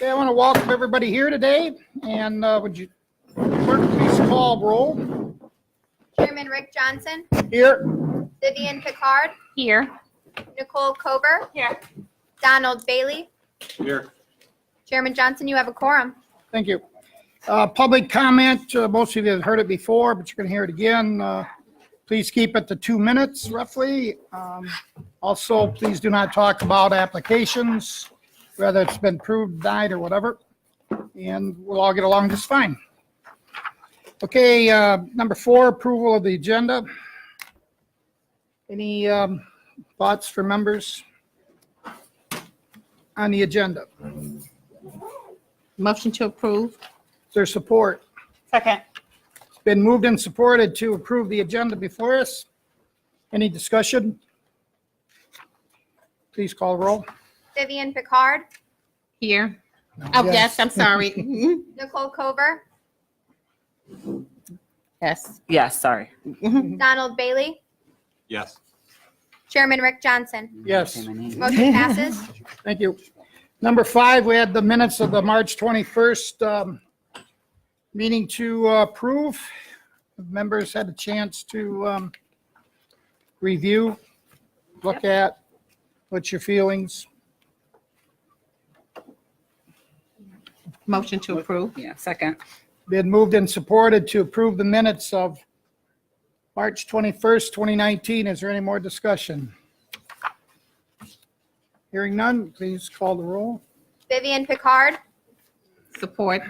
Okay, I want to welcome everybody here today, and would you clerk please call roll? Chairman Rick Johnson, Here. Vivian Picard, Here. Nicole Kober, Here. Donald Bailey. Here. Chairman Johnson, you have a quorum. Thank you. Public comment, most of you have heard it before, but you're going to hear it again. Please keep it to 2 minutes roughly. Also, please do not talk about applications, whether it's been approved, denied, or whatever, and we'll all get along just fine. Okay, number 4, approval of the agenda. Any thoughts for members on the agenda? Motion to approve. Is there support? Second. It's been moved and supported to approve the agenda before us. Any discussion? Please call roll. Vivian Picard, Here. Oh, yes, I'm sorry. Nicole Kober, Yes. Yes, sorry. Donald Bailey. Yes. Chairman Rick Johnson. Yes, Motion passes. thank you. Number 5, we had the minutes of the March 21st meeting to approve. Members had a chance to review, look at, what's your feelings? Motion to approve. Yeah, second. Been moved and supported to approve the minutes of March 21st, 2019. Is there any more discussion? Hearing none, please call the roll. Vivian Picard, Support.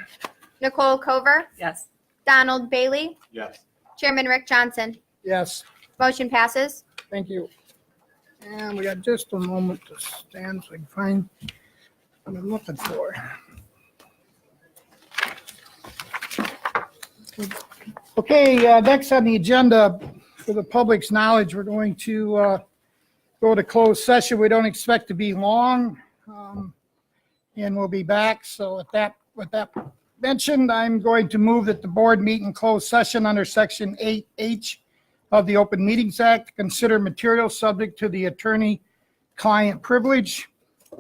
Nicole Kober, Yes. Donald Bailey. Yes. Chairman Rick Johnson. Yes, Motion passes. thank you. And we got just a moment to stand so I can find what I'm looking for. Okay, next on the agenda, for the public's knowledge, we're going to go to closed session. We don't expect to be long, and we'll be back. So with that mentioned, I'm going to move that the board meet in closed session under Section 8H of the Open Meetings Act to consider material subject to the attorney-client privilege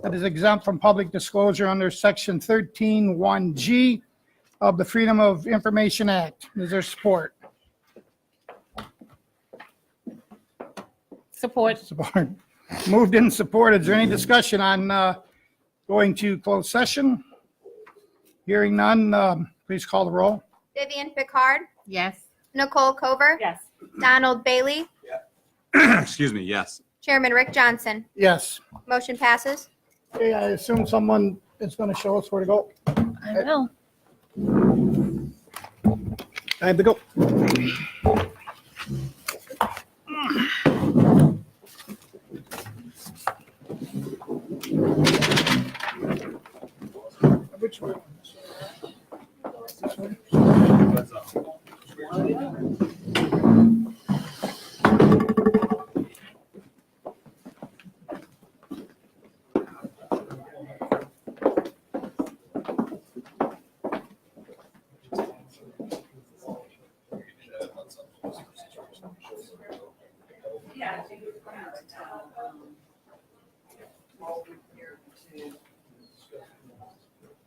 that is exempt from public disclosure under Section 13(1)G of the Freedom of Information Act. Is there support? Support. Support. Moved and supported. Is there any discussion on going to closed session? Hearing none, please call the roll. Vivian Picard, Yes. Nicole Kober, Yes. Donald Bailey. Excuse me, yes. Chairman Rick Johnson. Yes. Motion passes. Okay, I assume someone is going to show us where to go. I will. Time to go. Which one? This one?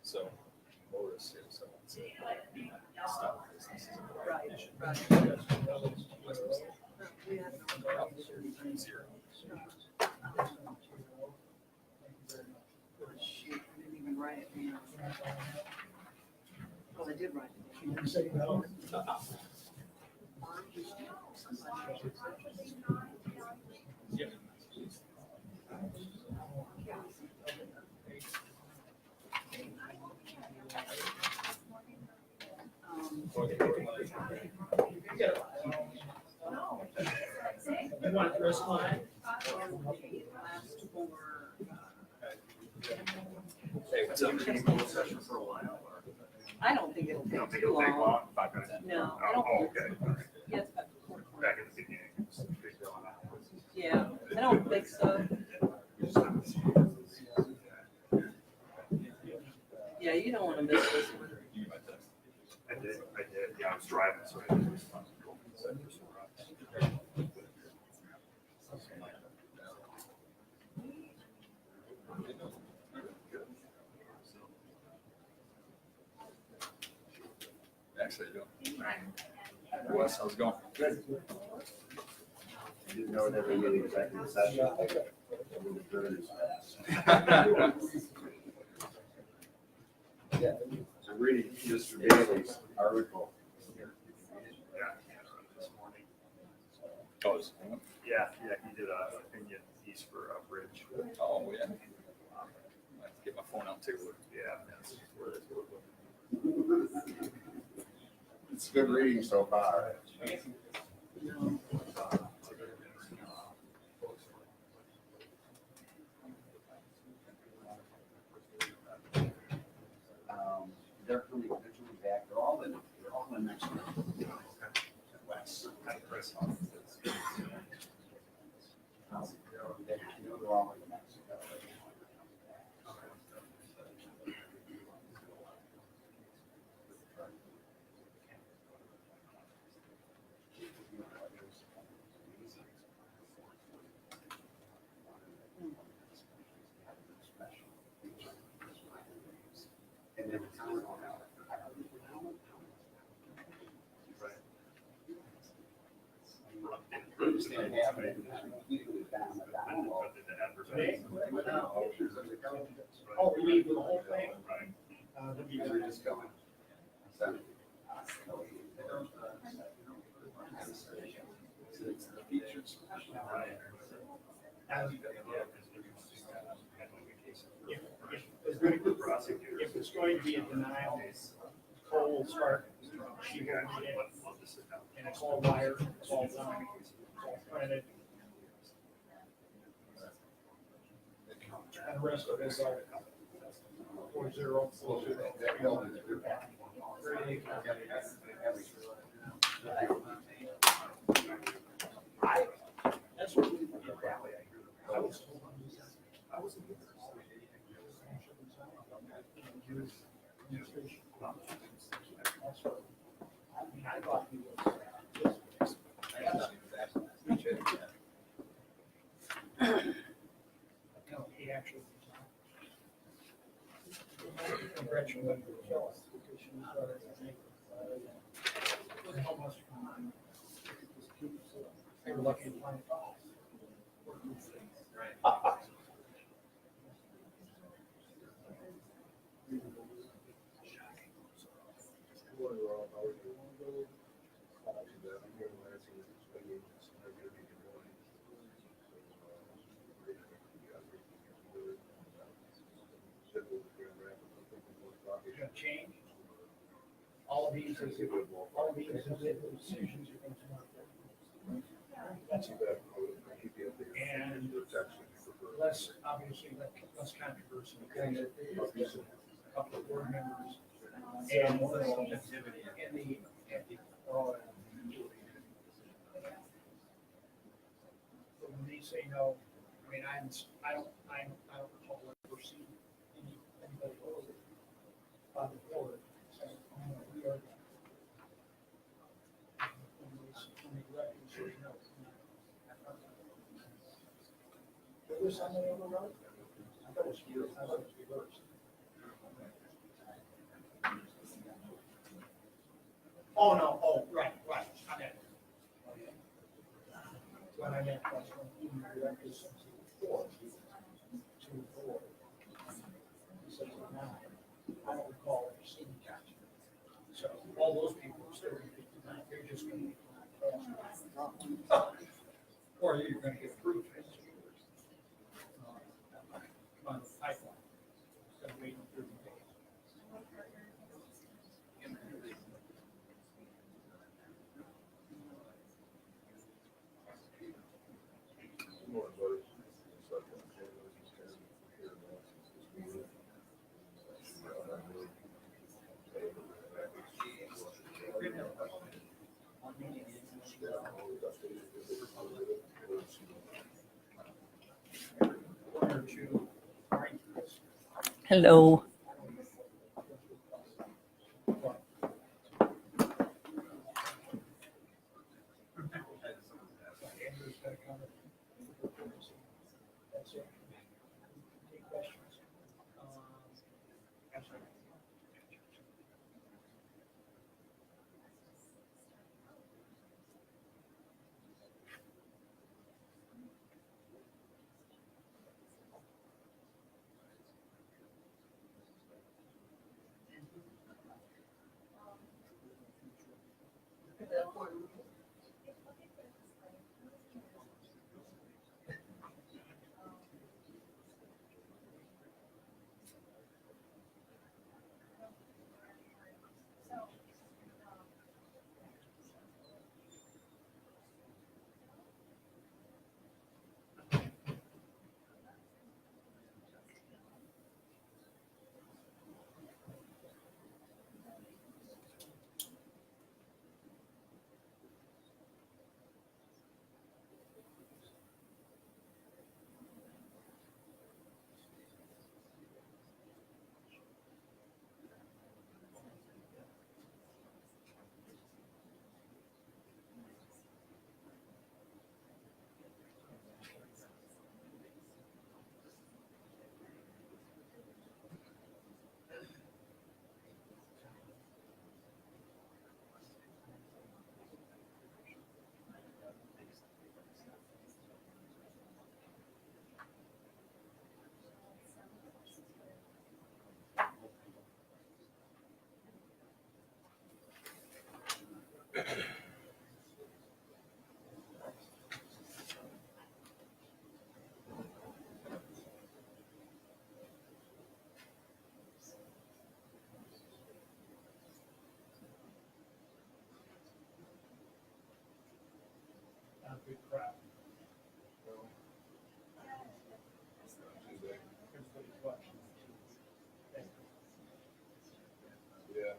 So, Well, I did write it. You want the rest of mine? Hey, what's up? Session for a while, or? I don't think it'll You don't take think too it'll take long. long? 5 minutes? No, I don't Oh, think okay. so. All right. Yeah, it's about 4:20. Back in the beginning. it's big deal. Yeah, I don't think so. Yeah, you don't want to miss this one. I did, yeah, I was driving, so I didn't respond. How you doing? Wes, how's it going? Good. Didn't know that we were in executive session. I'm reading Mr. Bailey's article. This morning. Oh, it's- Yeah, he did an opinion piece for a bridge. oh, yeah. I have to get my phone out and take a look. Yeah, that's where it's going. It's good reading so far. They're coming back, they're all in Mexico. West, kind of Chris. They're all in Mexico. And then the town hall. Understand happening. Usually down the download. But then the advertising. Oh, we leave with the whole thing? Right. We're just going. So, It's the features. If it's going to be a denial, Cole will start, she will read it, and it's all wired, it's all done, it's all printed. And the rest of it is like 4-0. that building is good. That's what we. I was told. I was. I thought he was. No, he actually. Congratulations. They were lucky to find it. Gonna change. All of these decisions are going to come out. That's it. And less, obviously, less controversy. A couple of board members. And one of them, and the, but when they say no, I mean, I don't recall ever seeing anybody over on the board saying, oh, no, we are. When they directly say no. There was somebody on the road? I thought it was reversed. Oh, no, right, I meant. When I meant was when he directed something before, to the board. He said, no, I don't recall ever seeing that. So all those people are still going to be denied, they're just going to be denied. Or you're going to get approved. On the pipeline. Instead of waiting 30 days. One or two. Hello. Andrew's got a comment. That's it. Any questions? I'm sorry. good crowd. Everybody's watching. Yeah.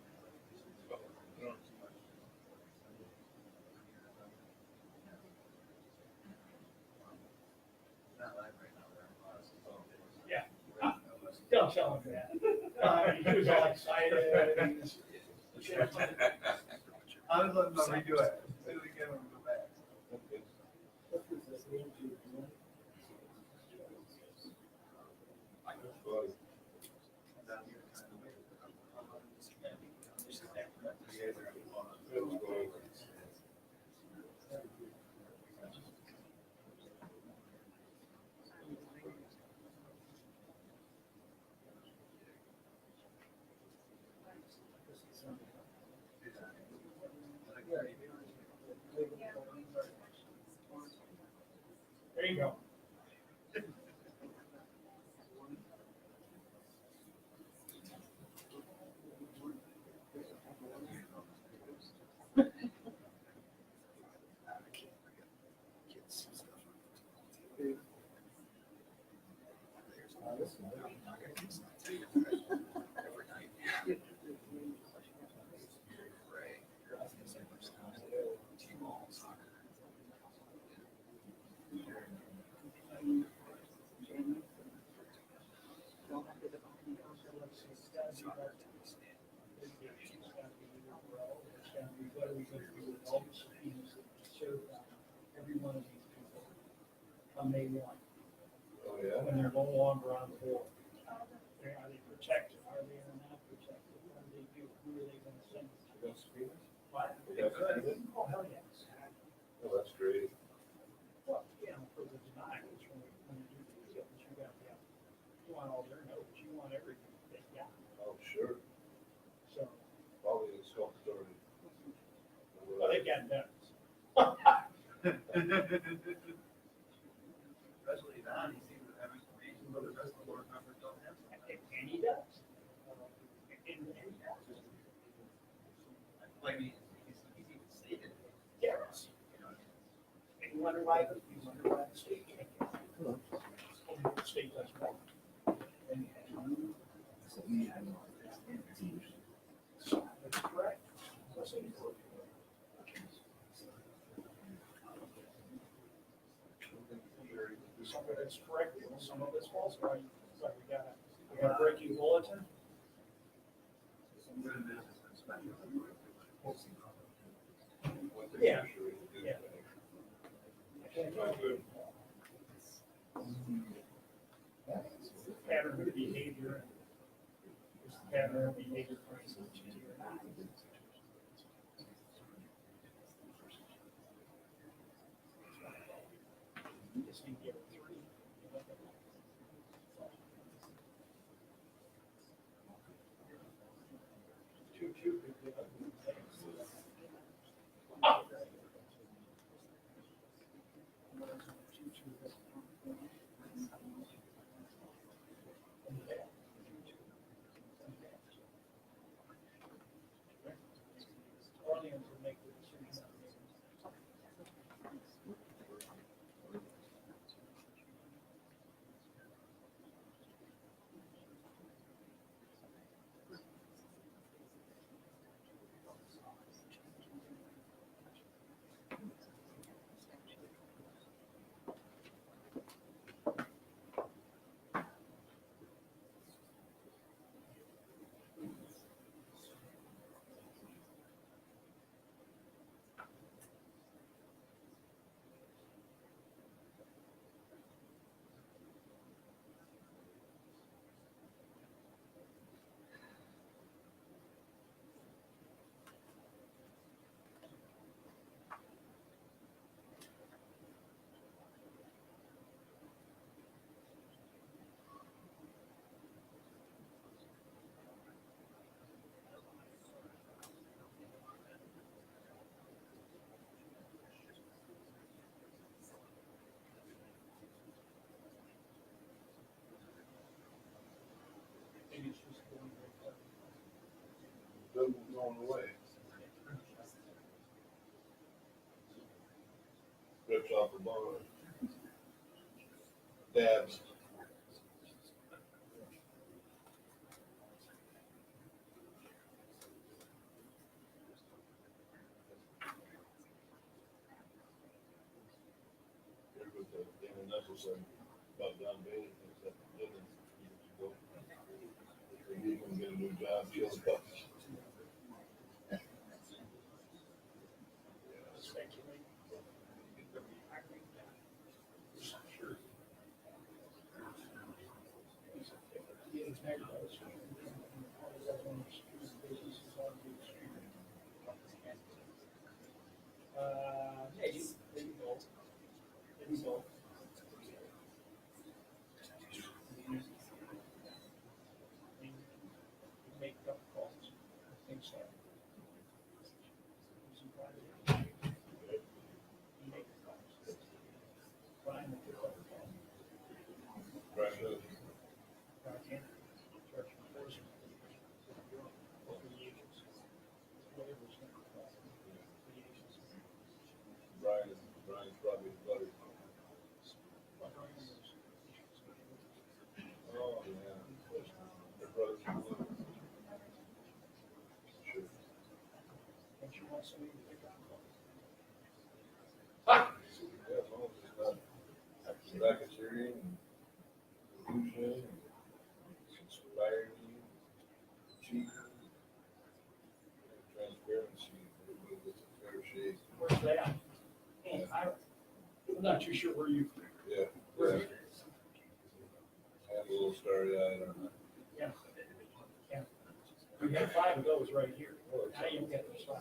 Yeah. Don't tell him that. He was all excited. I was letting them redo it. Say it again when we go back. There you go. Every one of these people on May 1, Oh, yeah? when they're no longer on the board. Are they protected? Are they not protected? What do they do? Who are they going to send it to? You got subpoenas? What? You got subpoenas? Oh, hell yes. Oh, that's great. Well, you know, for the denial, it's when you do the deal, but you got, you want all their notes, you want everything they got. Oh, sure. So, Probably the sculptor's already. well, they got that. Especially Don, he seems to have information, but the rest of the board members don't have. And he does. And he does. I mean, he's even stated. Yes. And you wonder why the state can't get it. The state does more. That's correct. Some of it's correct, some of it's false. Right? So we got a breaking bulletin. Yeah. Yeah. Pattern of behavior. Pattern of behavior. For instance, you just need to give it 3. Two. Oh. Audience will make the decision. Maybe it's just going Them going away. Rips off the bar. Dabs. There was the international thing about Don Bailey, things that did it years ago. He's gonna get a new job, killing puppies. Speculate. Sure. Yeah, it's never those. Businesses on the street. Maybe, there you go. There you go. Make up calls, things like. Make calls. Find the pick up the phone. Right, look, I can't charge for forcing. Over the agency. Whatever's going to cost. The agency. Brian's probably his buddy. Oh, yeah. Their brothers and sisters. Sure. Don't you want somebody to pick up the phone? Yeah, as long as it's not racketeering and collusion and conspiracy, cheating, transparency, everybody gets a fair shake. Where's that? I'm not too sure where you. Yeah, Where? yeah. Had a little starry-eyed on that. Yeah. Yeah. We had 5 of those right here. Now you get those 5.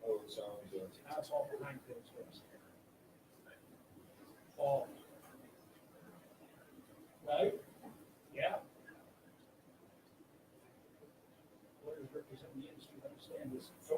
Oh, it sounds, Now it's all behind closed doors. All. Right? Yeah. Lawyers represent the industry, understand this. So.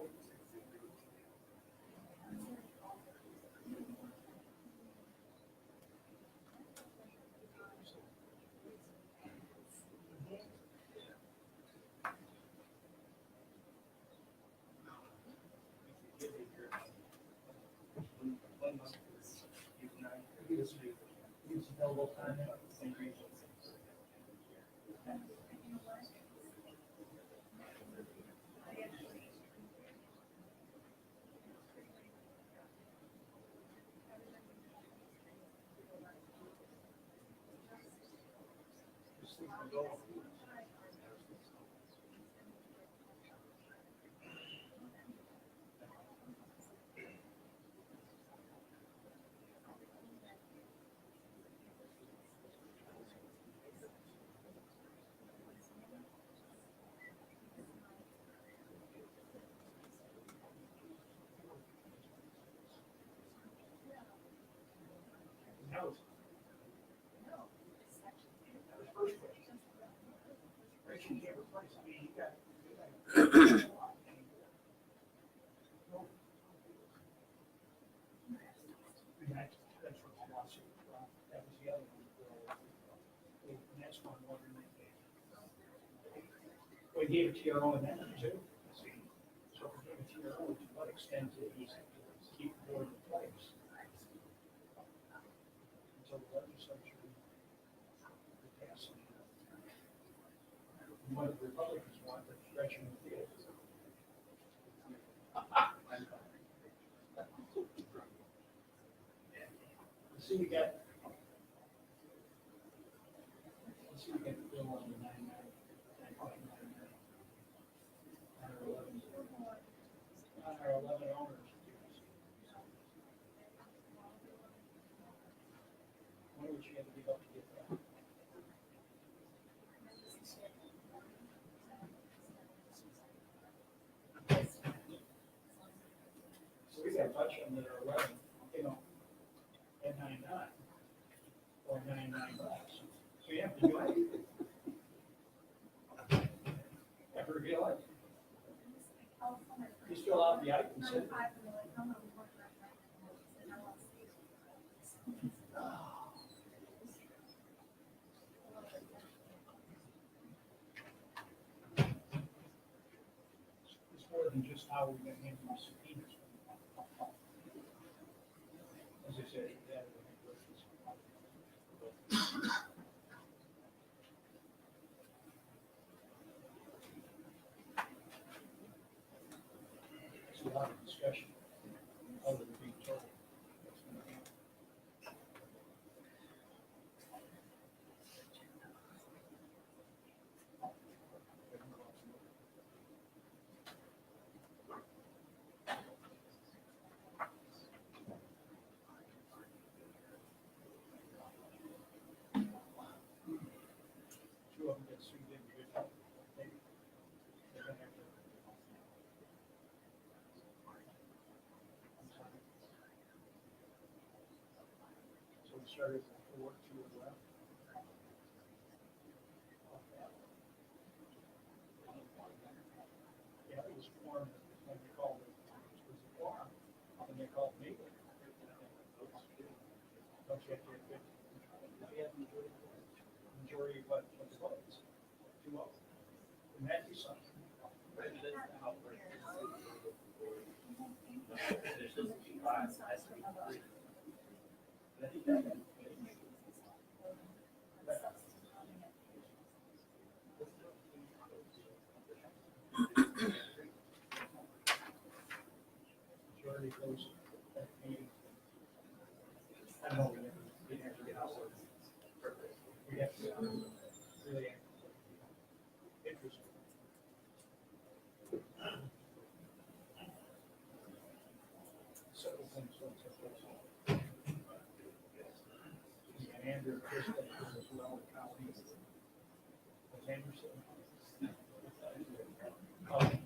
That was first question. Rachel, you ever place, I mean, you got. That's what the lawsuit, that was the other one. The next one, wondering if they. We gave it to your own then too. So we gave it to your own, to what extent did he keep the board in place? Until the legislature would pass it. And what the Republicans want, the Gretchen did. See, we got. See, we got the bill on the 9.99. On our 11 owners. What would you have to give up to get that? So we got a bunch of them that are 11, you know, at 99 or 99 bucks. So you have to do it. Ever be like? You still have the items. It's more than just how we're going to handle the subpoenas. lot of discussion other than being told what's going to happen. Two of them get sued individually. They're gonna have to. So we started with 4, 2 are left. Yeah, it was formed when they called it, it was a farm, and they called me. Don't you have to have 50? We have majority of what the votes? 2 of them. And that'd be something. There's supposed to be 5, so it has to be 3. Majority goes at the meeting. I know we have to get out. We have to really interesting. Several things don't take place. And Andrew, Chris, as well, Colleen. Was Anderson? Colleen.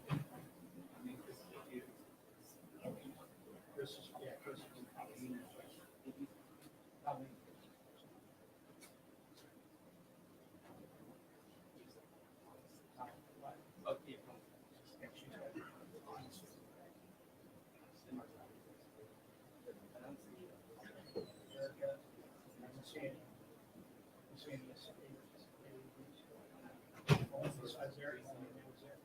Chris is, yeah, Chris is Colleen. Colleen. Oh, yeah. Yeah, she's got it. Erica, and Sandy. Sandy is. All besides Eric, I mean, it was there.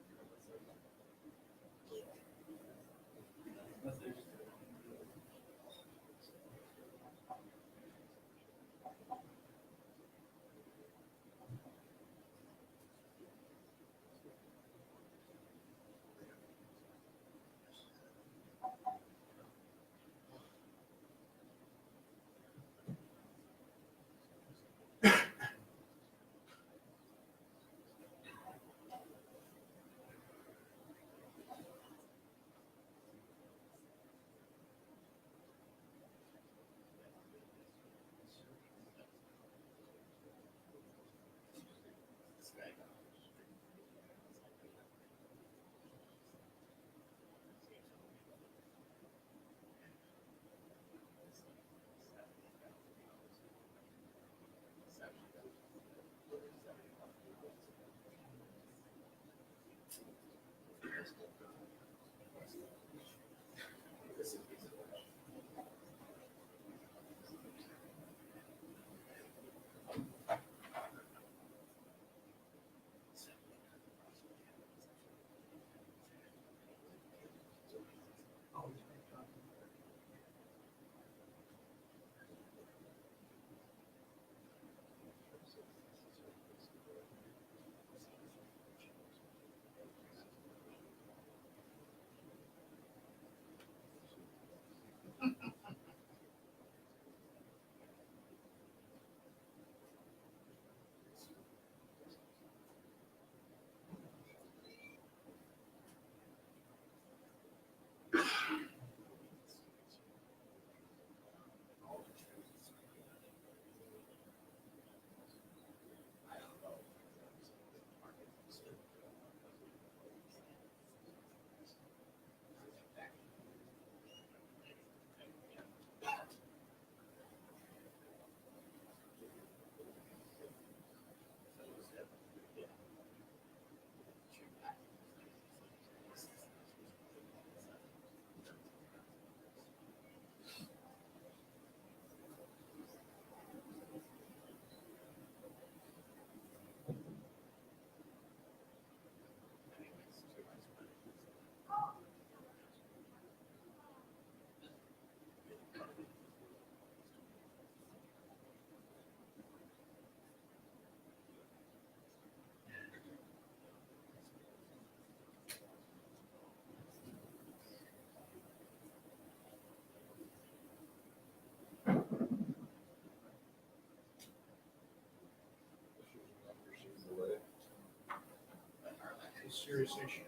a serious issue.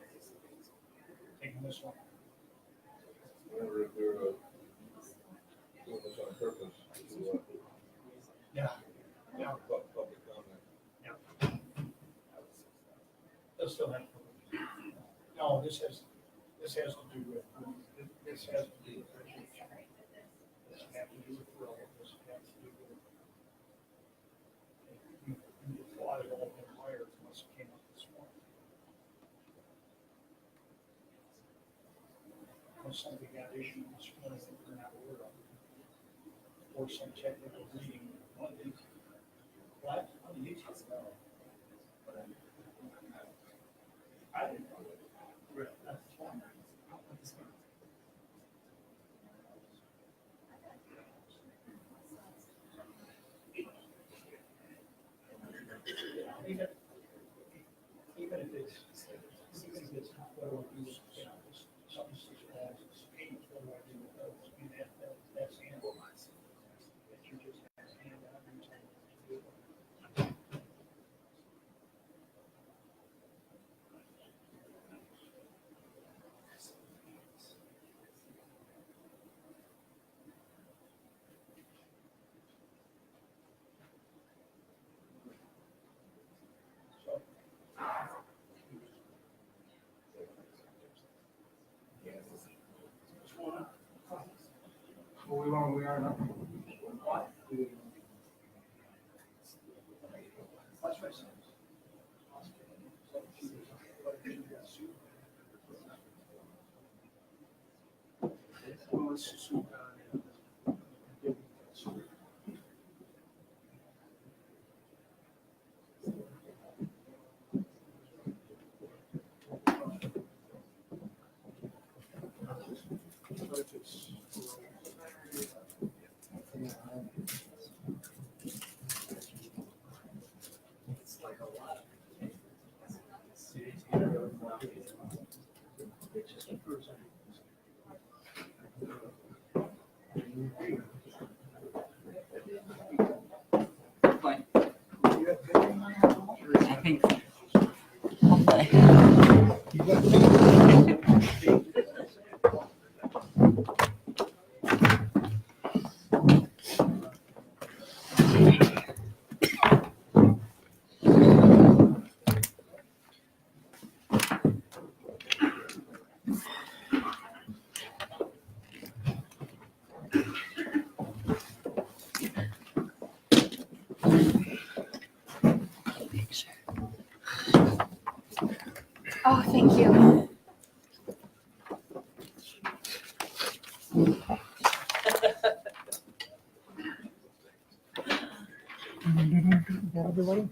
Taking this one. Whenever if they're, doing this on purpose, to, Yeah. Yeah. public comment. They'll still have. No, this has to do with, this has to do with. This has to do with road, this has to do with. You thought it all been higher unless it came up this morning. Or something got issued this morning that we're not aware of. Or some technical reading. What? How do you tell? I didn't know. That's fine. Even if it's federal use, you know, something such as payment for what you do, I mean, that's handled. That you just have to hand out every time you do it. So. What's going on? We are now. What? What's my sense? Well, it's just, but if it's. It's like a lot. It's just a person. Fine. You have good thing on that? I think. You got me? Oh, thank you. Got everybody?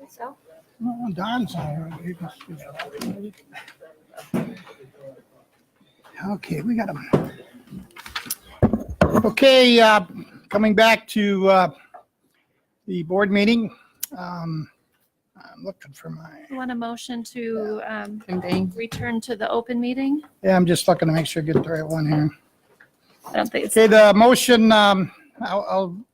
So, No, Don's on here. Okay, we got him. Okay, coming back to the board meeting. I'm looking for my, You want a motion to Convene. return to the open meeting? yeah, I'm just looking to make sure I get the right one here. I don't think it's. Okay, the motion, I'm going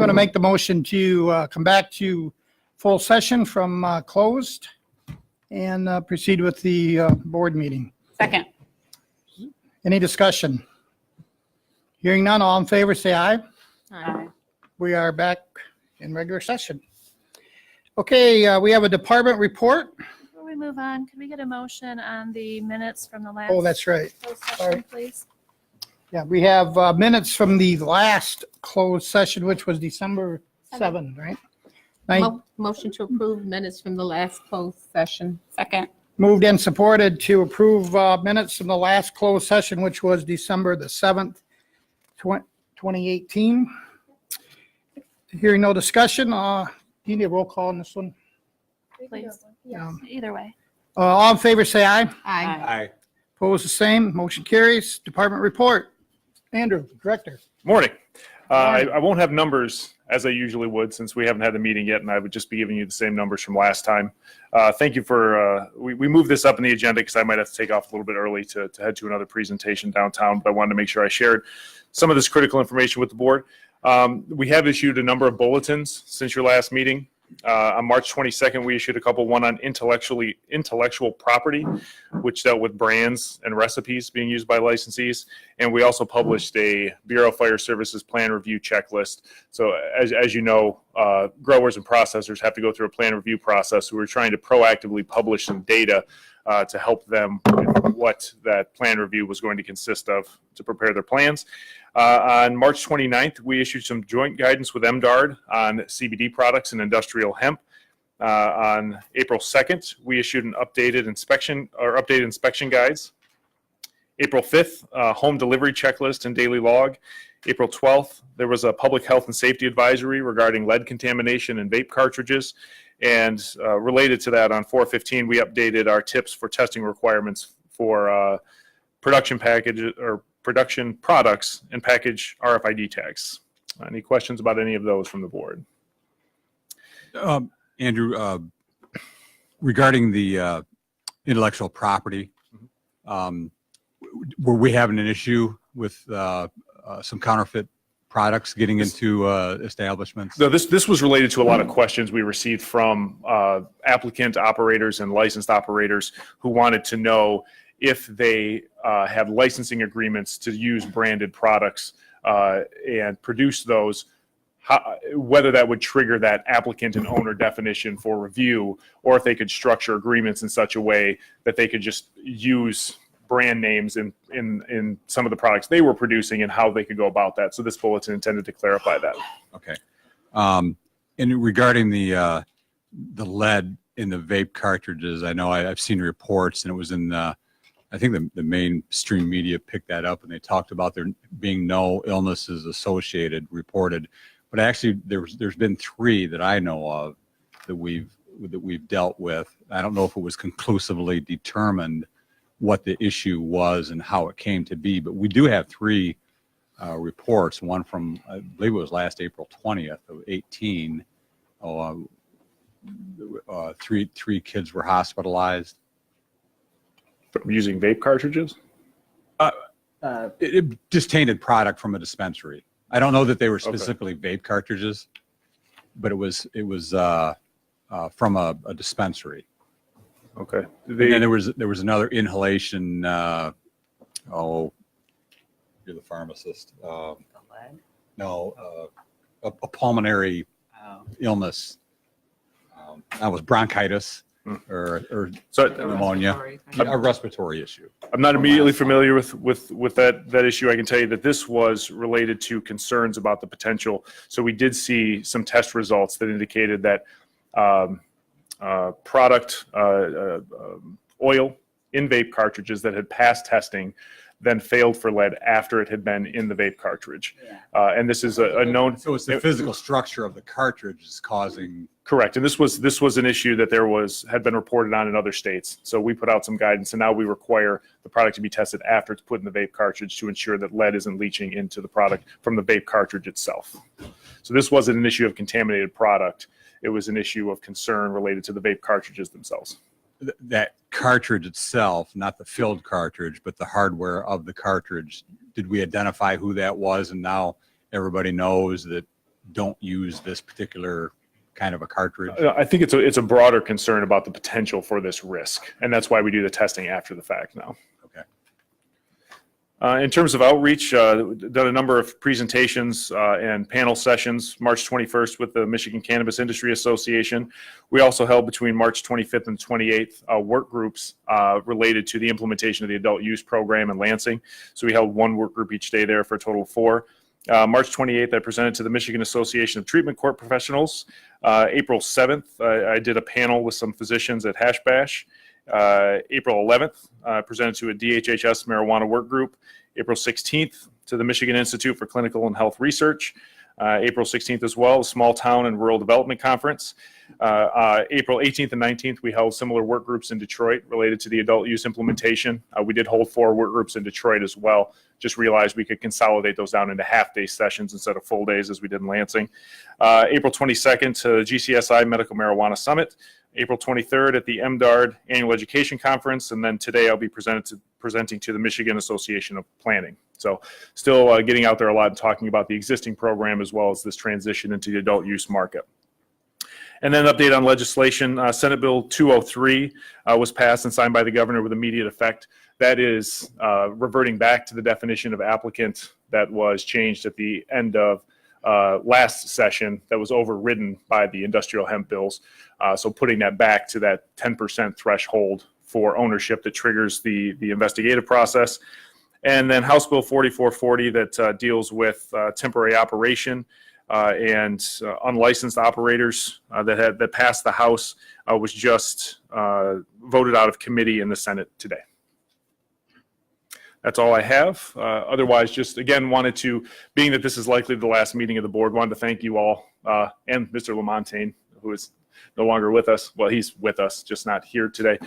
to make the motion to come back to full session from closed and proceed with the board meeting. Second. Any discussion? Hearing none, all in favor, say aye. Aye. We are back in regular session. Okay, we have a department report. Before we move on, could we get a motion on the minutes from the last? Oh, that's right. closed Sorry. session, please? Yeah, we have minutes from the last closed session, which was December 7, right? Motion to approve minutes from the last closed session. Second. Moved and supported to approve minutes from the last closed session, which was December the 7th, 2018. Hearing no discussion, do you need a roll call on this one? Please. Yeah. Either way. All in favor, say aye. Aye. Opposed, the same. Motion carries. Department report. Andrew, Director. Morning. I won't have numbers as I usually would since we haven't had the meeting yet, and I would just be giving you the same numbers from last time. Thank you for, we moved this up in the agenda because I might have to take off a little bit early to head to another presentation downtown, but I wanted to make sure I shared some of this critical information with the board. We have issued a number of bulletins since your last meeting. On March 22nd, we issued a couple, one on intellectual property, which dealt with brands and recipes being used by licensees. And we also published a Bureau of Fire Services plan review checklist. So as you know, growers and processors have to go through a plan review process. So we're trying to proactively publish some data to help them with what that plan review was going to consist of to prepare their plans. On March 29th, we issued some joint guidance with MDARD on CBD products and industrial hemp. On April 2nd, we issued an updated inspection guides. April 5th, home delivery checklist and daily log. April 12th, there was a public health and safety advisory regarding lead contamination in vape cartridges. And related to that, on 4/15, we updated our tips for testing requirements for production products and package RFID tags. Any questions about any of those from the board? Andrew, regarding the intellectual property, were we having an issue with some counterfeit products getting into establishments? So this was related to a lot of questions we received from applicant operators and licensed operators who wanted to know if they have licensing agreements to use branded products and produce those, whether that would trigger that applicant and owner definition for review, or if they could structure agreements in such a way that they could just use brand names in some of the products they were producing and how they could go about that. So this bulletin intended to clarify that. Okay. And regarding the lead in the vape cartridges, I know I've seen reports, and it was in I think the mainstream media picked that up, and they talked about there being no illnesses associated reported. But actually, there's been 3 that I know of that we've dealt with. I don't know if it was conclusively determined what the issue was and how it came to be, but we do have 3 reports. One from, I believe it was last April 20th of 18. 3 kids were hospitalized. Using vape cartridges? It just tainted product from a dispensary. I don't know that they were specifically vape cartridges, but it was from a dispensary. Okay. And then there was another inhalation. You're the pharmacist. No, a pulmonary illness. That was bronchitis. Or so pneumonia, a respiratory issue. I'm not immediately familiar with that issue. I can tell you that this was related to concerns about the potential. So we did see some test results that indicated that product oil in vape cartridges that had passed testing then failed for lead after it had been in the vape cartridge. And this is a known. So it's the physical structure of the cartridge is causing. Correct. And this was an issue that had been reported on in other states. So we put out some guidance, and now we require the product to be tested after it's put in the vape cartridge to ensure that lead isn't leaching into the product from the vape cartridge itself. So this wasn't an issue of contaminated product. It was an issue of concern related to the vape cartridges themselves. That cartridge itself, not the filled cartridge, but the hardware of the cartridge, did we identify who that was? And now everybody knows that don't use this particular kind of a cartridge? I think it's a broader concern about the potential for this risk, and that's why we do the testing after the fact now. Okay. In terms of outreach, done a number of presentations and panel sessions. March 21st with the Michigan Cannabis Industry Association. We also held between March 25th and 28th work groups related to the implementation of the adult use program in Lansing. So we held one work group each day there for a total of 4. March 28th, I presented to the Michigan Association of Treatment Court Professionals. April 7th, I did a panel with some physicians at Hash Bash. April 11th, I presented to a DHHS marijuana work group. April 16th, to the Michigan Institute for Clinical and Health Research. April 16th as well, a Small Town and Rural Development Conference. April 18th and 19th, we held similar work groups in Detroit related to the adult use implementation. We did hold 4 work groups in Detroit as well. Just realized we could consolidate those down into half-day sessions instead of full days as we did in Lansing. April 22nd to GCSI Medical Marijuana Summit. April 23rd at the MDARD Annual Education Conference. And then today I'll be presenting to the Michigan Association of Planning. So still getting out there a lot and talking about the existing program as well as this transition into the adult use market. And then an update on legislation. Senate Bill 203 was passed and signed by the governor with immediate effect. That is reverting back to the definition of applicant that was changed at the end of last session that was overridden by the industrial hemp bills. So putting that back to that 10% threshold for ownership that triggers the investigative process. And then House Bill 4440 that deals with temporary operation and unlicensed operators that passed the House was just voted out of committee in the Senate today. That's all I have. Otherwise, just again, wanted to, being that this is likely the last meeting of the board, wanted to thank you all and Mr. Lamontagne, who is no longer with us. Well, he's with us, just not here today.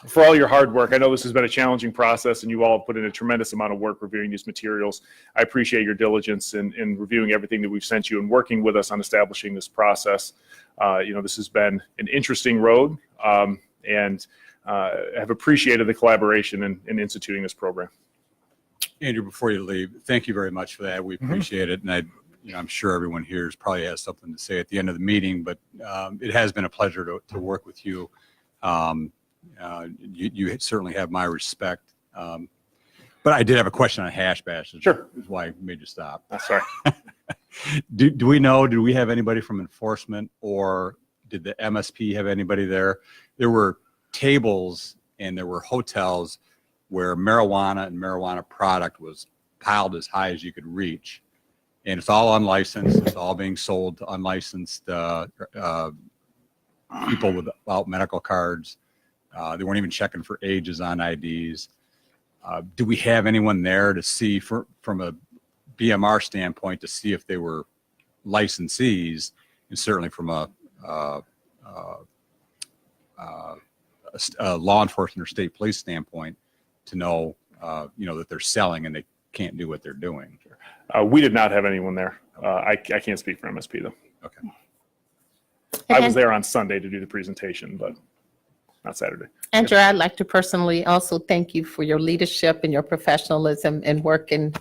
For all your hard work. I know this has been a challenging process and you all have put in a tremendous amount of work reviewing these materials. I appreciate your diligence in reviewing everything that we've sent you and working with us on establishing this process. This has been an interesting road and have appreciated the collaboration in instituting this program. Andrew, before you leave, thank you very much for that. We appreciate it. And I'm sure everyone here probably has something to say at the end of the meeting, but it has been a pleasure to work with you. You certainly have my respect. But I did have a question on hash bash. Sure. Is why I made you stop. Sorry. Do we have anybody from enforcement, or did the MSP have anybody there? There were tables and there were hotels where marijuana and marijuana product was piled as high as you could reach. And it's all unlicensed. It's all being sold to unlicensed people without medical cards. They weren't even checking for ages on IDs. Do we have anyone there to see from a BMR standpoint to see if they were licensees, and certainly from a law enforcement or state police standpoint to know, that they're selling and they can't do what they're doing? We did not have anyone there. I can't speak for MSP though. Okay. I was there on Sunday to do the presentation, but not Saturday. Andrew, I'd like to personally also thank you for your leadership and your professionalism and working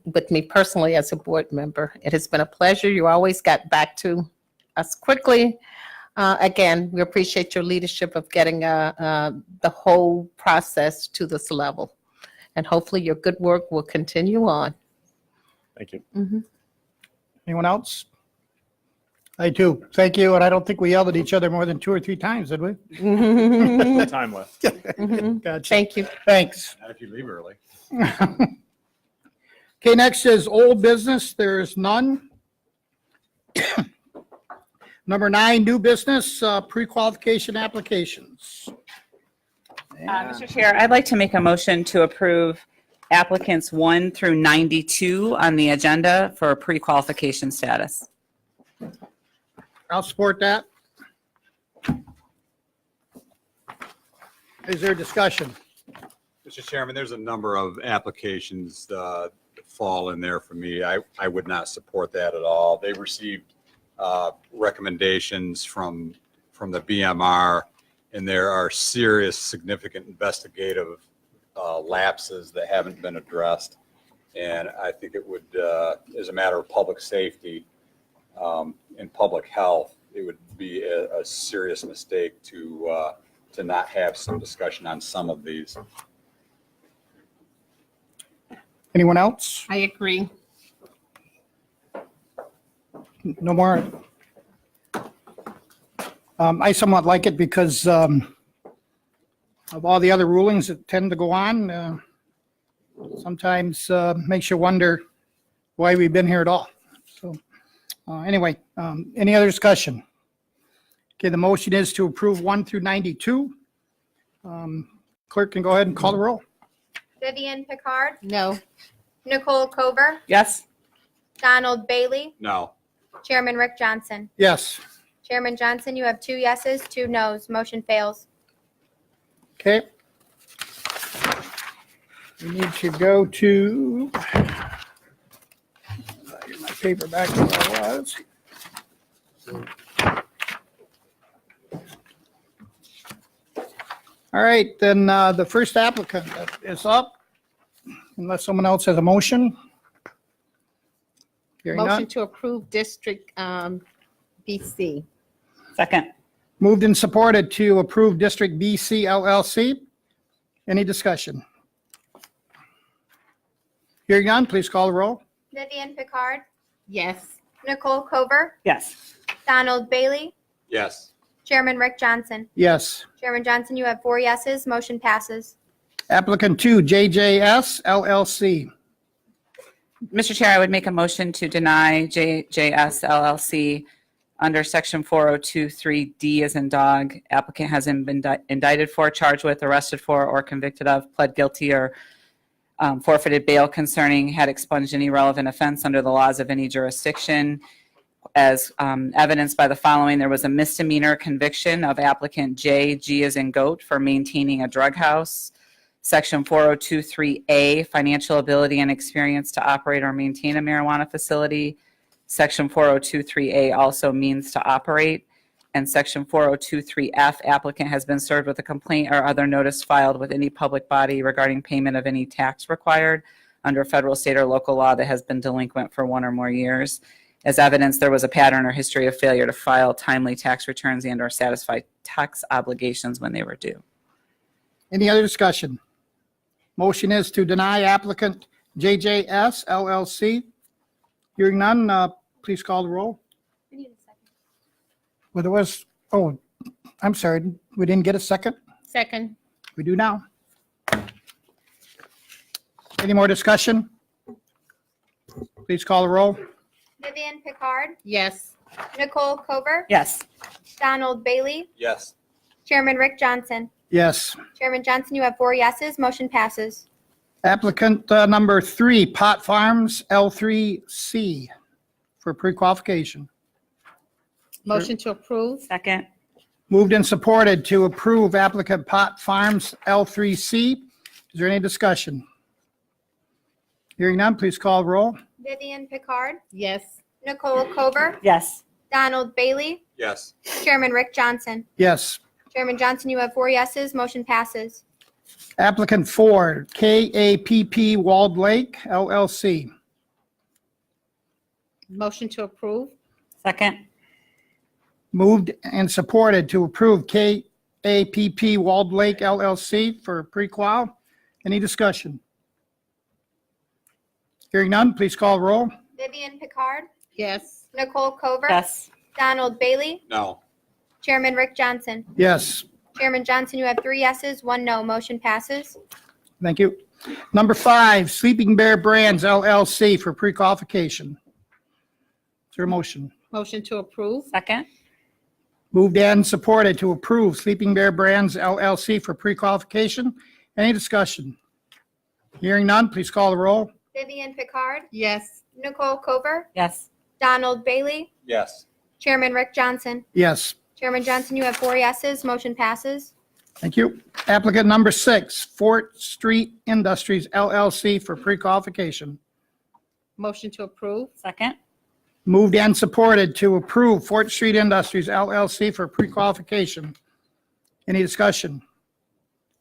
with me personally as a board member. It has been a pleasure. You always got back to us quickly. Again, we appreciate your leadership of getting the whole process to this level. And hopefully your good work will continue on. Thank you. Mm-hmm. Anyone else? I do. Thank you. And I don't think we yelled at each other more than 2 or 3 times, did we? No time left. Gotcha. Thank you. Thanks. Not if you leave early. Okay, next is old business. There is none. Number 9, new business, pre-qualification applications. Mr. Chair, I'd like to make a motion to approve applicants 1 through 92 on the agenda for pre-qualification status. I'll support that. Is there discussion? Mr. Chairman, there's a number of applications that fall in there for me. I would not support that at all. They received recommendations from the BMR, and there are serious, significant investigative lapses that haven't been addressed. And I think it would, as a matter of public safety and public health, it would be a serious mistake to not have some discussion on some of these. Anyone else? I agree. No more? I somewhat like it because of all the other rulings that tend to go on. Sometimes makes you wonder why we've been here at all. So anyway, any other discussion? Okay, the motion is to approve 1 through 92. Clerk can go ahead and call the roll. Vivian Picard, No. Nicole Cover, Yes? Donald Bailey, No. Chairman Rick Johnson. Yes. Chairman Johnson, you have 2 yeses, 2 noes. Motion fails. Okay. We need to go to, get my paper back where I was. All right, then the first applicant is up, unless someone else has a motion. Hearing Motion none. to approve District BC. Second. Moved and supported to approve District BC LLC. Any discussion? Hearing none, please call the roll. Vivian Picard, Yes. Nicole Cover, Yes. Donald Bailey, Yes. Chairman Rick Johnson. Yes. Chairman Johnson, you have 4 yeses, motion passes. Applicant 2, JJS LLC. Mr. Chair, I would make a motion to deny JJS LLC under section 4023D as in dog. Applicant hasn't been indicted for, charged with, arrested for, or convicted of, pled guilty, or forfeited bail concerning, had expunged any relevant offense under the laws of any jurisdiction. As evidenced by the following, there was a misdemeanor conviction of applicant J, G as in goat, for maintaining a drug house. Section 4023A, financial ability and experience to operate or maintain a marijuana facility. Section 4023A also means to operate. And Section 4023F, applicant has been served with a complaint or other notice filed with any public body regarding payment of any tax required under federal, state, or local law that has been delinquent for 1 or more years. As evidence, there was a pattern or history of failure to file timely tax returns and or satisfy tax obligations when they were due. Any other discussion? Motion is to deny applicant JJS LLC. Hearing none, please call the roll. We need a second. Well, there was, I'm sorry, we didn't get a second? Second. We do now. Any more discussion? Please call the roll. Vivian Picard, Yes. Nicole Cover, Yes. Donald Bailey, Yes. Chairman Rick Johnson. Yes. Chairman Johnson, you have 4 yeses, motion passes. Applicant number 3, Pot Farms L3C for pre-qualification. Motion to approve. Second. Moved and supported to approve applicant Pot Farms L3C. Is there any discussion? Hearing none, please call the roll. Vivian Picard, Yes. Nicole Cover, Yes. Donald Bailey, Yes. Chairman Rick Johnson. Yes. Chairman Johnson, you have 4 yeses, motion passes. Applicant 4, KAPP Walled Lake LLC. Motion to approve. Second. Moved and supported to approve KAPP Walled Lake LLC for pre-qual. Any discussion? Hearing none, please call the roll. Vivian Picard, Yes. Nicole Cover, Yes. Donald Bailey, No. Chairman Rick Johnson. Yes. Chairman Johnson, you have 3 yeses, 1 no, motion passes. Thank you. Number 5, Sleeping Bear Brands LLC for pre-qualification. Is there a motion? Motion to approve. Second. Moved and supported to approve Sleeping Bear Brands LLC for pre-qualification. Any discussion? Hearing none, please call the roll. Vivian Picard, Yes. Nicole Cover, Yes. Donald Bailey, Yes. Chairman Rick Johnson. Yes. Chairman Johnson, you have 4 yeses, motion passes. Thank you. Applicant number 6, Fort Street Industries LLC for pre-qualification. Motion to approve. Second. Moved and supported to approve Fort Street Industries LLC for pre-qualification. Any discussion?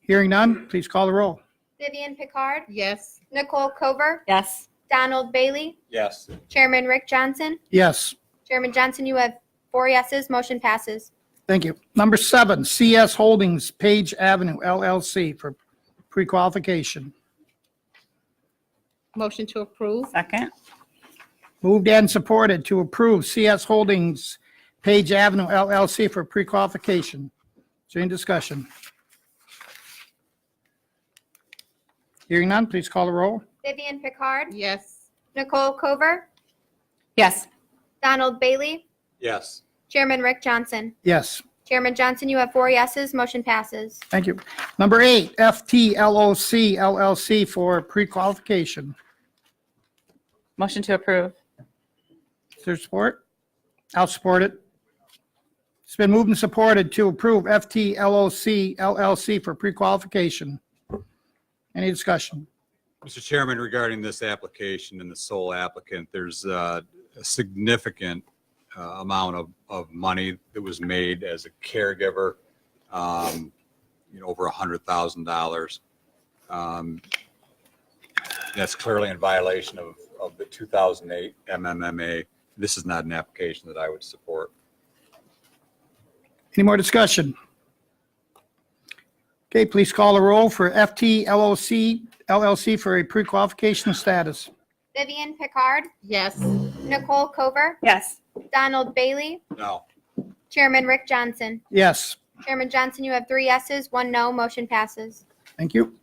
Hearing none, please call the roll. Vivian Picard, Yes. Nicole Cover, Yes. Donald Bailey, Yes. Chairman Rick Johnson. Yes. Chairman Johnson, you have 4 yeses, motion passes. Thank you. Number 7, CS Holdings Page Avenue LLC for pre-qualification. Motion to approve. Second. Moved and supported to approve CS Holdings Page Avenue LLC for pre-qualification. Is there any discussion? Hearing none, please call the roll. Vivian Picard, Yes. Nicole Cover, Yes. Donald Bailey, Yes. Chairman Rick Johnson. Yes. Chairman Johnson, you have 4 yeses, motion passes. Thank you. Number 8, FTLOC LLC for pre-qualification. Motion to approve. Is there support? I'll support it. It's been moved and supported to approve FTLOC LLC for pre-qualification. Any discussion? Mr. Chairman, regarding this application and the sole applicant, there's a significant amount of money that was made as a caregiver, over $100,000. That's clearly in violation of the 2008 MMMA. This is not an application that I would support. Any more discussion? Okay, please call the roll for FT LLC for a pre-qualification status. Vivian Picard, Yes. Nicole Cover, Yes. Donald Bailey, No. Chairman Rick Johnson. Yes, Chairman Johnson, you have 3 yeses, 1 no, motion passes. thank you.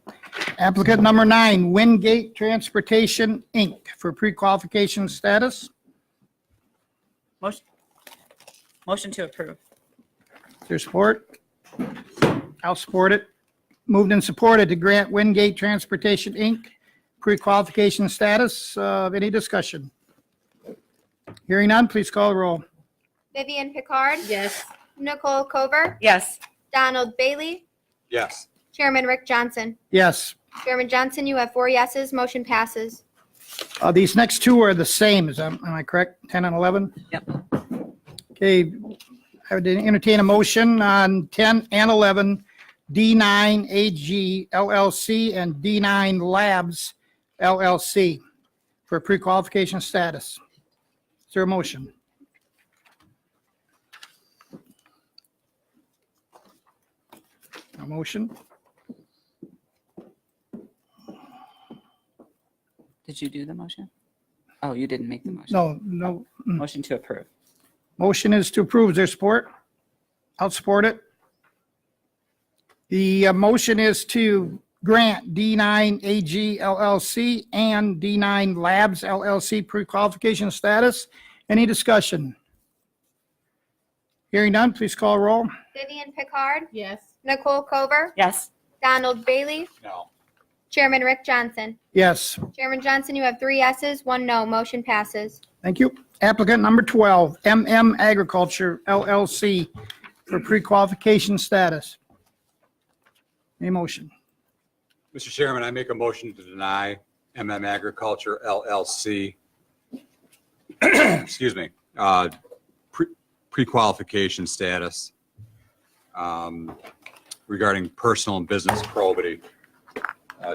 Applicant number 9, Wingate Transportation, Inc. for pre-qualification status. Motion to approve. Is there support? I'll support it. Moved and supported to grant Wingate Transportation, Inc. pre-qualification status. Any discussion? Hearing none, please call the roll. Vivian Picard, Yes. Nicole Cover, Yes. Donald Bailey, Yes. Chairman Rick Johnson. Yes. Chairman Johnson, you have 4 yeses, motion passes. These next two are the same, am I correct? 10 and 11? Yep. Okay, I would entertain a motion on 10 and 11, D9 AG LLC and D9 Labs LLC for pre-qualification status. Is there a motion? A motion? Did you do the motion? Oh, you didn't make the motion. No. Motion to approve. Motion is to approve. Is there support? I'll support it. The motion is to grant D9 AG LLC and D9 Labs LLC pre-qualification status. Any discussion? Hearing none, please call roll. Vivian Picard, Yes. Nicole Cover, Yes. Donald Bailey, No. Chairman Rick Johnson. Yes, Chairman Johnson, you have 3 yeses, 1 no, motion passes. thank you. Applicant number 12, MM Agriculture LLC for pre-qualification status. Any motion? Mr. Chairman, I make a motion to deny MM Agriculture LLC, excuse me, pre-qualification status regarding personal and business probity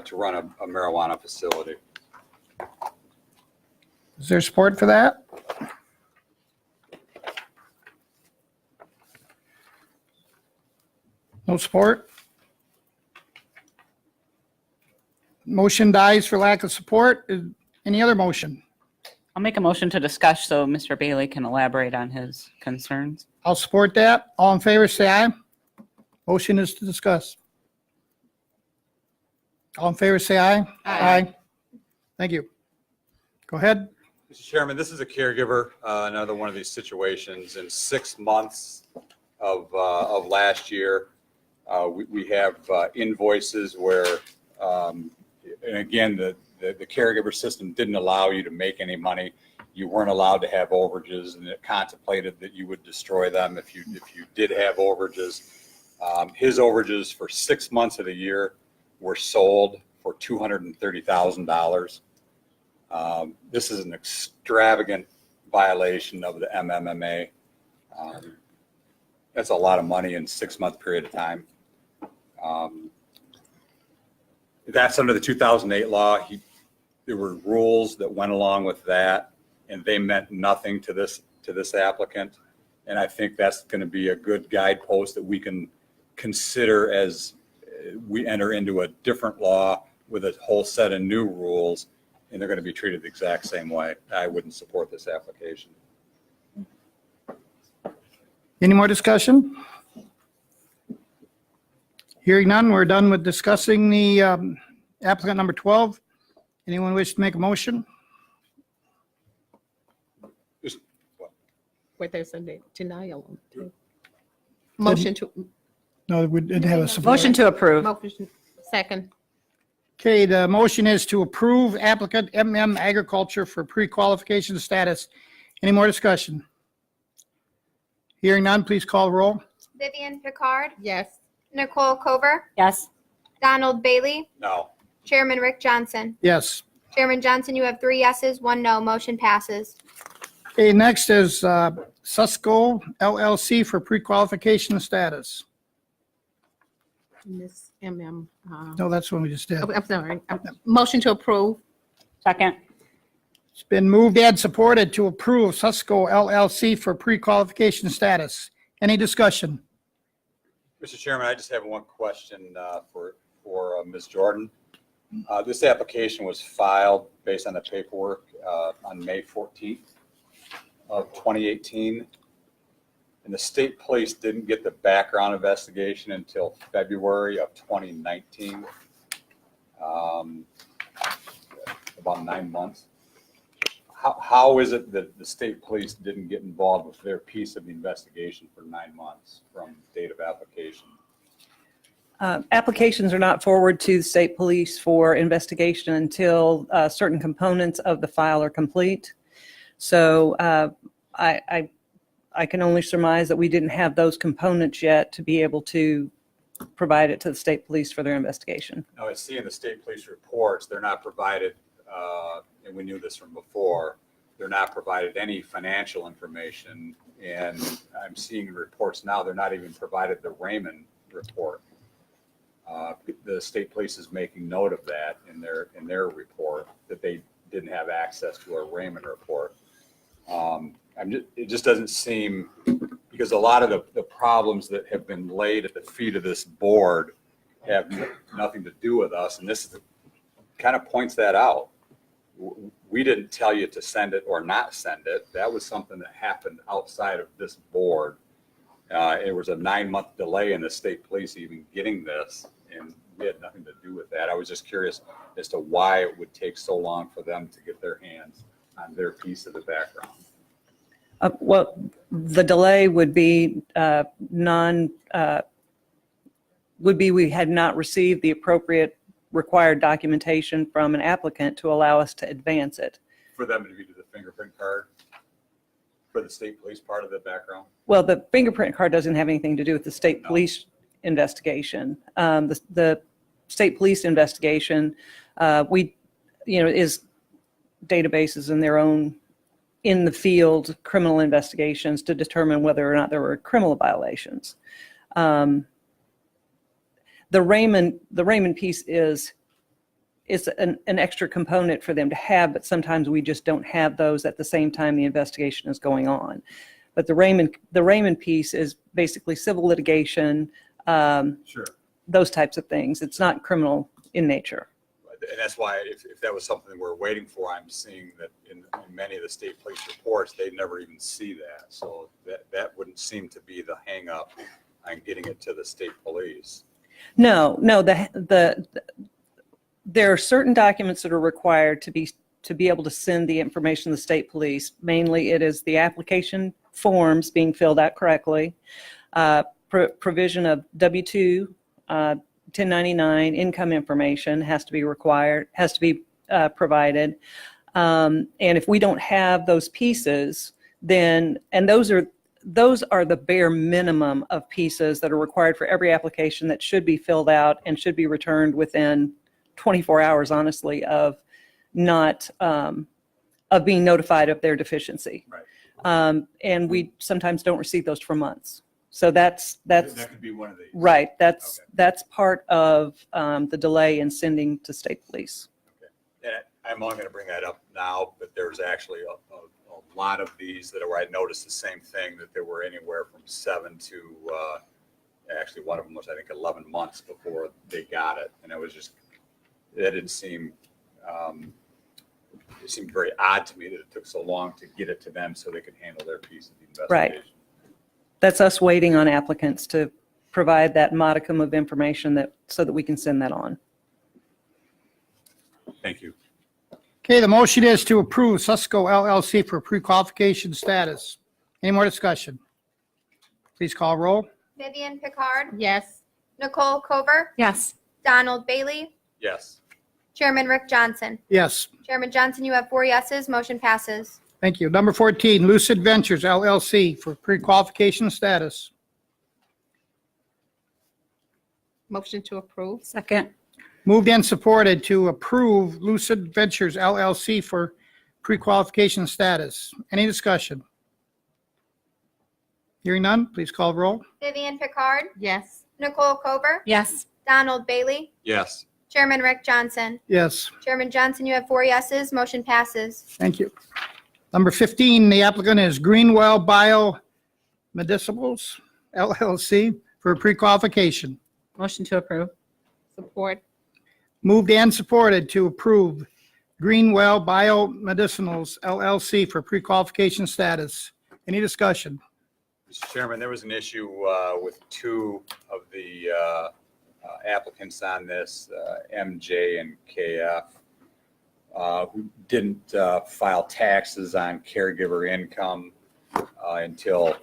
to run a marijuana facility. Is there support for that? No support? Motion dies for lack of support. Any other motion? I'll make a motion to discuss so Mr. Bailey can elaborate on his concerns. I'll support that. All in favor, say aye. Motion is to discuss. All in favor, say aye. Aye. Thank you. Go ahead. Mr. Chairman, this is a caregiver, another one of these situations. In 6 months of last year, we have invoices where, and again, the caregiver system didn't allow you to make any money. You weren't allowed to have overages, and it contemplated that you would destroy them if you did have overages. His overages for 6 months of the year were sold for $230,000. This is an extravagant violation of the MMMA. That's a lot of money in a 6-month period of time. That's under the 2008 law. There were rules that went along with that, and they meant nothing to this applicant. And I think that's going to be a good guidepost that we can consider as we enter into a different law with a whole set of new rules, and they're going to be treated the exact same way. I wouldn't support this application. Any more discussion? Hearing none, we're done with discussing the applicant number 12. Anyone wish to make a motion? Where there's a denial. on too. Motion to, No, we didn't have a support. Motion to approve. motion, second. Okay, the motion is to approve applicant MM Agriculture for pre-qualification status. Any more discussion? Hearing none, please call the roll. Vivian Picard, Yes. Nicole Cover, Yes. Donald Bailey, No. Chairman Rick Johnson. Yes. Chairman Johnson, you have 3 yeses, 1 no, motion passes. Okay, next is Susco LLC for pre-qualification status. Miss MM. No, that's one we just did. I'm sorry. Motion to approve. Second. It's been moved and supported to approve Susco LLC for pre-qualification status. Any discussion? Mr. Chairman, I just have one question for Ms. Jordan. This application was filed based on the paperwork on May 14th of 2018. And the state police didn't get the background investigation until February of 2019, about 9 months. How is it that the state police didn't get involved with their piece of the investigation for 9 months from date of application? Applications are not forwarded to the state police for investigation until certain components of the file are complete. So I can only surmise that we didn't have those components yet to be able to provide it to the state police for their investigation. Now, I see in the state police reports, they're not provided, and we knew this from before, they're not provided any financial information. And I'm seeing in reports now, they're not even provided the Raymond report. The state police is making note of that in their report, that they didn't have access to a Raymond report. It just doesn't seem, because a lot of the problems that have been laid at the feet of this board have nothing to do with us, and this kind of points that out. We didn't tell you to send it or not send it. That was something that happened outside of this board. It was a 9-month delay in the state police even getting this, and we had nothing to do with that. I was just curious as to why it would take so long for them to get their hands on their piece of the background. Well, the delay would be we had not received the appropriate required documentation from an applicant to allow us to advance it. For them to give you the fingerprint card for the state police part of the background? Well, the fingerprint card doesn't have anything to do with the state police investigation. The state police investigation, is databases in their own in the field criminal investigations to determine whether or not there were criminal violations. The Raymond piece is an extra component for them to have, but sometimes we just don't have those at the same time the investigation is going on. But the Raymond piece is basically civil litigation, Sure. those types of things. It's not criminal in nature. And that's why if that was something we're waiting for, I'm seeing that in many of the state police reports, they never even see that. So that wouldn't seem to be the hang up on getting it to the state police. No, there are certain documents that are required to be able to send the information to the state police. Mainly it is the application forms being filled out correctly, provision of W-2, 1099 income information has to be provided. And if we don't have those pieces, then, and those are the bare minimum of pieces that are required for every application that should be filled out and should be returned within 24 hours, honestly, of being notified of their deficiency. Right. And we sometimes don't receive those for months. So that could be one of these. right. That's part of the delay in sending to state police. Okay. And I'm only going to bring that up now, but there's actually a lot of these that where I noticed the same thing, that there were anywhere from 7 to actually one of them was, I think, 11 months before they got it. And that didn't seem, it seemed very odd to me that it took so long to get it to them so they could handle their piece of the investigation. Right. That's us waiting on applicants to provide that modicum of information so that we can send that on. Thank you. Okay, the motion is to approve Susco LLC for pre-qualification status. Any more discussion? Please call roll. Vivian Picard, Yes. Nicole Cover, Yes. Donald Bailey, Yes. Chairman Rick Johnson. Yes, Chairman Johnson, you have 4 yeses, motion passes. thank you. Number 14, Lucid Ventures LLC for pre-qualification status. Motion to approve. Second. Moved and supported to approve Lucid Ventures LLC for pre-qualification status. Any discussion? Hearing none, please call roll. Vivian Picard, Yes. Nicole Cover, Yes. Donald Bailey, Yes. Chairman Rick Johnson. Yes, Chairman Johnson, you have 4 yeses, motion passes. thank you. Number 15, the applicant is Greenwell Biomedicinals LLC for pre-qualification. Motion to approve. Support. Moved and supported to approve Greenwell Biomedicinals LLC for pre-qualification status. Any discussion? Mr. Chairman, there was an issue with two of the applicants on this, MJ and KF, who didn't file taxes on caregiver income until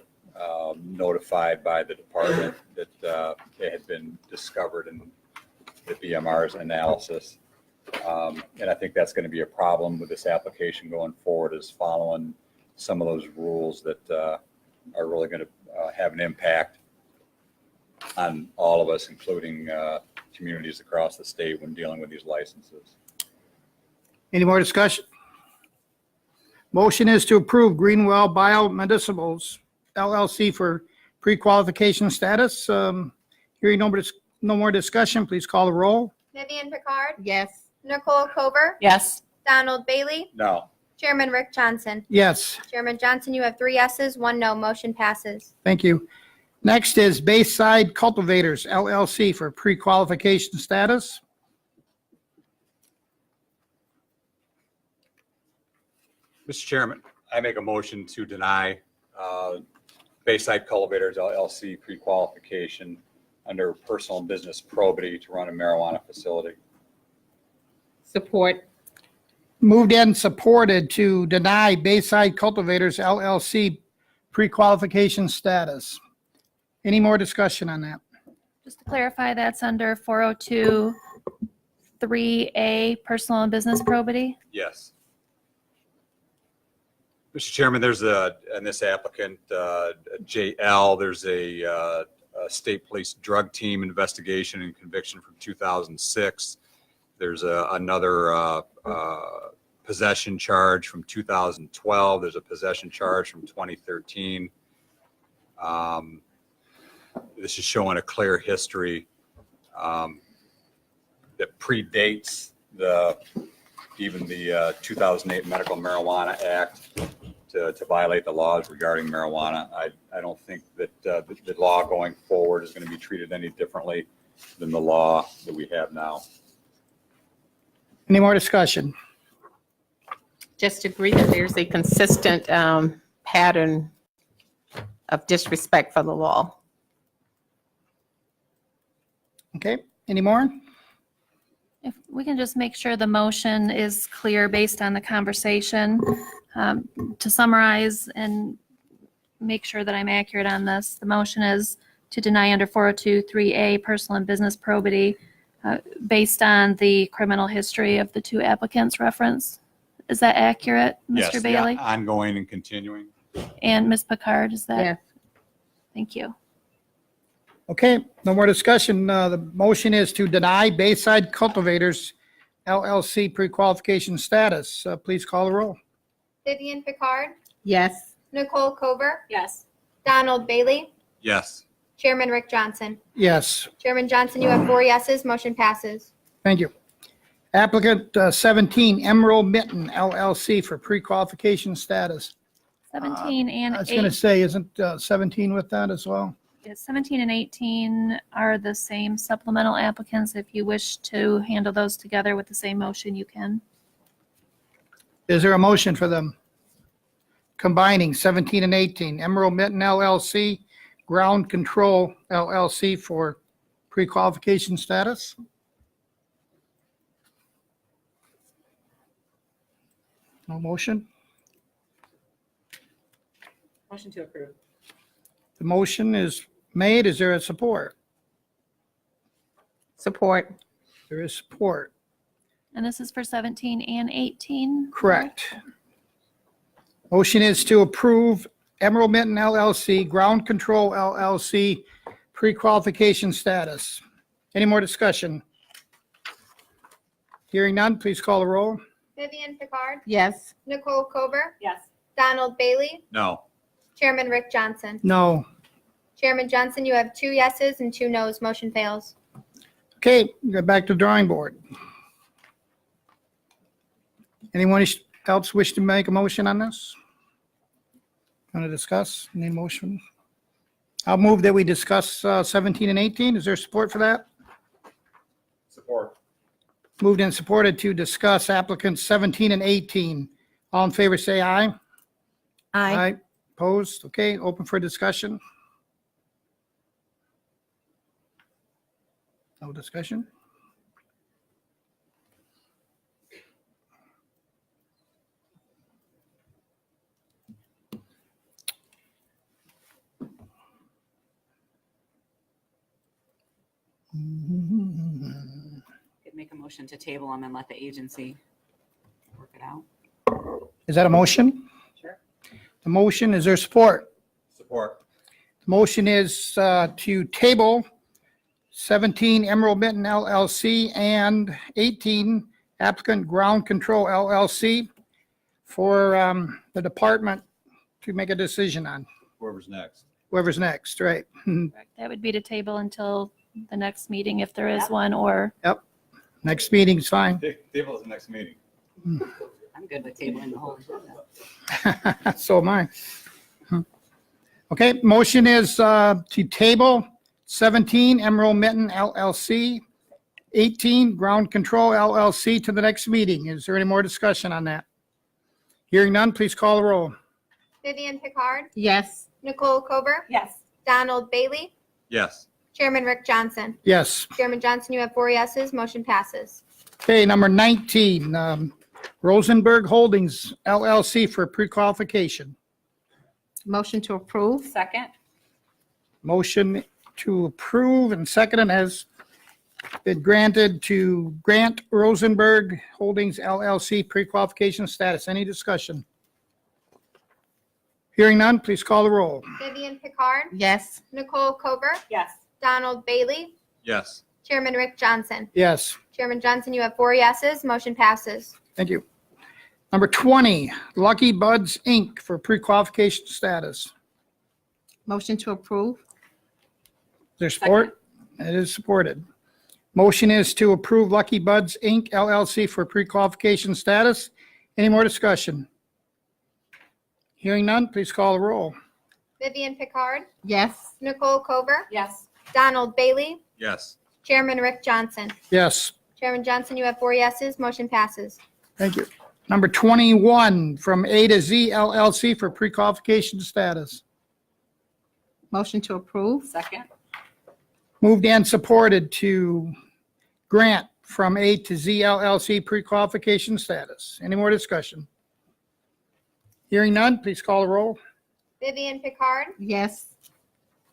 notified by the department that they had been discovered in the BMR's analysis. And I think that's going to be a problem with this application going forward, is following some of those rules that are really going to have an impact on all of us, including communities across the state when dealing with these licenses. Any more discussion? Motion is to approve Greenwell Biomedicinals LLC for pre-qualification status. Hearing no more discussion, please call the roll. Vivian Picard, Yes. Nicole Kober, Yes. Donald Bailey, No. Chairman Rick Johnson. Yes, Chairman Johnson, you have 3 yeses, 1 no. Motion passes. thank you. Next is Bayside Cultivators LLC for pre-qualification status. Mr. Chairman, I make a motion to deny Bayside Cultivators LLC pre-qualification under personal and business probity to run a marijuana facility. Support. Moved and supported to deny Bayside Cultivators LLC pre-qualification status. Any more discussion on that? Just to clarify, that's under 402 3A, personal and business probity. Yes. Mr. Chairman, there's in this applicant, JL, there's a state police drug team investigation and conviction from 2006. There's another possession charge from 2012. There's a possession charge from 2013. This is showing a clear history that predates even the 2008 Medical Marijuana Act to violate the laws regarding marijuana. I don't think that the law going forward is going to be treated any differently than the law that we have now. Any more discussion? Just agree that there's a consistent pattern of disrespect for the law. Okay, any more? If we can just make sure the motion is clear based on the conversation. To summarize and make sure that I'm accurate on this, the motion is to deny under 402 3A, personal and business probity, based on the criminal history of the 2 applicants referenced. Is that accurate, Yes, Mr. Bailey? yeah, ongoing and continuing. And Ms. Picard, is that? Yes. Thank you. Okay, no more discussion. The motion is to deny Bayside Cultivators LLC pre-qualification status. Please call the roll. Vivian Picard, Yes. Nicole Kober, Yes. Donald Bailey, Yes. Chairman Rick Johnson. Yes, Chairman Johnson, you have 4 yeses. Motion passes. thank you. Applicant 17, Emerald Mitten LLC for pre-qualification status. 17 and I was going to 8, say, isn't 17 with that as well? 17 and 18 are the same supplemental applicants. If you wish to handle those together with the same motion, you can. Is there a motion for them? Combining 17 and 18, Emerald Mitten LLC, Ground Control LLC for pre-qualification status. No motion? Motion to approve. The motion is made. Is there a support? Support. There is support. And this is for 17 and 18? Correct. Motion is to approve Emerald Mitten LLC, Ground Control LLC, pre-qualification status. Any more discussion? Hearing none, please call the roll. Vivian Picard, Yes. Nicole Kober, Yes. Donald Bailey, No. Chairman Rick Johnson. No. Chairman Johnson, you have 2 yeses and 2 nos. Motion fails. Okay, go back to the drawing board. Anyone else wish to make a motion on this? Want to discuss? Any motion? I'll move that we discuss 17 and 18. Is there support for that? Support. Moved and supported to discuss applicants 17 and 18. All in favor, say aye. Aye. Opposed? Okay, open for discussion. No discussion? Could make a motion to table them and let the agency work it out. Is that a motion? Sure. The motion, is there support? Support. The motion is to table 17 Emerald Mitten LLC and 18 applicant Ground Control LLC for the department to make a decision on, Whoever's next. whoever's next, right? That would be to table until the next meeting if there is one, or Next meeting's fine. Table is the next meeting. I'm good with tabling the whole agenda. So am I. Okay, motion is to table 17 Emerald Mitten LLC, 18 Ground Control LLC to the next meeting. Is there any more discussion on that? Hearing none, please call the roll. Vivian Picard, Yes. Nicole Kober, Yes. Donald Bailey, Yes. Chairman Rick Johnson. Yes. Chairman Johnson, you have 4 yeses. Motion passes. Okay, number 19, Rosenberg Holdings LLC for pre-qualification. Motion to approve? Second? Motion to approve and second has been granted to Grant Rosenberg Holdings LLC pre-qualification status. Any discussion? Hearing none, please call the roll. Vivian Picard, Yes. Nicole Kober, Yes. Donald Bailey, Yes. Chairman Rick Johnson. Yes, Chairman Johnson, you have 4 yeses. Motion passes. thank you. Number 20, Lucky Buds, Inc. for pre-qualification status. Motion to approve? Is there support? It is supported. Motion is to approve Lucky Buds, Inc. LLC for pre-qualification status. Any more discussion? Hearing none, please call the roll. Vivian Picard, Yes. Nicole Kober, Yes. Donald Bailey, Yes. Chairman Rick Johnson. Yes, Chairman Johnson, you have 4 yeses. Motion passes. thank you. Number 21, from A to Z LLC for pre-qualification status. Motion to approve? Second? Moved and supported to grant from A to Z LLC pre-qualification status. Any more discussion? Hearing none, please call the roll. Vivian Picard, Yes.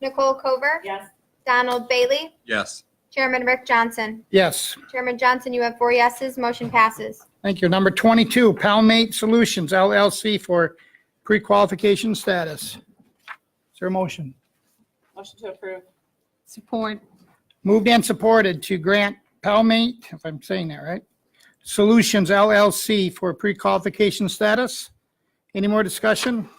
Nicole Kober, Yes. Donald Bailey, Yes. Chairman Rick Johnson. Yes, Chairman Johnson, you have 4 yeses. Motion passes. thank you. Number 22, Palmate Solutions LLC for pre-qualification status. Is there a motion? Motion to approve. Support? Moved and supported to grant Palmate, if I'm saying that right, Solutions LLC for pre-qualification status. Any more discussion?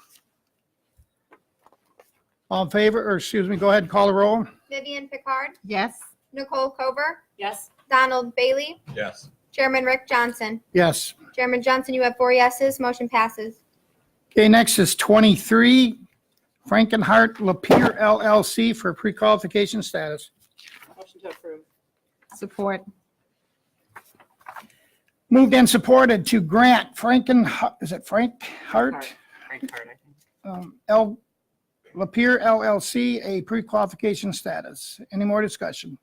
All in favor, or excuse me, go ahead and call the roll. Vivian Picard, Yes. Nicole Kober, Yes. Donald Bailey, Yes. Chairman Rick Johnson. Yes. Chairman Johnson, you have 4 yeses. Motion passes. Okay, next is 23, Frankenhart Lapeer LLC for pre-qualification status. Motion to approve. Support? Moved and supported to grant is it Frank Hart? Frank Hart, I think. Lapeer LLC a pre-qualification status. Any more discussion?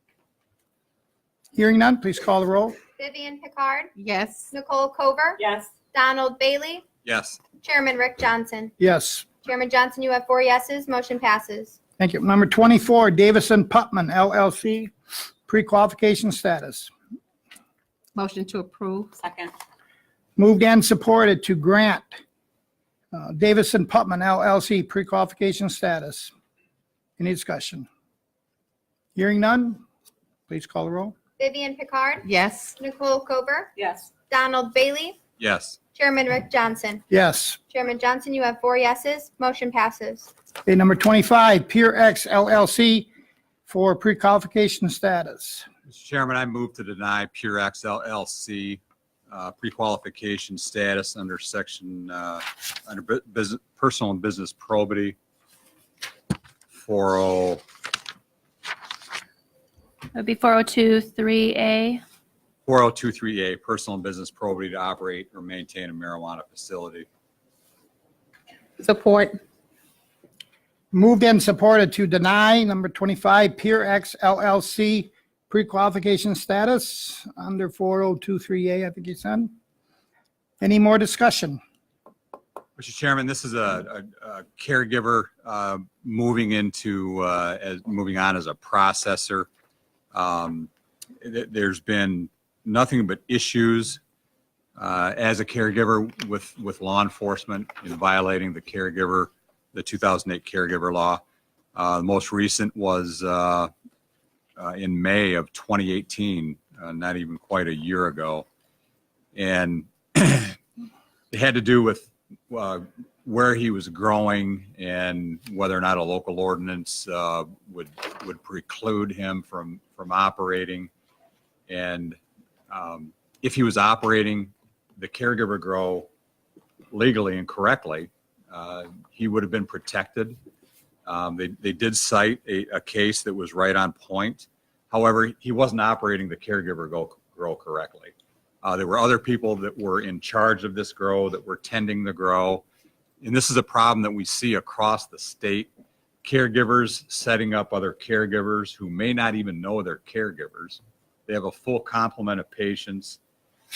Hearing none, please call the roll. Vivian Picard, Yes. Nicole Kober, Yes. Donald Bailey, Yes. Chairman Rick Johnson. Yes, Chairman Johnson, you have 4 yeses. Motion passes. thank you. Number 24, Davison Putman LLC pre-qualification status. Motion to approve? Second? Moved and supported to grant Davison Putman LLC pre-qualification status. Any discussion? Hearing none, please call the roll. Vivian Picard, Yes. Nicole Kober, Yes. Donald Bailey, Yes. Chairman Rick Johnson. Yes. Chairman Johnson, you have 4 yeses. Motion passes. Okay, number 25, Pure X LLC for pre-qualification status. Mr. Chairman, I move to deny Pure X LLC pre-qualification status under section, under business, personal and business probity 40, It would be 4023A. 4023A, personal and business probity to operate or maintain a marijuana facility. Support. Moved and supported to deny number 25, Peer X LLC pre-qualification status under 4023A, I think you said. Any more discussion? Mr. Chairman, this is a caregiver moving on as a processor. There's been nothing but issues as a caregiver with law enforcement in violating the 2008 caregiver law. The most recent was in May of 2018, not even quite a year ago. And it had to do with where he was growing and whether or not a local ordinance would preclude him from operating. And if he was operating the caregiver grow legally and correctly, he would have been protected. They did cite a case that was right on point. However, he wasn't operating the caregiver grow correctly. There were other people that were in charge of this grow, that were tending the grow. And this is a problem that we see across the state. Caregivers setting up other caregivers who may not even know they're caregivers. They have a full complement of patients.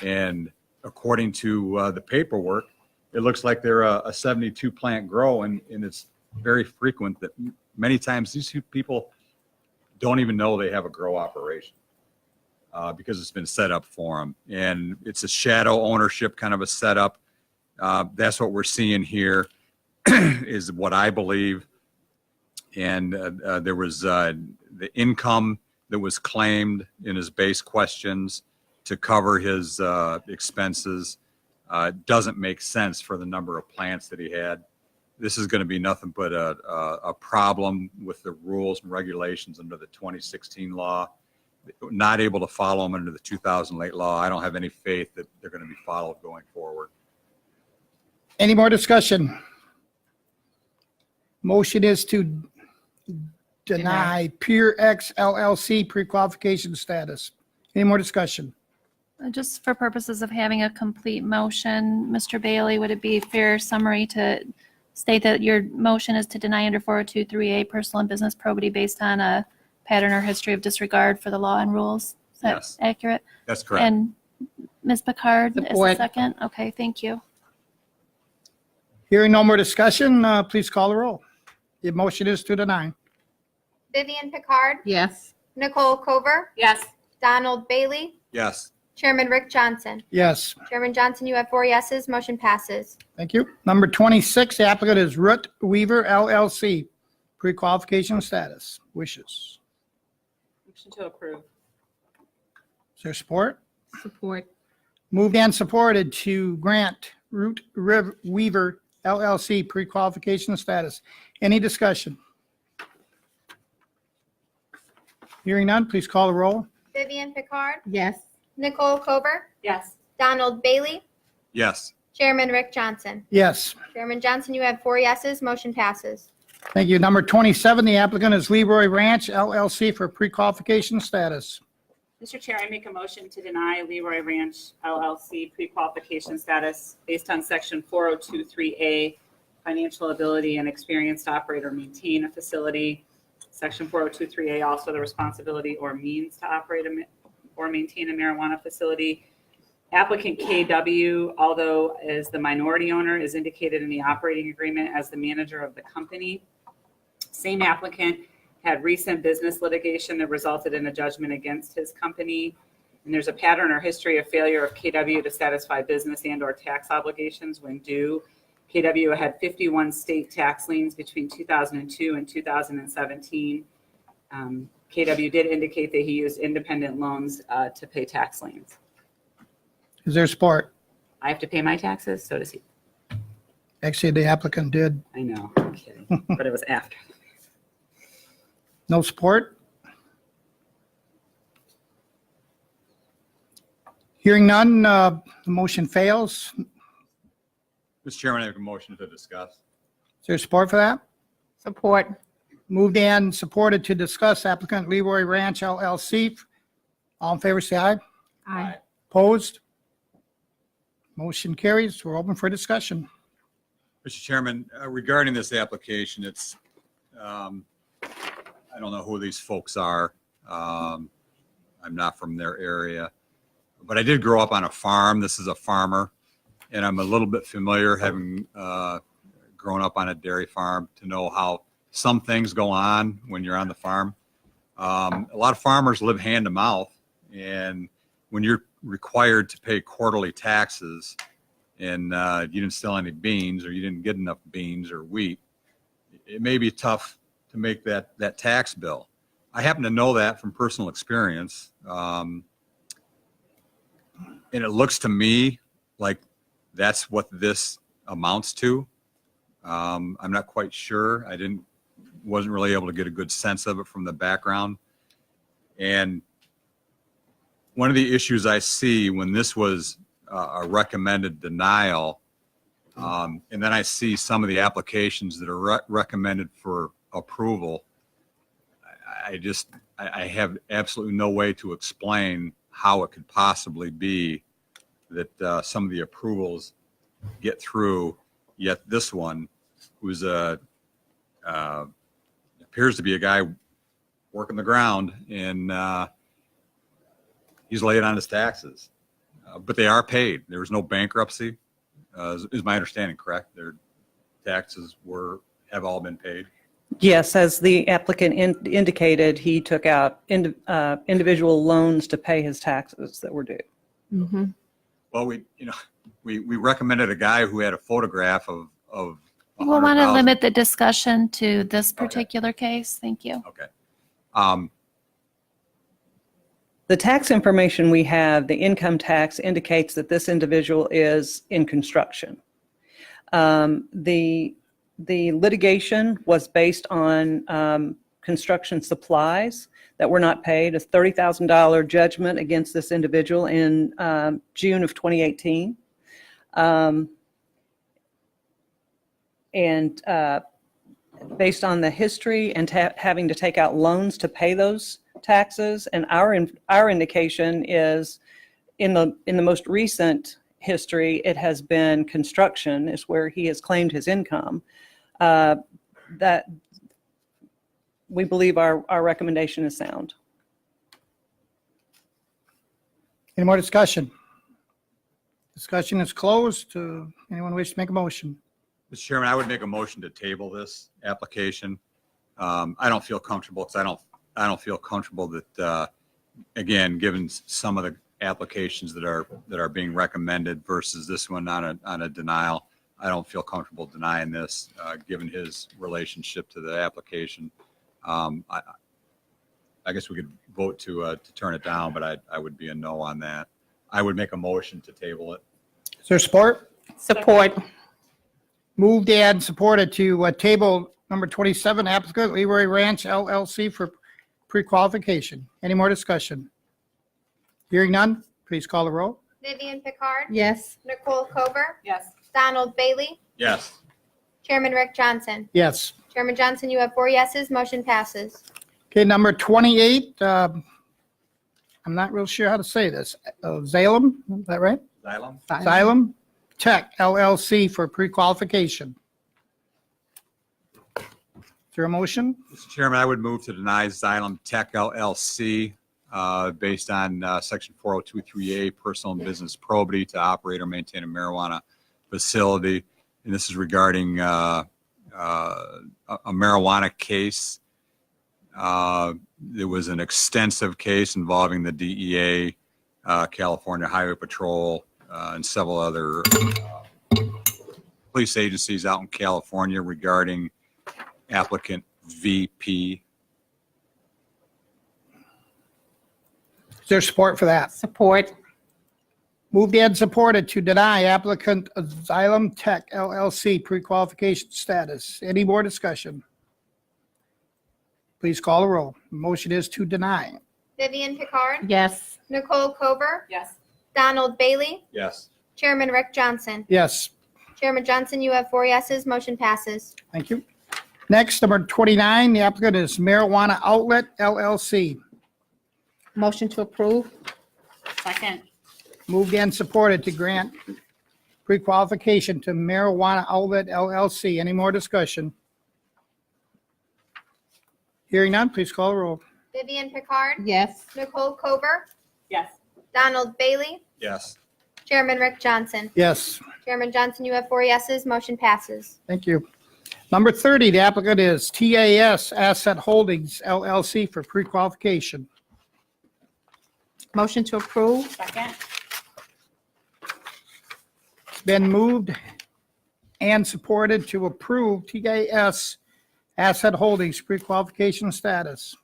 And according to the paperwork, it looks like they're a 72 plant grow. And it's very frequent that many times these people don't even know they have a grow operation. Because it's been set up for them. And it's a shadow ownership kind of a setup. That's what we're seeing here is what I believe. And there was the income that was claimed in his base questions to cover his expenses doesn't make sense for the number of plants that he had. This is going to be nothing but a problem with the rules and regulations under the 2016 law. Not able to follow them under the 2008 law. I don't have any faith that they're going to be followed going forward. Any more discussion? Motion is to deny Peer X LLC pre-qualification status. Any more discussion? Just for purposes of having a complete motion, Mr. Bailey, would it be fair summary to state that your motion is to deny under 4023A personal and business probity based on a pattern or history of disregard for the law and rules? Is that Yes. accurate? That's correct. And Ms. Picard is the Support. second? Okay, thank you. Hearing no more discussion, please call the roll. The motion is to deny. Vivian Picard, Yes. Nicole Cover, Yes. Donald Bailey, Yes. Chairman Rick Johnson. Yes, Chairman Johnson, you have 4 yeses. Motion passes. thank you. Number 26, the applicant is Ruth Weaver LLC, pre-qualification status. Wishes. Motion to approve. Is there support? Support. Moved and supported to grant Ruth Weaver LLC pre-qualification status. Any discussion? Hearing none, please call the roll. Vivian Picard, Yes. Nicole Cover, Yes. Donald Bailey, Yes. Chairman Rick Johnson. Yes, Chairman Johnson, you have 4 yeses. Motion passes. thank you. Number 27, the applicant is Leroy Ranch LLC for pre-qualification status. Mr. Chair, I make a motion to deny Leroy Ranch LLC pre-qualification status based on section 4023A, financial ability and experience to operate or maintain a facility. Section 4023A, also the responsibility or means to operate or maintain a marijuana facility. Applicant KW, although as the minority owner, is indicated in the operating agreement as the manager of the company. Same applicant had recent business litigation that resulted in a judgment against his company. And there's a pattern or history of failure of KW to satisfy business and or tax obligations when due. KW had 51 state tax liens between 2002 and 2017. KW did indicate that he used independent loans to pay tax liens. Is there support? I have to pay my taxes, so does he. Actually, the applicant did. I know, I'm kidding, but it was after. No support? Hearing none, the motion fails. Mr. Chairman, I have a motion to discuss. Is there support for that? Support. Moved and supported to discuss applicant Leroy Ranch LLC. All in favor, say aye. Aye. Opposed? Motion carries. We're open for discussion. Mr. Chairman, regarding this application, it's, I don't know who these folks are. I'm not from their area, but I did grow up on a farm. This is a farmer, and I'm a little bit familiar, having grown up on a dairy farm, to know how some things go on when you're on the farm. A lot of farmers live hand to mouth, and when you're required to pay quarterly taxes and you didn't sell any beans, or you didn't get enough beans or wheat, it may be tough to make that tax bill. I happen to know that from personal experience. And it looks to me like that's what this amounts to. I'm not quite sure. Wasn't really able to get a good sense of it from the background. And one of the issues I see when this was a recommended denial, and then I see some of the applications that are recommended for approval, I have absolutely no way to explain how it could possibly be that some of the approvals get through, yet this one, who's appears to be a guy working the ground, and he's late on his taxes, but they are paid. There was no bankruptcy, is my understanding correct? Their taxes have all been paid. Yes, as the applicant indicated, he took out individual loans to pay his taxes that were due. Mm-hmm. Well, we recommended a guy who had a photograph of. We'll want to 100,000. limit the discussion to this particular case. Thank you. Okay. The tax information we have, the income tax, indicates that this individual is in construction. The litigation was based on construction supplies that were not paid, a $30,000 judgment against this individual in June of 2018. And based on the history and having to take out loans to pay those taxes, and our indication is in the most recent history, it has been construction is where he has claimed his income. That we believe our recommendation is sound. Any more discussion? Discussion is closed. Anyone wish to make a motion? Mr. Chairman, I would make a motion to table this application. I don't feel comfortable because I don't feel comfortable that, again, given some of the applications that are being recommended versus this one on a denial, I don't feel comfortable denying this, given his relationship to the application. I guess we could vote to turn it down, but I would be a no on that. I would make a motion to table it. Is there support? Support. Moved and supported to table number 27, applicant Leroy Ranch LLC for pre-qualification. Any more discussion? Hearing none, please call the roll. Vivian Picard. Yes. Nicole Kober. Yes. Donald Bailey. Yes. Chairman Rick Johnson. Yes. Chairman Johnson, you have 4 yeses. Motion passes. Okay, number 28, I'm not real sure how to say this. Xylem, is that right? Xylem? Xylem Tech LLC for pre-qualification. Is there a motion? Mr. Chairman, I would move to deny Xylem Tech LLC based on Section 4023A, personal and business probity to operate or maintain a marijuana facility. And this is regarding a marijuana case. There was an extensive case involving the DEA, California Highway Patrol, and several other police agencies out in California regarding applicant VP. Is there support for that? Support. Moved and supported to deny applicant Xylem Tech LLC pre-qualification status. Any more discussion? Please call the roll. Motion is to deny. Vivian Picard. Yes. Nicole Kober. Yes. Donald Bailey. Yes. Chairman Rick Johnson. Yes, Chairman Johnson, you have 4 yeses. Motion passes. thank you. Next, number 29, the applicant is Marijuana Outlet LLC. Motion to approve? Second. Moved and supported to grant pre-qualification to Marijuana Outlet LLC. Any more discussion? Hearing none, please call the roll. Vivian Picard, Yes. Nicole Kober, Yes. Donald Bailey, Yes. Chairman Rick Johnson. Yes, Chairman Johnson, you have 4 yeses, motion passes. thank you. Number 30, the applicant is TAS Asset Holdings LLC for pre-qualification. Motion to approve? Second. It's been moved and supported to approve TAS Asset Holdings pre-qualification status.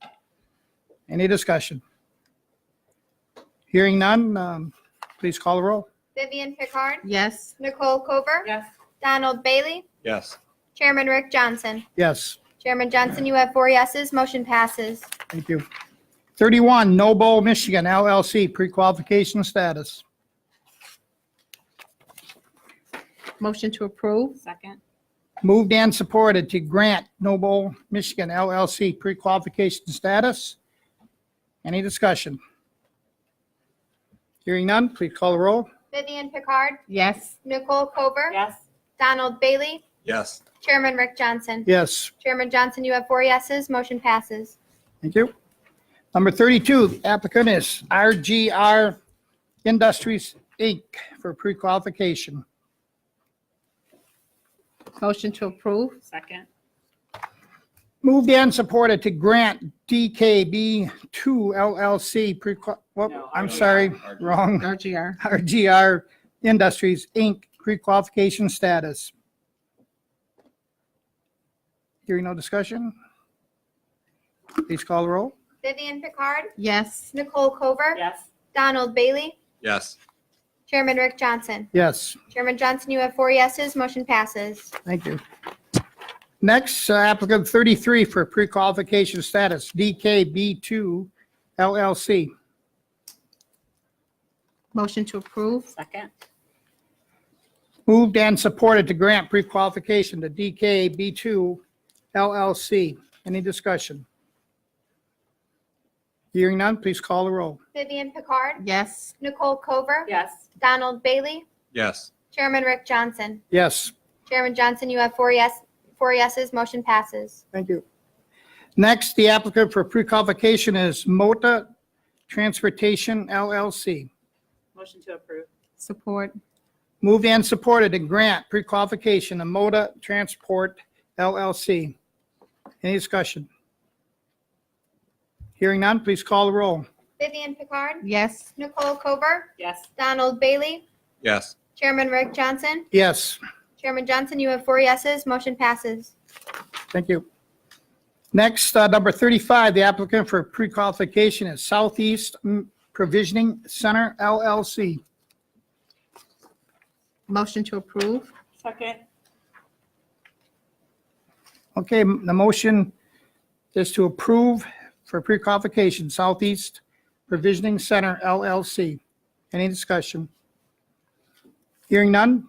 Any discussion? Hearing none, please call the roll. Vivian Picard, Yes. Nicole Kober, Yes. Donald Bailey, Yes. Chairman Rick Johnson. Yes, Chairman Johnson, you have 4 yeses, motion passes. thank you. 31, Noble, Michigan LLC pre-qualification status. Motion to approve? Second. Moved and supported to grant Noble, Michigan LLC pre-qualification status. Any discussion? Hearing none, please call the roll. Vivian Picard, Yes. Nicole Kober, Yes. Donald Bailey, Yes. Chairman Rick Johnson. Yes, Chairman Johnson, you have 4 yeses, motion passes. thank you. Number 32, the applicant is RGR Industries, Inc. for pre-qualification. Motion to approve? Second. Moved and supported to grant DKB2 LLC I'm sorry, wrong. RGR. RGR Industries, Inc. pre-qualification status. Hearing no discussion, please call the roll. Vivian Picard, Yes. Nicole Kober, Yes. Donald Bailey, Yes. Chairman Rick Johnson. Yes, Chairman Johnson, you have 4 yeses, motion passes. thank you. Next, applicant 33 for pre-qualification status, DKB2 LLC. Motion to approve? Second. Moved and supported to grant pre-qualification to DKB2 LLC. Any discussion? Hearing none, please call the roll. Vivian Picard, Yes. Nicole Kober, Yes. Donald Bailey, Yes. Chairman Rick Johnson. Yes, Chairman Johnson, you have 4 yeses, motion passes. thank you. Next, the applicant for pre-qualification is Mota Transportation LLC. Motion to approve. Support? Moved and supported to grant pre-qualification to Mota Transport LLC. Any discussion? Hearing none, please call the roll. Vivian Picard, Yes. Nicole Kober, Yes. Donald Bailey, Yes. Chairman Rick Johnson. Yes, Chairman Johnson, you have 4 yeses, motion passes. thank you. Next, number 35, the applicant for pre-qualification is Southeast Provisioning Center LLC. Motion to approve? Second. Okay, the motion is to approve for pre-qualification Southeast Provisioning Center LLC. Any discussion? Hearing none,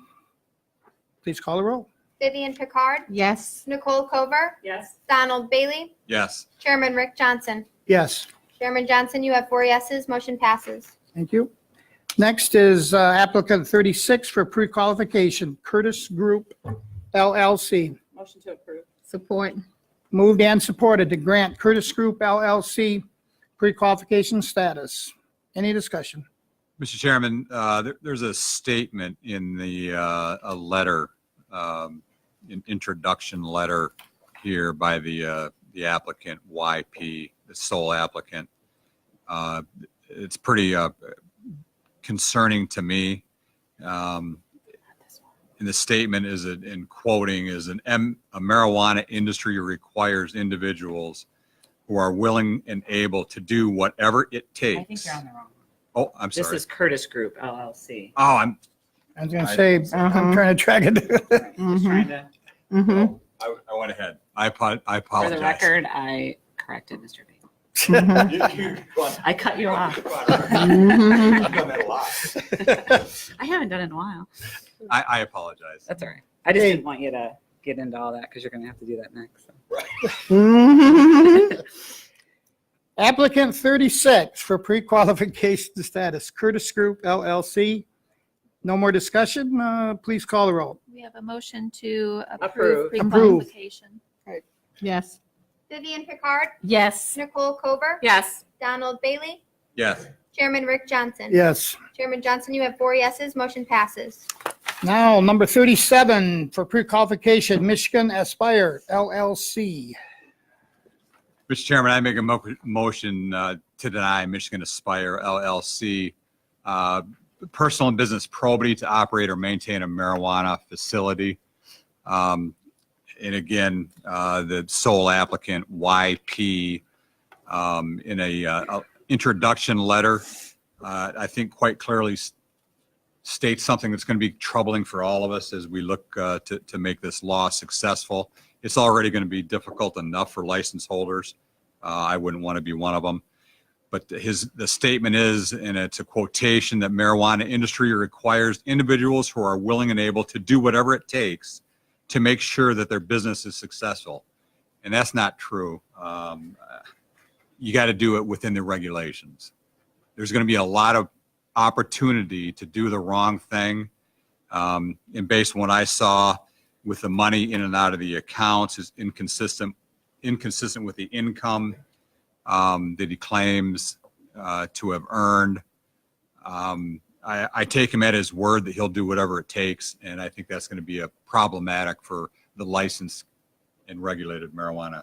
please call the roll. Vivian Picard, Yes. Nicole Kober, Yes. Donald Bailey, Yes. Chairman Rick Johnson. Yes, Chairman Johnson, you have 4 yeses, motion passes. thank you. Next is applicant 36 for pre-qualification Curtis Group LLC. Motion to approve. Support? Moved and supported to grant Curtis Group LLC pre-qualification status. Any discussion? Mr. Chairman, there's a statement in the, a letter, an introduction letter here by the applicant, YP, the sole applicant. It's pretty concerning to me. In the statement is it in quoting is a marijuana industry requires individuals who are willing and able to do whatever it takes. I think you're on the wrong one. Oh, I'm This sorry. is Curtis Group LLC. Oh, I was going to say, I'm trying to track it. Just trying to, Mm-hmm. I went ahead. I for apologize. the record, I corrected Mr. B. Mm-hmm. I cut you off. Mhm. I've done that a lot. I haven't done it in a while. I apologize. That's all right. I just Hey. didn't want you to get into all that because you're going to have to do that next. Applicant 36 for pre-qualification status, Curtis Group LLC. No more discussion. Please call the roll. We have a motion to Approve. approve pre-qualification. Yes. Vivian Picard, Yes. Nicole Kober, Yes. Donald Bailey, Yes. Chairman Rick Johnson. Yes. Chairman Johnson, you have 4 yeses, motion passes. Now, number 37 for pre-qualification, Michigan Aspire LLC. Mr. Chairman, I make a motion to deny Michigan Aspire LLC personal and business probity to operate or maintain a marijuana facility. And again, the sole applicant, YP, in a introduction letter, I think quite clearly states something that's going to be troubling for all of us as we look to make this law successful. It's already going to be difficult enough for license holders. I wouldn't want to be one of them. But the statement is, and it's a quotation, that marijuana industry requires individuals who are willing and able to do whatever it takes to make sure that their business is successful. And that's not true. You got to do it within the regulations. There's going to be a lot of opportunity to do the wrong thing. And based on what I saw with the money in and out of the accounts is inconsistent with the income that he claims to have earned. I take him at his word that he'll do whatever it takes, and I think that's going to be a problematic for the licensed and regulated marijuana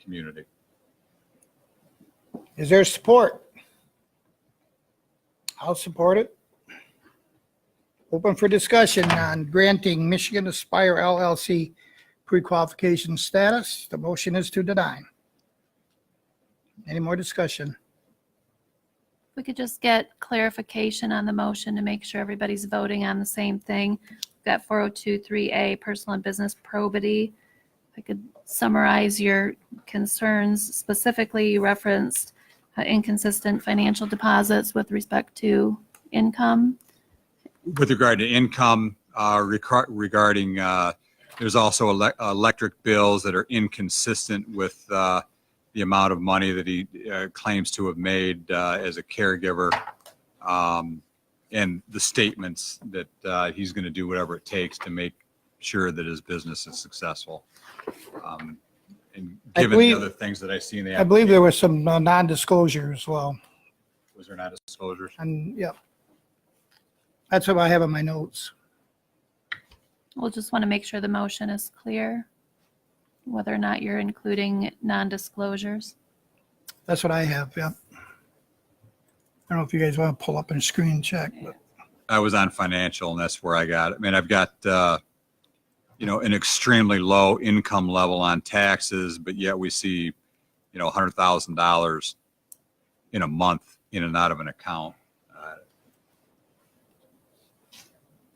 community. Is there support? I'll support it. Open for discussion on granting Michigan Aspire LLC pre-qualification status. The motion is to deny. Any more discussion? We could just get clarification on the motion to make sure everybody's voting on the same thing. We've got 4023A, personal and business probity. I could summarize your concerns. Specifically, you referenced inconsistent financial deposits with respect to income. With regard to income, regarding there's also electric bills that are inconsistent with the amount of money that he claims to have made as a caregiver, and the statements that he's going to do whatever it takes to make sure that his business is successful. And given the other things that I see in the I believe there was some non-disclosure as well. was there not disclosures? And yeah, that's what I have in my notes. We'll just want to make sure the motion is clear, whether or not you're including non-disclosures. That's what I have, yeah. I don't know if you guys want to pull up and screen check, but I was on financial, and that's where I got it. I mean, I've got, an extremely low income level on taxes, but yet we see, $100,000 in a month in and out of an account.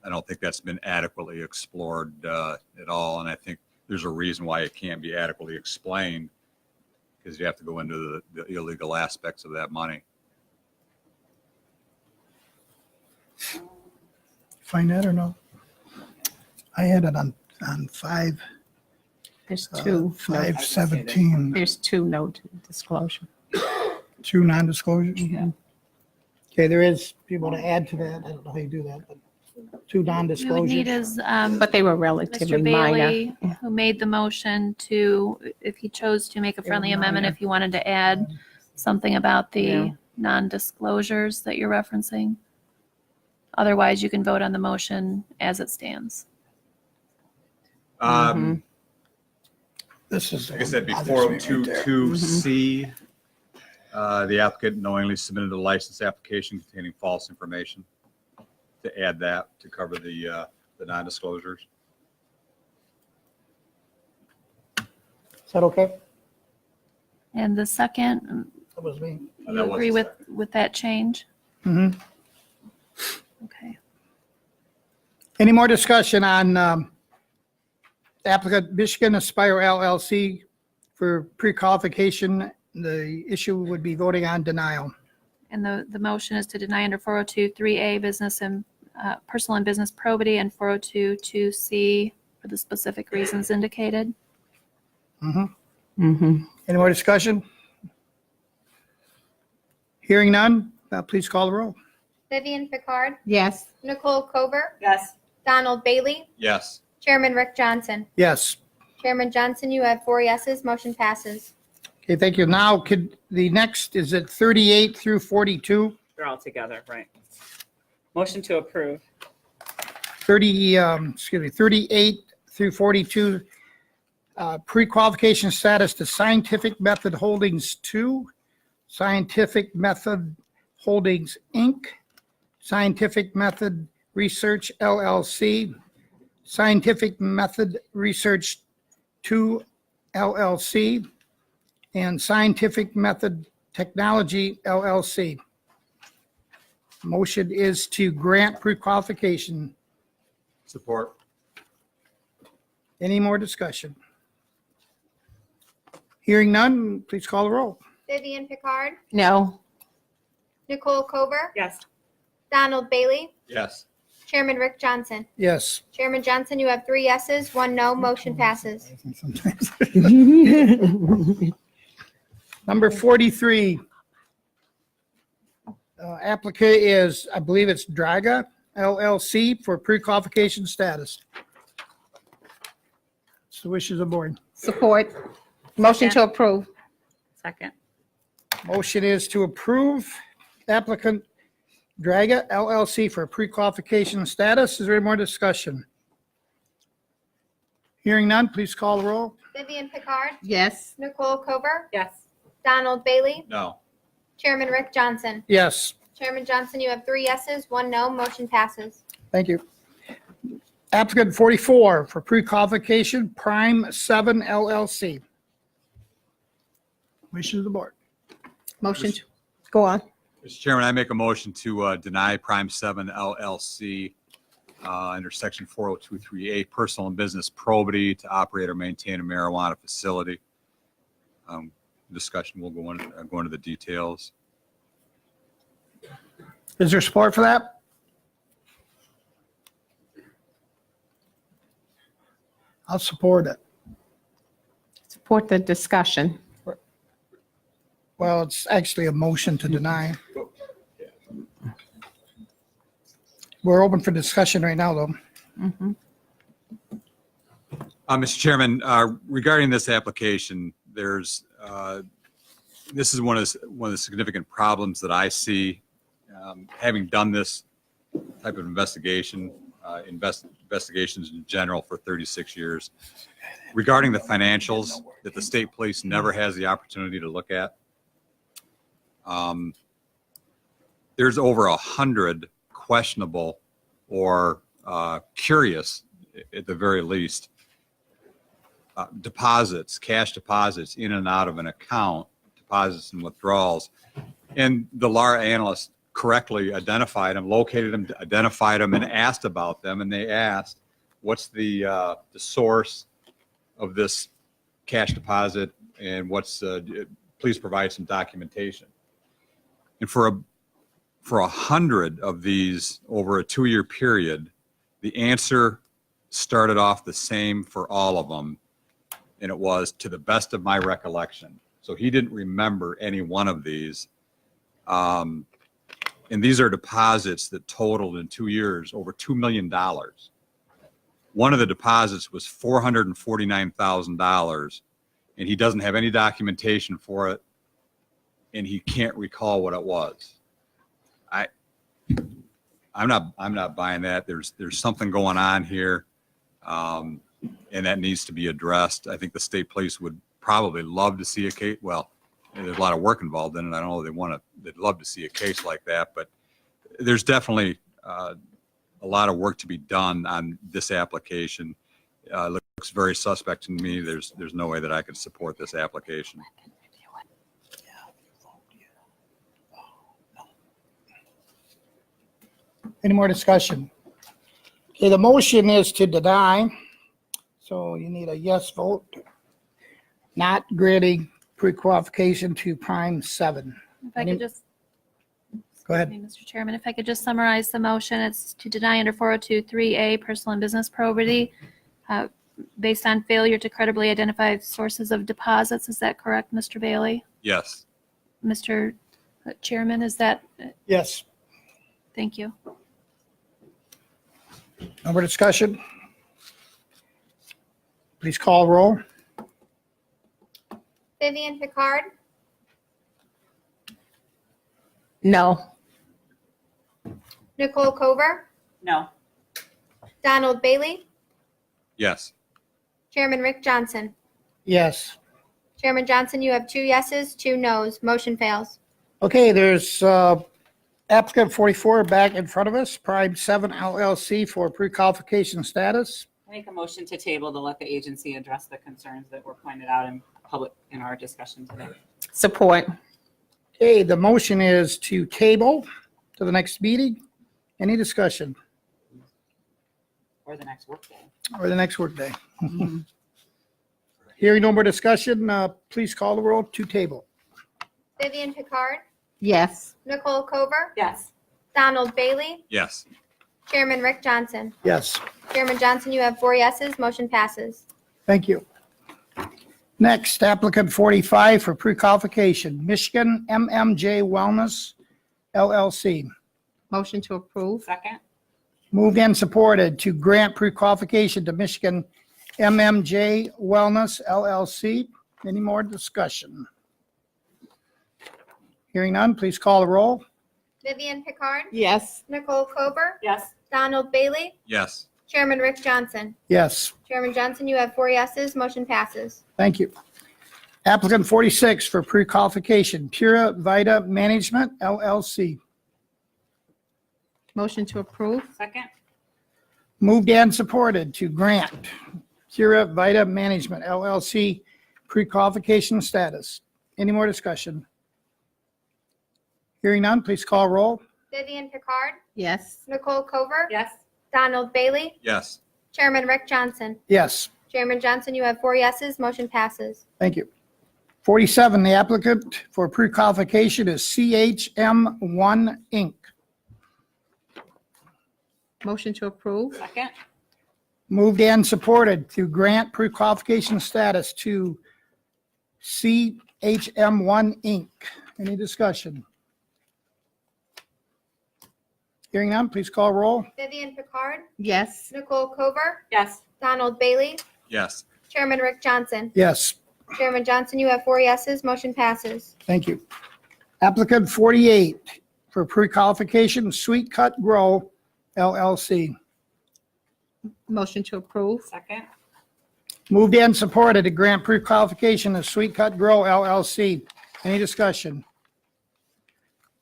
I don't think that's been adequately explored at all, and I think there's a reason why it can't be adequately explained, because you have to go into the illegal aspects of that money. find that or no? I had it on 5, There's two. 517, There's two no disclosure. 2 non-disclosures. Mhm. Okay, there is people to add to that. I don't know how you do that, but 2 We would need non-disclosures. is But they were Mr. relatively minor. Bailey, who made the motion to, if he chose to make a friendly amendment, if you wanted to add something about the Yeah. non-disclosures that you're referencing. Otherwise, you can vote on the motion as it stands. This is. Like I said bothers before, me right there. 222C, the applicant knowingly submitted a license application containing false information. To add that to cover the non-disclosures. Is that okay? And the second, That was me. do you agree with that change? Mm-hmm. Okay. Any more discussion on applicant Michigan Aspire LLC for pre-qualification? The issue would be voting on denial. And the motion is to deny under 402-3A, business and personal and business probity, and 402-2C for the specific reasons indicated. Any more discussion? Hearing none, please call the roll. Vivian Picard, Yes. Nicole Kober, Yes. Donald Bailey, Yes. Chairman Rick Johnson. Yes. Chairman Johnson, you have 4 yeses, motion passes. Okay, thank you. Now, the next, is it 38 through 42? They're all together, right? Motion to approve. 38 through 42, pre-qualification status to Scientific Method Holdings 2, Scientific Method Holdings, Inc., Scientific Method Research, LLC, Scientific Method Research 2, LLC, and Scientific Method Technology, LLC. Motion is to grant pre-qualification. Support. Any more discussion? Hearing none, please call the roll. Vivian Picard, No. Nicole Kober, Yes. Donald Bailey, Yes. Chairman Rick Johnson. Yes. Chairman Johnson, you have 3 yeses, 1 no, motion passes. Sometimes. Number 43. Applicant is, I believe it's Draga LLC for pre-qualification status. It's the wishes of the board. Support. Motion to approve. Second. Motion is to approve applicant Draga LLC for pre-qualification status. Is there any more discussion? Hearing none, please call the roll. Vivian Picard, Yes. Nicole Kober, Yes. Donald Bailey, No. Chairman Rick Johnson. Yes. Chairman Johnson, you have 3 yeses, 1 no, motion passes. Thank you. Applicant 44 for pre-qualification, Prime 7 LLC. Wishes of the board. Motion to, go on. Mr. Chairman, I make a motion to deny Prime 7 LLC under Section 40238, personal and business probity to operate or maintain a marijuana facility. Discussion will go into the details. Is there support for that? I'll support it. Support the discussion. Well, it's actually a motion to deny. We're open for discussion right now, though. Mhm. Mr. Chairman, regarding this application, this is one of the significant problems that I see, having done this type of investigation, investigations in general for 36 years. Regarding the financials that the state police never has the opportunity to look at, there's over 100 questionable or curious, at the very least, deposits, cash deposits in and out of an account, deposits and withdrawals. And the LARA analyst correctly identified them, located them, identified them, and asked about them. And they asked, what's the source of this cash deposit, and please provide some documentation. And for 100 of these over a 2-year period, the answer started off the same for all of them. And it was, to the best of my recollection. So he didn't remember any one of these. And these are deposits that totaled in 2 years over $2 million. One of the deposits was $449,000, and he doesn't have any documentation for it, and he can't recall what it was. I'm not buying that. There's something going on here, and that needs to be addressed. I think the state police would probably love to see a case. Well, there's a lot of work involved in it. I don't know they'd love to see a case like that, but there's definitely a lot of work to be done on this application. Looks very suspect to me. There's no way that I could support this application. Any more discussion? Okay, the motion is to deny. So you need a yes vote. Not granting pre-qualification to Prime 7. If I could just Go ahead. Mr. Chairman, if I could just summarize the motion, it's to deny under 402(3)A personal and business probity based on failure to credibly identify sources of deposits. Is that correct, Mr. Bailey? Yes. Mr. Chairman, is that, Yes. thank you. No more discussion? Please call roll. Vivian Picard, No. Nicole Cover, No. Donald Bailey, Yes. Chairman Rick Johnson. Yes. Chairman Johnson, you have 2 yeses, 2 nos. Motion fails. Okay, there's applicant 44 back in front of us, Prime 7 LLC for pre-qualification status. I make a motion to table to let the agency address the concerns that were pointed out in public in our discussion today. Support. Okay, the motion is to table to the next meeting. Any discussion? Or the next workday. Or the next workday? Hearing no more discussion, please call the roll to table. Vivian Picard, Yes. Nicole Cover, Yes. Donald Bailey, Yes. Chairman Rick Johnson. Yes, Chairman Johnson, you have 4 yeses. Motion passes. thank you. Next, applicant 45 for pre-qualification, Michigan MMJ Wellness LLC. Motion to approve. Second? Moved and supported to grant pre-qualification to Michigan MMJ Wellness LLC. Any more discussion? Hearing none, please call the roll. Vivian Picard, Yes. Nicole Cover, Yes. Donald Bailey, Yes. Chairman Rick Johnson. Yes, Chairman Johnson, you have 4 yeses. Motion passes. thank you. Applicant 46 for pre-qualification, Pura Vita Management LLC. Motion to approve. Second? Moved and supported to grant Pura Vita Management LLC pre-qualification status. Any more discussion? Hearing none, please call roll. Vivian Picard, Yes. Nicole Cover, Yes. Donald Bailey, Yes. Chairman Rick Johnson. Yes, Chairman Johnson, you have 4 yeses. Motion passes. thank you. 47, the applicant for pre-qualification is CHM1 Inc. Motion to approve. Second? Moved and supported to grant pre-qualification status to CHM1 Inc. Any discussion? Hearing none, please call roll. Vivian Picard, Yes. Nicole Cover, Yes. Donald Bailey, Yes. Chairman Rick Johnson. Yes, Chairman Johnson, you have 4 yeses. Motion passes. thank you. Applicant 48 for pre-qualification, Sweet Cut Grow LLC. Motion to approve. Second? Moved and supported to grant pre-qualification to Sweet Cut Grow LLC. Any discussion?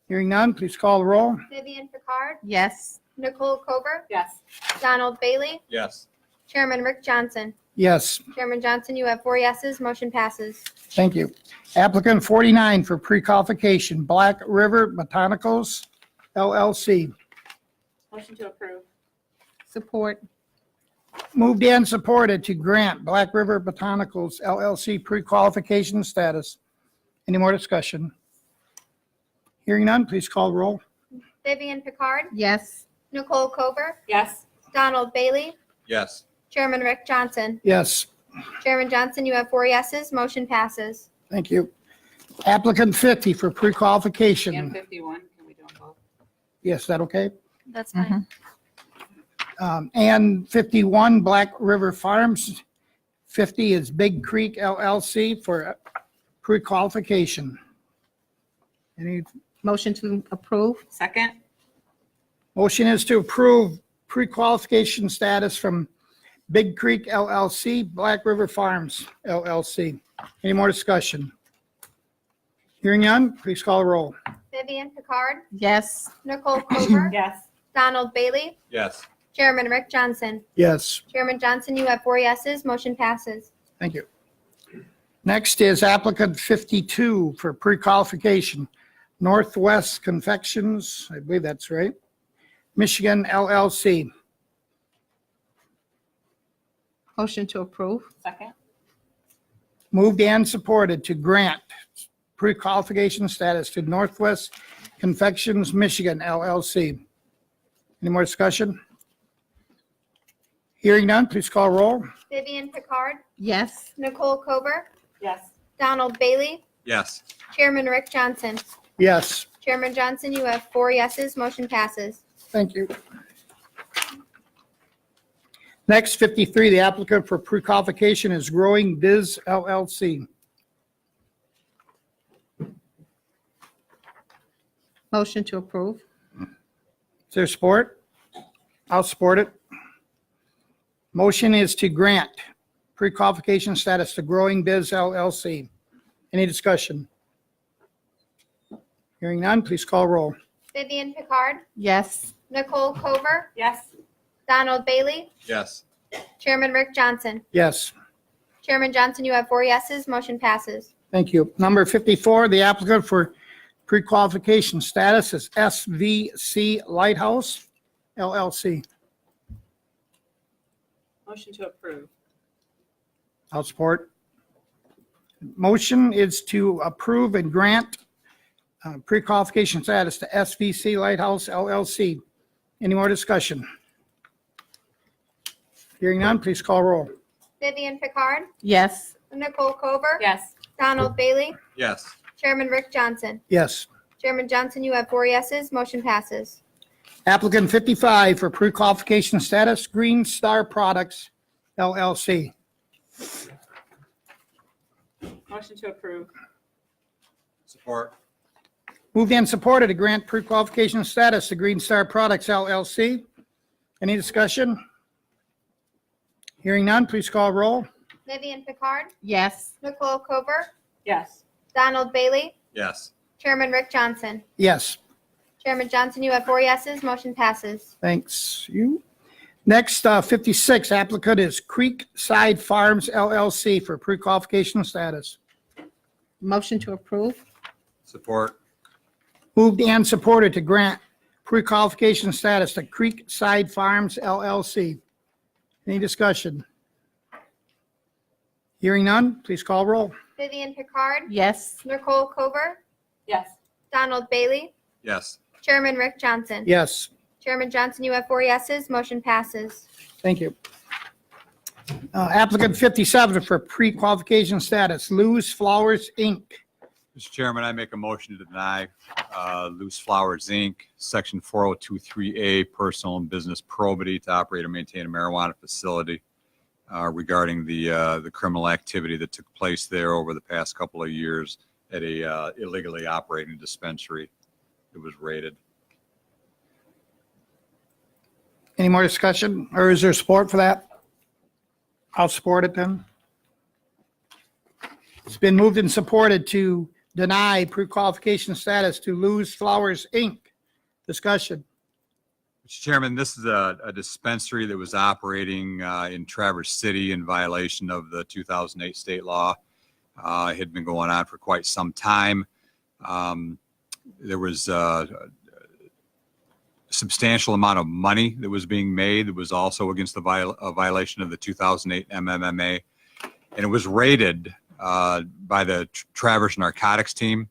Hearing none, please call the roll. Vivian Picard, Yes. Nicole Cover, Yes. Donald Bailey, Yes. Chairman Rick Johnson. Yes, Chairman Johnson, you have 4 yeses. Motion passes. thank you. Applicant 49 for pre-qualification, Black River Botanicals LLC. Motion to approve. Support. Moved and supported to grant Black River Botanicals LLC pre-qualification status. Any more discussion? Hearing none, please call the roll. Vivian Picard, Yes. Nicole Cover, Yes. Donald Bailey, Yes. Chairman Rick Johnson. Yes, Chairman Johnson, you have 4 yeses. Motion passes. thank you. Applicant 50 for And pre-qualification. 51, can we do them both? Yes, is that okay? That's fine. And 51 Black River Farms. 50 is Big Creek LLC for pre-qualification. Any Motion to approve. Second? motion is to approve pre-qualification status from Big Creek LLC, Black River Farms LLC. Any more discussion? Hearing none, please call the roll. Vivian Picard, Yes. Nicole Cover, Yes. Donald Bailey, Yes. Chairman Rick Johnson. Yes, Chairman Johnson, you have 4 yeses. Motion passes. thank you. Next is applicant 52 for pre-qualification, Northwest Confections, I believe that's right, Michigan LLC. Motion to approve. Second? Moved and supported to grant pre-qualification status to Northwest Confections, Michigan, LLC. Any more discussion? Hearing none, please call roll. Vivian Picard, Yes. Nicole Cover, Yes. Donald Bailey, Yes. Chairman Rick Johnson. Yes, Chairman Johnson, you have 4 yeses, motion passes. thank you. Next, 53, the applicant for pre-qualification is Growing Biz LLC. Motion to approve. Is there support? I'll support it. Motion is to grant pre-qualification status to Growing Biz LLC. Any discussion? Hearing none, please call roll. Vivian Picard, Yes. Nicole Cover, Yes. Donald Bailey, Yes. Chairman Rick Johnson. Yes, Chairman Johnson, you have 4 yeses, motion passes. thank you. Number 54, the applicant for pre-qualification status is SVC Lighthouse LLC. Motion to approve. I'll support. Motion is to approve and grant pre-qualification status to SVC Lighthouse LLC. Any more discussion? Hearing none, please call roll. Vivian Picard, Yes. Nicole Cover, Yes. Donald Bailey, Yes. Chairman Rick Johnson. Yes. Chairman Johnson, you have 4 yeses, motion passes. Applicant 55 for pre-qualification status, Green Star Products LLC. Motion to approve. Support. Moved and supported to grant pre-qualification status to Green Star Products LLC. Any discussion? Hearing none, please call roll. Vivian Picard, Yes. Nicole Cover, Yes. Donald Bailey, Yes. Chairman Rick Johnson. Yes, Chairman Johnson, you have 4 yeses, motion passes. thanks. You. Next, 56, applicant is Creekside Farms LLC for pre-qualification status. Motion to approve. Support. Moved and supported to grant pre-qualification status to Creekside Farms LLC. Any discussion? Hearing none, please call roll. Vivian Picard, Yes. Nicole Cover, Yes. Donald Bailey, Yes. Chairman Rick Johnson. Yes, Chairman Johnson, you have 4 yeses, motion passes. thank you. Applicant 57 for pre-qualification status, Lou's Flowers, Inc. Mr. Chairman, I make a motion to deny Loose Flowers, Inc., Section 4023A, personal and business probity to operate and maintain a marijuana facility regarding the criminal activity that took place there over the past couple of years at a illegally operating dispensary. It was raided. Any more discussion, or is there support for that? I'll support it then. It's been moved and supported to deny pre-qualification status to Lou's Flowers, Inc. Discussion. Mr. Chairman, this is a dispensary that was operating in Traverse City in violation of the 2008 state law. It had been going on for quite some time. There was a substantial amount of money that was being made that was also against the violation of the 2008 MMMA. And it was raided by the Traverse Narcotics team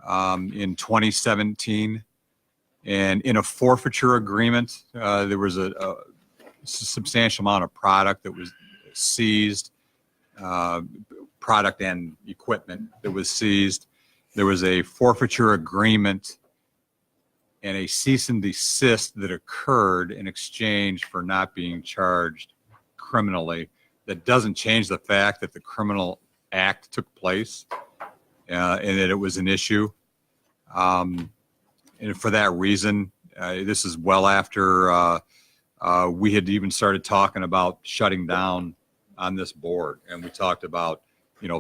in 2017. And in a forfeiture agreement, there was a substantial amount of product that was seized, product and equipment that was seized. There was a forfeiture agreement and a cease and desist that occurred in exchange for not being charged criminally. That doesn't change the fact that the criminal act took place and that it was an issue. And for that reason, this is well after we had even started talking about shutting down on this board. And we talked about,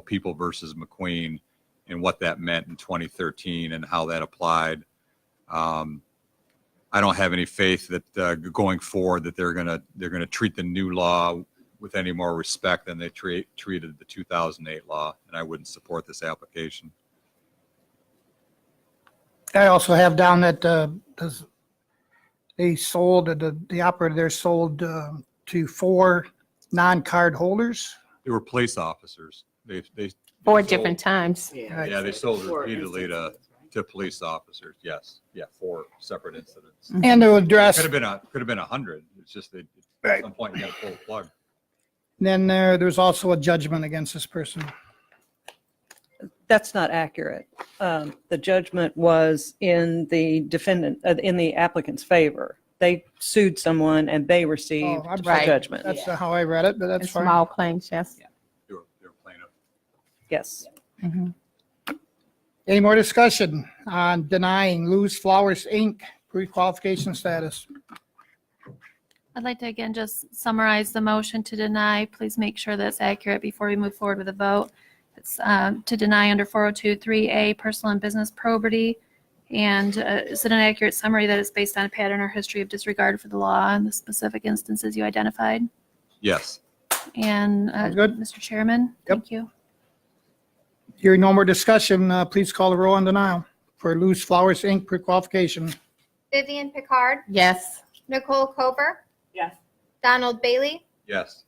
People versus McQueen and what that meant in 2013 and how that applied. I don't have any faith that going forward that they're gonna treat the new law with any more respect than they treated the 2008 law, and I wouldn't support this application. I also have down that they sold, the operator there sold to 4 non-card holders. They were police officers. They 4 sold- different times. Yeah, they sold repeatedly to to police officers, yes. Yeah, 4 separate incidents. And to address, Could have been 100. It's just that Right. at some point you got to pull the plug. then there's also a judgment against this person. That's not accurate. The judgment was in the in the applicant's favor. They sued someone and they received Oh, I'm a sorry. judgment. That's how I read it, but that's And fine. small claims, yes. They were plaintiff. Yes. Any more discussion on denying Lou's Flowers, Inc. pre-qualification status? I'd like to again just summarize the motion to deny. Please make sure that's accurate before we move forward with a vote. It's to deny under 402(3)A, personal and business probity. And is it an accurate summary that it's based on a pattern or history of disregard for the law and the specific instances you identified? Yes. And Sounds good. Mr. Chairman, thank you. Hearing no more discussion, please call the roll on denial for Lou's Flowers, Inc. pre-qualification. Vivian Picard, Yes. Nicole Cover, Yes. Donald Bailey, Yes.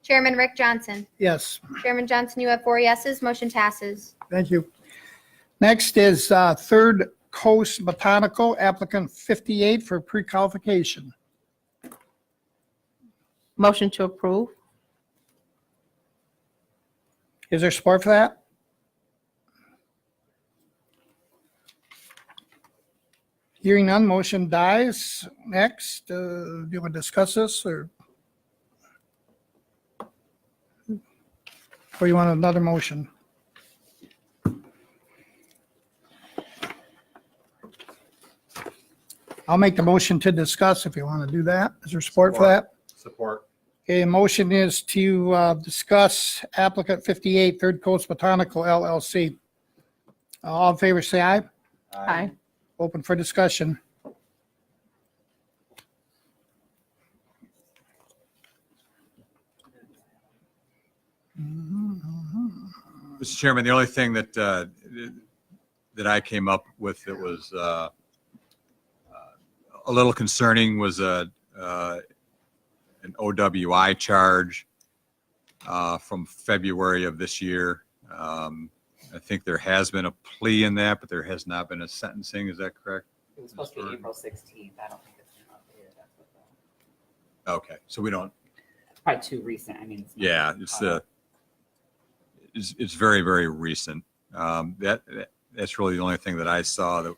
Chairman Rick Johnson. Yes, Chairman Johnson, you have 4 yeses. Motion passes. thank you. Next is Third Coast Botanical, applicant 58 for pre-qualification. Motion to approve. Is there support for that? Hearing none, motion dies. Next, do you want to discuss this or you want another motion? I'll make the motion to discuss if you want to do that. Is there support for that? Support. Okay, motion is to discuss applicant 58, Third Coast Botanical LLC. All in favor, say aye. Aye. Open for discussion. Mr. Chairman, the only thing that that I came up with that was a little concerning was an OWI charge from February of this year. I think there has been a plea in that, but there has not been a sentencing. Is that correct? It was supposed to be April 16th. I don't think it's been updated. That's what Okay, so we don't. it's probably too recent. I mean, it's not- Yeah, it's very, very recent. That's really the only thing that I saw that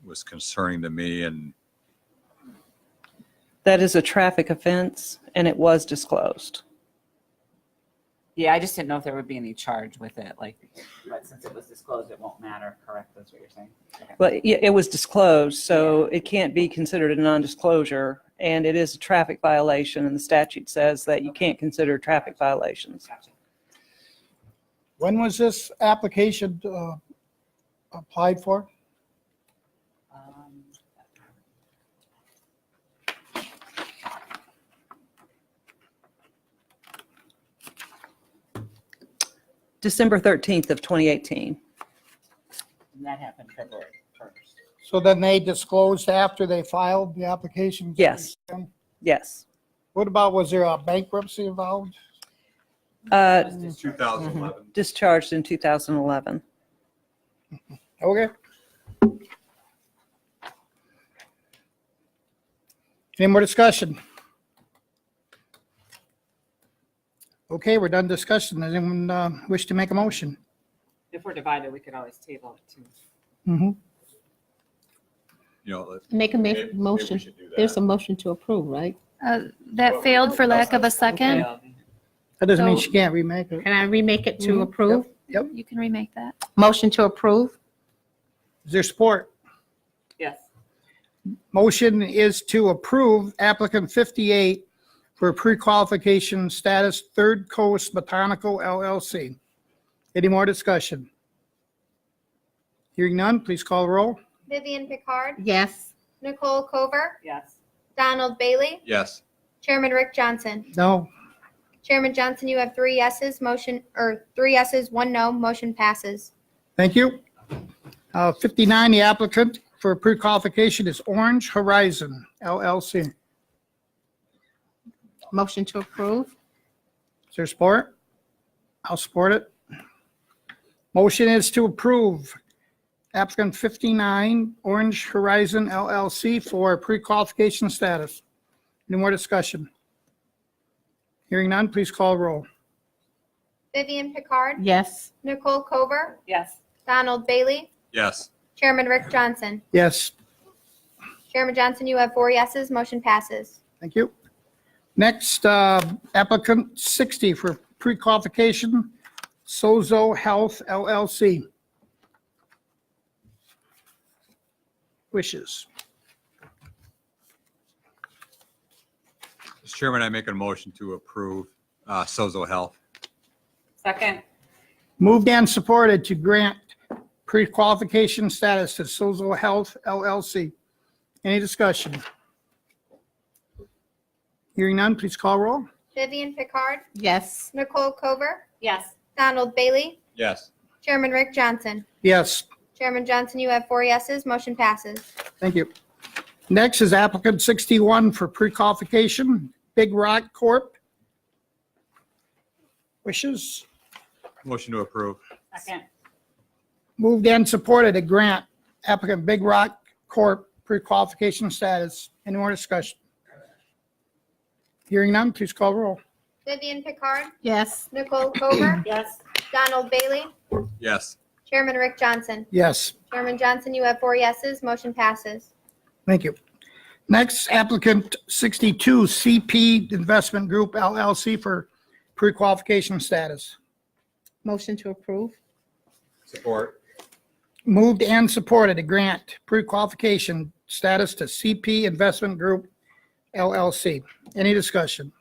was concerning to me. And That is a traffic offense and it was disclosed. Yeah, I just didn't know if there would be any charge with it. Like, but since it was disclosed, it won't matter. Correct? That's what you're saying. Okay. But yeah, it was disclosed, so it can't be considered a non-disclosure. And it is a traffic violation and the statute says that you can't consider traffic violations. Gotcha. When was this application applied for? December 13th of 2018. And that happened February 1st. So then they disclosed after they filed the application? Yes. Yes. What about, was there a bankruptcy involved? 2011. Discharged in 2011. Okay. Any more discussion? Okay, we're done discussing. Does anyone wish to make a motion? If we're divided, we could always table it too. Mhm. You know, Make a maybe we motion. should do that. There's a motion to approve, right? That failed for lack of a second. Yeah. That doesn't mean So- she can't remake it. Can I remake it to Mhm. approve? You can remake that. Motion to approve? Is there support? Yes. Motion is to approve applicant 58 for pre-qualification status, Third Coast Botanical LLC. Any more discussion? Hearing none, please call the roll. Vivian Picard, Yes. Nicole Cover, Yes. Donald Bailey, Yes. Chairman Rick Johnson. No. Chairman Johnson, you have 3 yeses. 3 yeses, 1 no. Motion passes. Thank you. 59, the applicant for pre-qualification is Orange Horizon LLC. Motion to approve? Is there support? I'll support it. Motion is to approve Applicant 59, Orange Horizon LLC for pre-qualification status. Any more discussion? Hearing none, please call roll. Vivian Picard, Yes. Nicole Cover, Yes. Donald Bailey, Yes. Chairman Rick Johnson. Yes, Chairman Johnson, you have 4 yeses, motion passes. thank you. Next, applicant 60 for pre-qualification, Sozo Health LLC. Wishes. Mr. Chairman, I make a motion to approve Sozo Health. Second. Moved and supported to grant pre-qualification status to Sozo Health LLC. Any discussion? Hearing none, please call roll. Vivian Picard, Yes. Nicole Cover, Yes. Donald Bailey, Yes. Chairman Rick Johnson. Yes, Chairman Johnson, you have 4 yeses, motion passes. thank you. Next is applicant 61 for pre-qualification, Big Rock Corp. Wishes. Motion to approve. Second. Moved and supported to grant applicant Big Rock Corp. pre-qualification status. Any more discussion? Hearing none, please call roll. Vivian Picard, Yes. Nicole Cover, Yes. Donald Bailey, Yes. Chairman Rick Johnson. Yes, Chairman Johnson, you have 4 yeses, motion passes. thank you. Next, applicant 62, CP Investment Group LLC for pre-qualification status. Motion to approve. Support. Moved and supported to grant pre-qualification status to CP Investment Group LLC. Any discussion?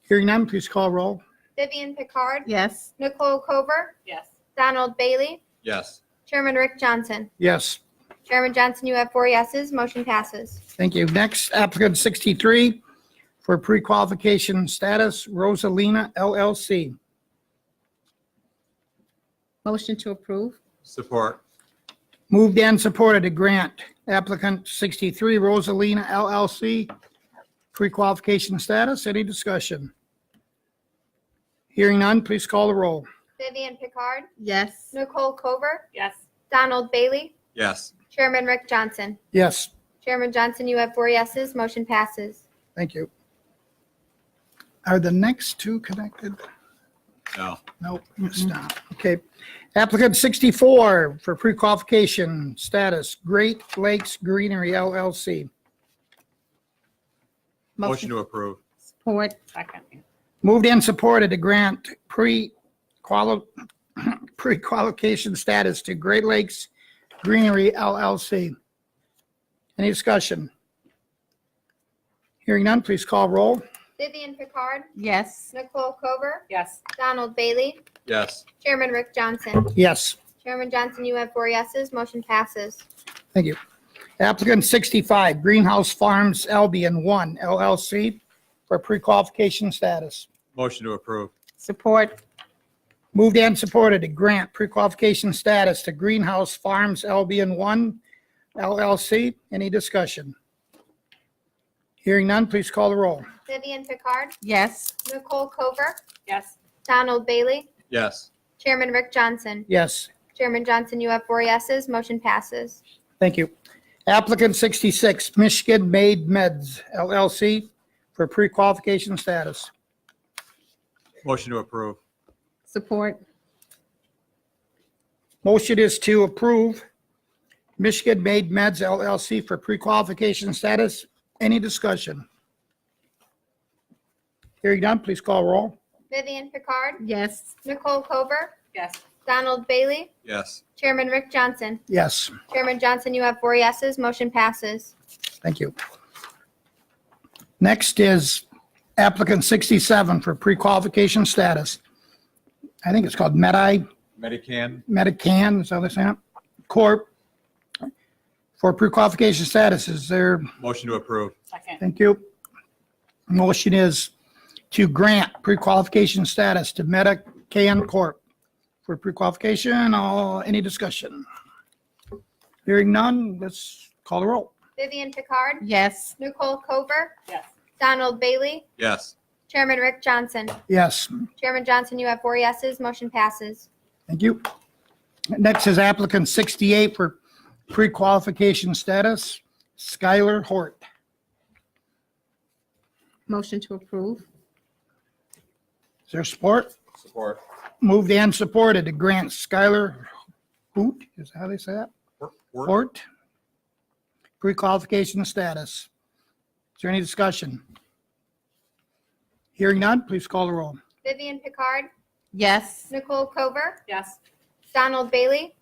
Hearing none, please call roll. Vivian Picard, Yes. Nicole Cover, Yes. Donald Bailey, Yes. Chairman Rick Johnson. Yes, Chairman Johnson, you have 4 yeses, motion passes. thank you. Next, applicant 63 for pre-qualification status, Rosalina LLC. Motion to approve. Support. Moved and supported to grant applicant 63, Rosalina LLC, pre-qualification status. Any discussion? Hearing none, please call the roll. Vivian Picard, Yes. Nicole Cover, Yes. Donald Bailey, Yes. Chairman Rick Johnson. Yes, Chairman Johnson, you have 4 yeses, motion passes. thank you. Are the next two connected? No. Nope, stop. Okay. Applicant 64 for pre-qualification status, Great Lakes Greenery LLC. Motion to approve. Support. Second. Moved and supported to grant pre-qualification status to Great Lakes Greenery LLC. Any discussion? Hearing none, please call roll. Vivian Picard, Yes. Nicole Cover, Yes. Donald Bailey, Yes. Chairman Rick Johnson. Yes, Chairman Johnson, you have 4 yeses, motion passes. thank you. Applicant 65, Greenhouse Farms Albion 1 LLC for pre-qualification status. Motion to approve. Support. Moved and supported to grant pre-qualification status to Greenhouse Farms Albion 1 LLC. Any discussion? Hearing none, please call the roll. Vivian Picard, Yes. Nicole Cover, Yes. Donald Bailey, Yes. Chairman Rick Johnson. Yes, Chairman Johnson, you have 4 yeses, motion passes. thank you. Applicant 66, Michigan Made Meds LLC for pre-qualification status. Motion to approve. Support. Motion is to approve Michigan Made Meds LLC for pre-qualification status. Any discussion? Hearing none, please call roll. Vivian Picard, Yes. Nicole Cover, Yes. Donald Bailey, Yes. Chairman Rick Johnson. Yes, Chairman Johnson, you have 4 yeses, motion passes. thank you. Next is applicant 67 for pre-qualification status. I think it's called Medican, is that what they're saying? Corp. For pre-qualification status. Is there, Motion to approve. Second. thank you. Motion is to grant pre-qualification status to Medican Corp. For pre-qualification, any discussion? Hearing none, let's call the roll. Vivian Picard, Yes. Nicole Cover, Yes. Donald Bailey, Yes. Chairman Rick Johnson. Yes, Chairman Johnson, you have 4 yeses, motion passes. thank you. Next is applicant 68 for pre-qualification status, Skylar Hort. Motion to approve. Is there support? Support. Moved and supported to grant Skylar Hoot, is that how they say that? Hort, pre-qualification status. Is there any discussion? Hearing none, please call the roll. Vivian Picard, Yes. Nicole Cover, Yes. Donald Bailey,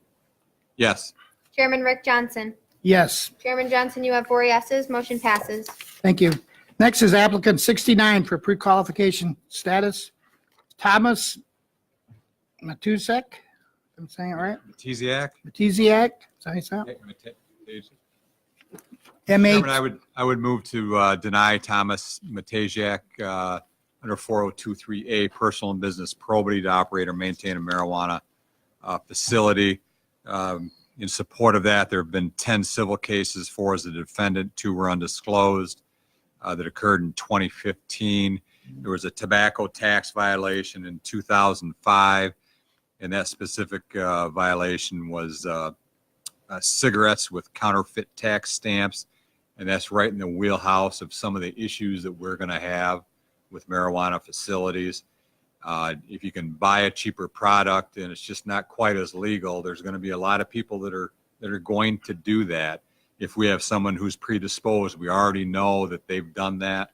Yes. Chairman Rick Johnson. Yes, Chairman Johnson, you have 4 yeses, motion passes. thank you. Next is applicant 69 for pre-qualification status, Thomas Matusek. I'm saying it right? Matiziak? Matiziak, is that how you say it? Chairman, M-A, I would move to deny Thomas Matiziak under 4023A, personal and business probity to operate or maintain a marijuana facility. In support of that, there have been 10 civil cases, 4 as a defendant, 2 were undisclosed, that occurred in 2015. There was a tobacco tax violation in 2005, and that specific violation was cigarettes with counterfeit tax stamps, and that's right in the wheelhouse of some of the issues that we're going to have with marijuana facilities. If you can buy a cheaper product and it's just not quite as legal, there's going to be a lot of people that are going to do that. If we have someone who's predisposed, we already know that they've done that.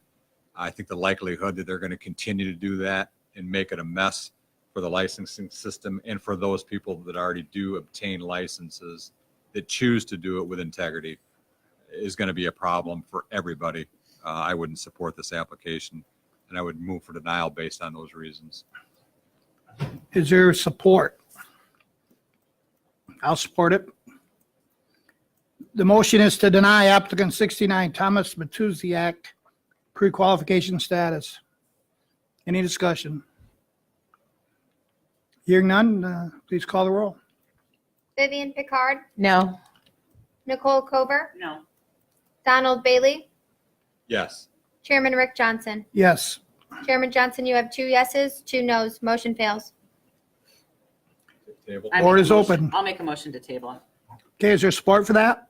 I think the likelihood that they're going to continue to do that and make it a mess for the licensing system and for those people that already do obtain licenses that choose to do it with integrity is going to be a problem for everybody. I wouldn't support this application, and I would move for denial based on those reasons. is there support? I'll support it. The motion is to deny applicant 69 Thomas Matuziak pre-qualification status. Any discussion? Hearing none, please call the roll. Vivian Picard, No. Nicole Cover, No. Donald Bailey, Yes. Chairman Rick Johnson. Yes, Chairman Johnson, you have 2 yeses, 2 nos, motion fails. Table. I Board make a is motion- open. I'll make a motion to table it. okay, is there support for that?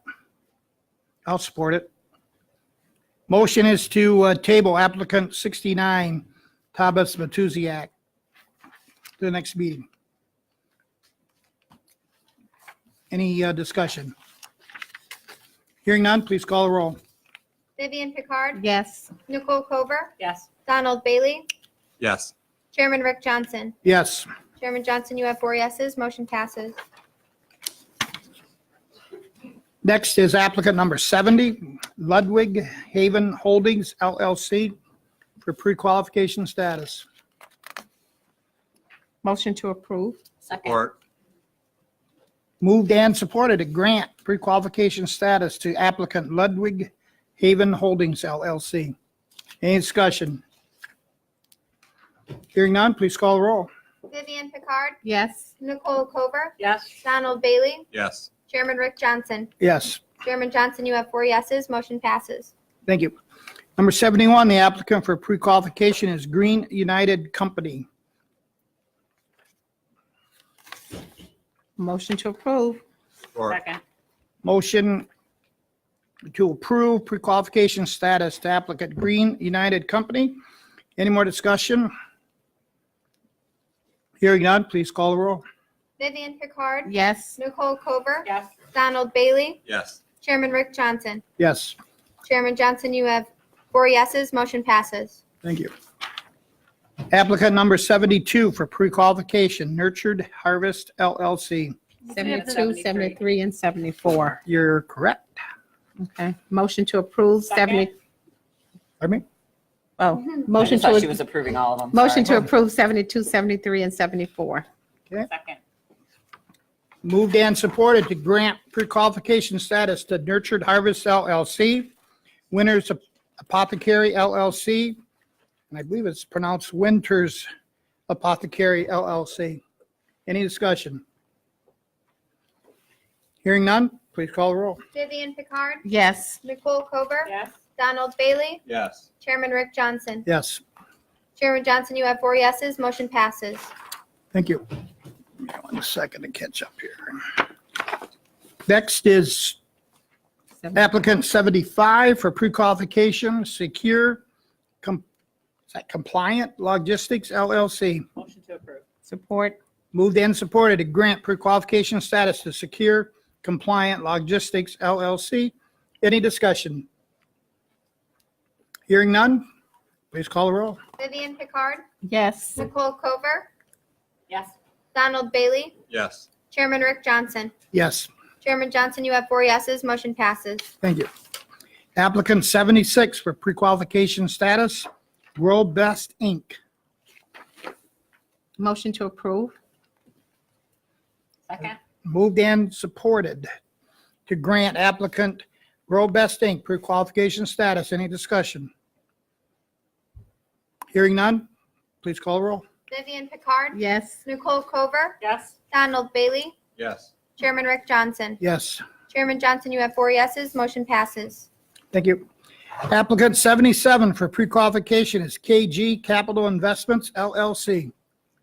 I'll support it. Motion is to table applicant 69 Thomas Matuziak to the next meeting. Any discussion? Hearing none, please call the roll. Vivian Picard, Yes. Nicole Cover, Yes. Donald Bailey, Yes. Chairman Rick Johnson. Yes, Chairman Johnson, you have 4 yeses, motion passes. next is applicant number 70, Ludwig Haven Holdings LLC for pre-qualification status. Motion to approve. Support. Moved and supported to grant pre-qualification status to applicant Ludwig Haven Holdings LLC. Any discussion? Hearing none, please call the roll. Vivian Picard, Yes. Nicole Cover, Yes. Donald Bailey, Yes. Chairman Rick Johnson. Yes, Chairman Johnson, you have 4 yeses, motion passes. thank you. Number 71, the applicant for pre-qualification is Green United Company. Motion to approve. Support. Second. Motion to approve pre-qualification status to applicant Green United Company. Any more discussion? Hearing none, please call the roll. Vivian Picard, Yes. Nicole Cover, Yes. Donald Bailey, Yes. Chairman Rick Johnson. Yes, Chairman Johnson, you have 4 yeses, motion passes. thank you. Applicant number 72 for pre-qualification, Nurtured Harvest LLC. 72, 73, and 74. You're correct. Okay. Motion to approve 70. Pardon me? Oh, I motion just thought she to, was approving all of them. motion to Sorry. approve 72, 73, and 74. Second. Moved and supported to grant pre-qualification status to Nurtured Harvest LLC, Winters Apothecary LLC, and I believe it's pronounced Winters Apothecary LLC. Any discussion? Hearing none, please call the roll. Vivian Picard, Yes. Nicole Cover, Yes. Donald Bailey, Yes. Chairman Rick Johnson. Yes, Chairman Johnson, you have 4 yeses, motion passes. thank you. One second to catch up here. Next is applicant 75 for pre-qualification, secure, is that compliant logistics LLC. Motion to approve. Support. Moved and supported to grant pre-qualification status to secure, compliant logistics LLC. Any discussion? Hearing none, please call the roll. Vivian Picard, Yes. Nicole Cover, Yes. Donald Bailey, Yes. Chairman Rick Johnson. Yes, Chairman Johnson, you have 4 yeses, motion passes. thank you. Applicant 76 for pre-qualification status, World Best Inc. Motion to approve. Second. Moved and supported to grant applicant World Best Inc. pre-qualification status. Any discussion? Hearing none, please call the roll. Vivian Picard, Yes. Nicole Cover, Yes. Donald Bailey, Yes. Chairman Rick Johnson. Yes, Chairman Johnson, you have 4 yeses, motion passes. thank you. Applicant 77 for pre-qualification is KG Capital Investments LLC.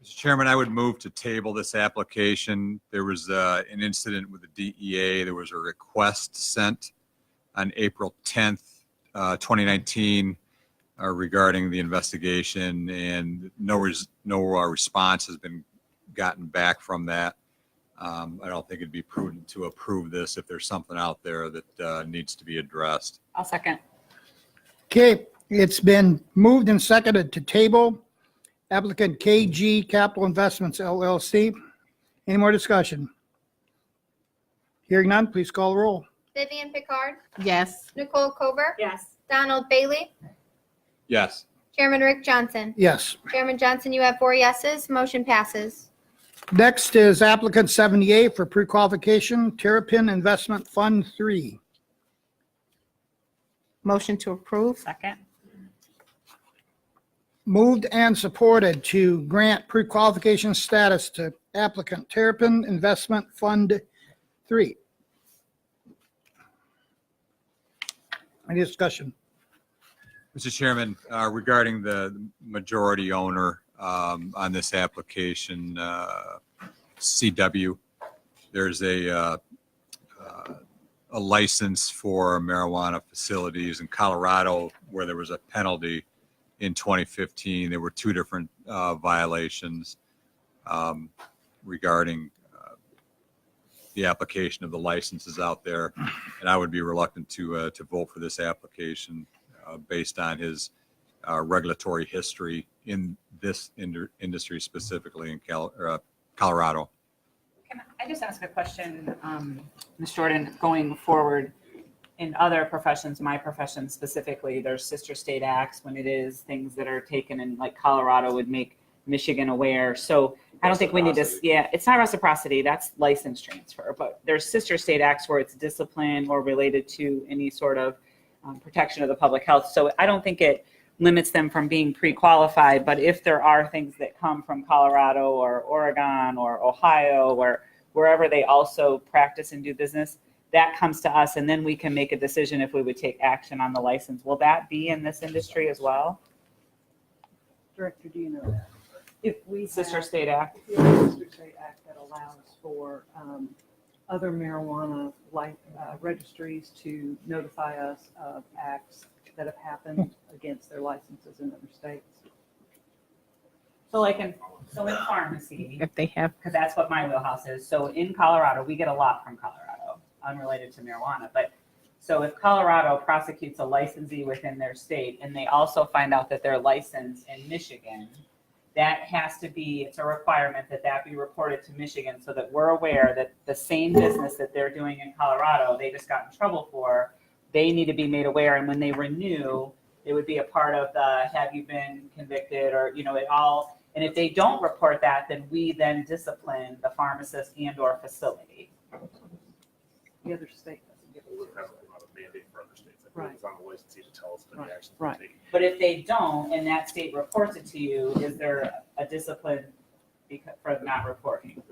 Mr. Chairman, I would move to table this application. There was an incident with the DEA. There was a request sent on April 10th, 2019 regarding the investigation, and no response has been gotten back from that. I don't think it'd be prudent to approve this if there's something out there that needs to be addressed. I'll second. Okay, it's been moved and seconded to table. Applicant KG Capital Investments LLC. Any more discussion? Hearing none, please call the roll. Vivian Picard, Yes. Nicole Cover, Yes. Donald Bailey, Yes. Chairman Rick Johnson. Yes. Chairman Johnson, you have 4 yeses, motion passes. Next is applicant 78 for pre-qualification, Terrapin Investment Fund 3. Motion to approve. Second. Moved and supported to grant pre-qualification status to applicant Terrapin Investment Fund 3. Any discussion? Mr. Chairman, regarding the majority owner on this application, CW, there's a license for marijuana facilities in Colorado where there was a penalty in 2015. There were 2 different violations regarding the application of the licenses out there, and I would be reluctant to vote for this application based on his regulatory history in this industry, specifically in Colorado. Can I just ask a question, Ms. Jordan, going forward in other professions, my profession specifically, there's sister state acts when it is things that are taken in, like Colorado would make Michigan aware. So I don't think we need to, it's not reciprocity, that's license transfer, but there's sister state acts where it's discipline or related to any sort of protection of the public health. So I don't think it limits them from being pre-qualified, but if there are things that come from Colorado or Oregon or Ohio or wherever they also practice and do business, that comes to us, and then we can make a decision if we would take action on the license. Will that be in this industry as well? Director, do you know that? If we have Sister State Act? if we have a Sister State Act that allows for other marijuana registries to notify us of acts that have happened against their licenses in other states. So in pharmacy, If they have. because that's what my wheelhouse is. So in Colorado, we get a lot from Colorado, unrelated to marijuana. But so if Colorado prosecutes a licensee within their state and they also find out that they're licensed in Michigan, that has to be, it's a requirement that that be reported to Michigan so that we're aware that the same business that they're doing in Colorado, they just got in trouble for, they need to be made aware. And when they renew, it would be a part of the, have you been convicted, or, it all. And if they don't report that, then we then discipline the pharmacist and or facility. The other state doesn't give We're it. kind of not a mandate for other states. I Right. think it's on the licensee to tell us that the actions Right. taken. But if they don't, and that state reports it to you, is there a discipline for not reporting?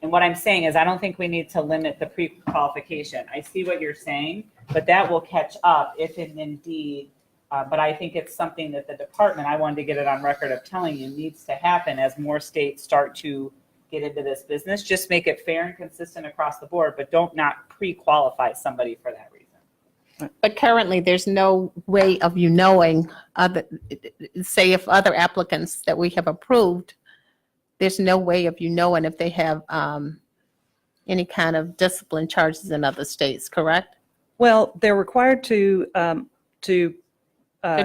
And what I'm saying is, I don't think we need to limit the pre-qualification. I see what you're saying, but that will catch up if and indeed, but I think it's something that the department, I wanted to get it on record of telling you, needs to happen as more states start to get into this business. Just make it fair and consistent across the board, but don't not pre-qualify somebody for that reason. But currently, there's no way of you knowing, say if other applicants that we have approved, there's no way of you knowing if they have any kind of discipline charges in other states, correct? Well, they're required to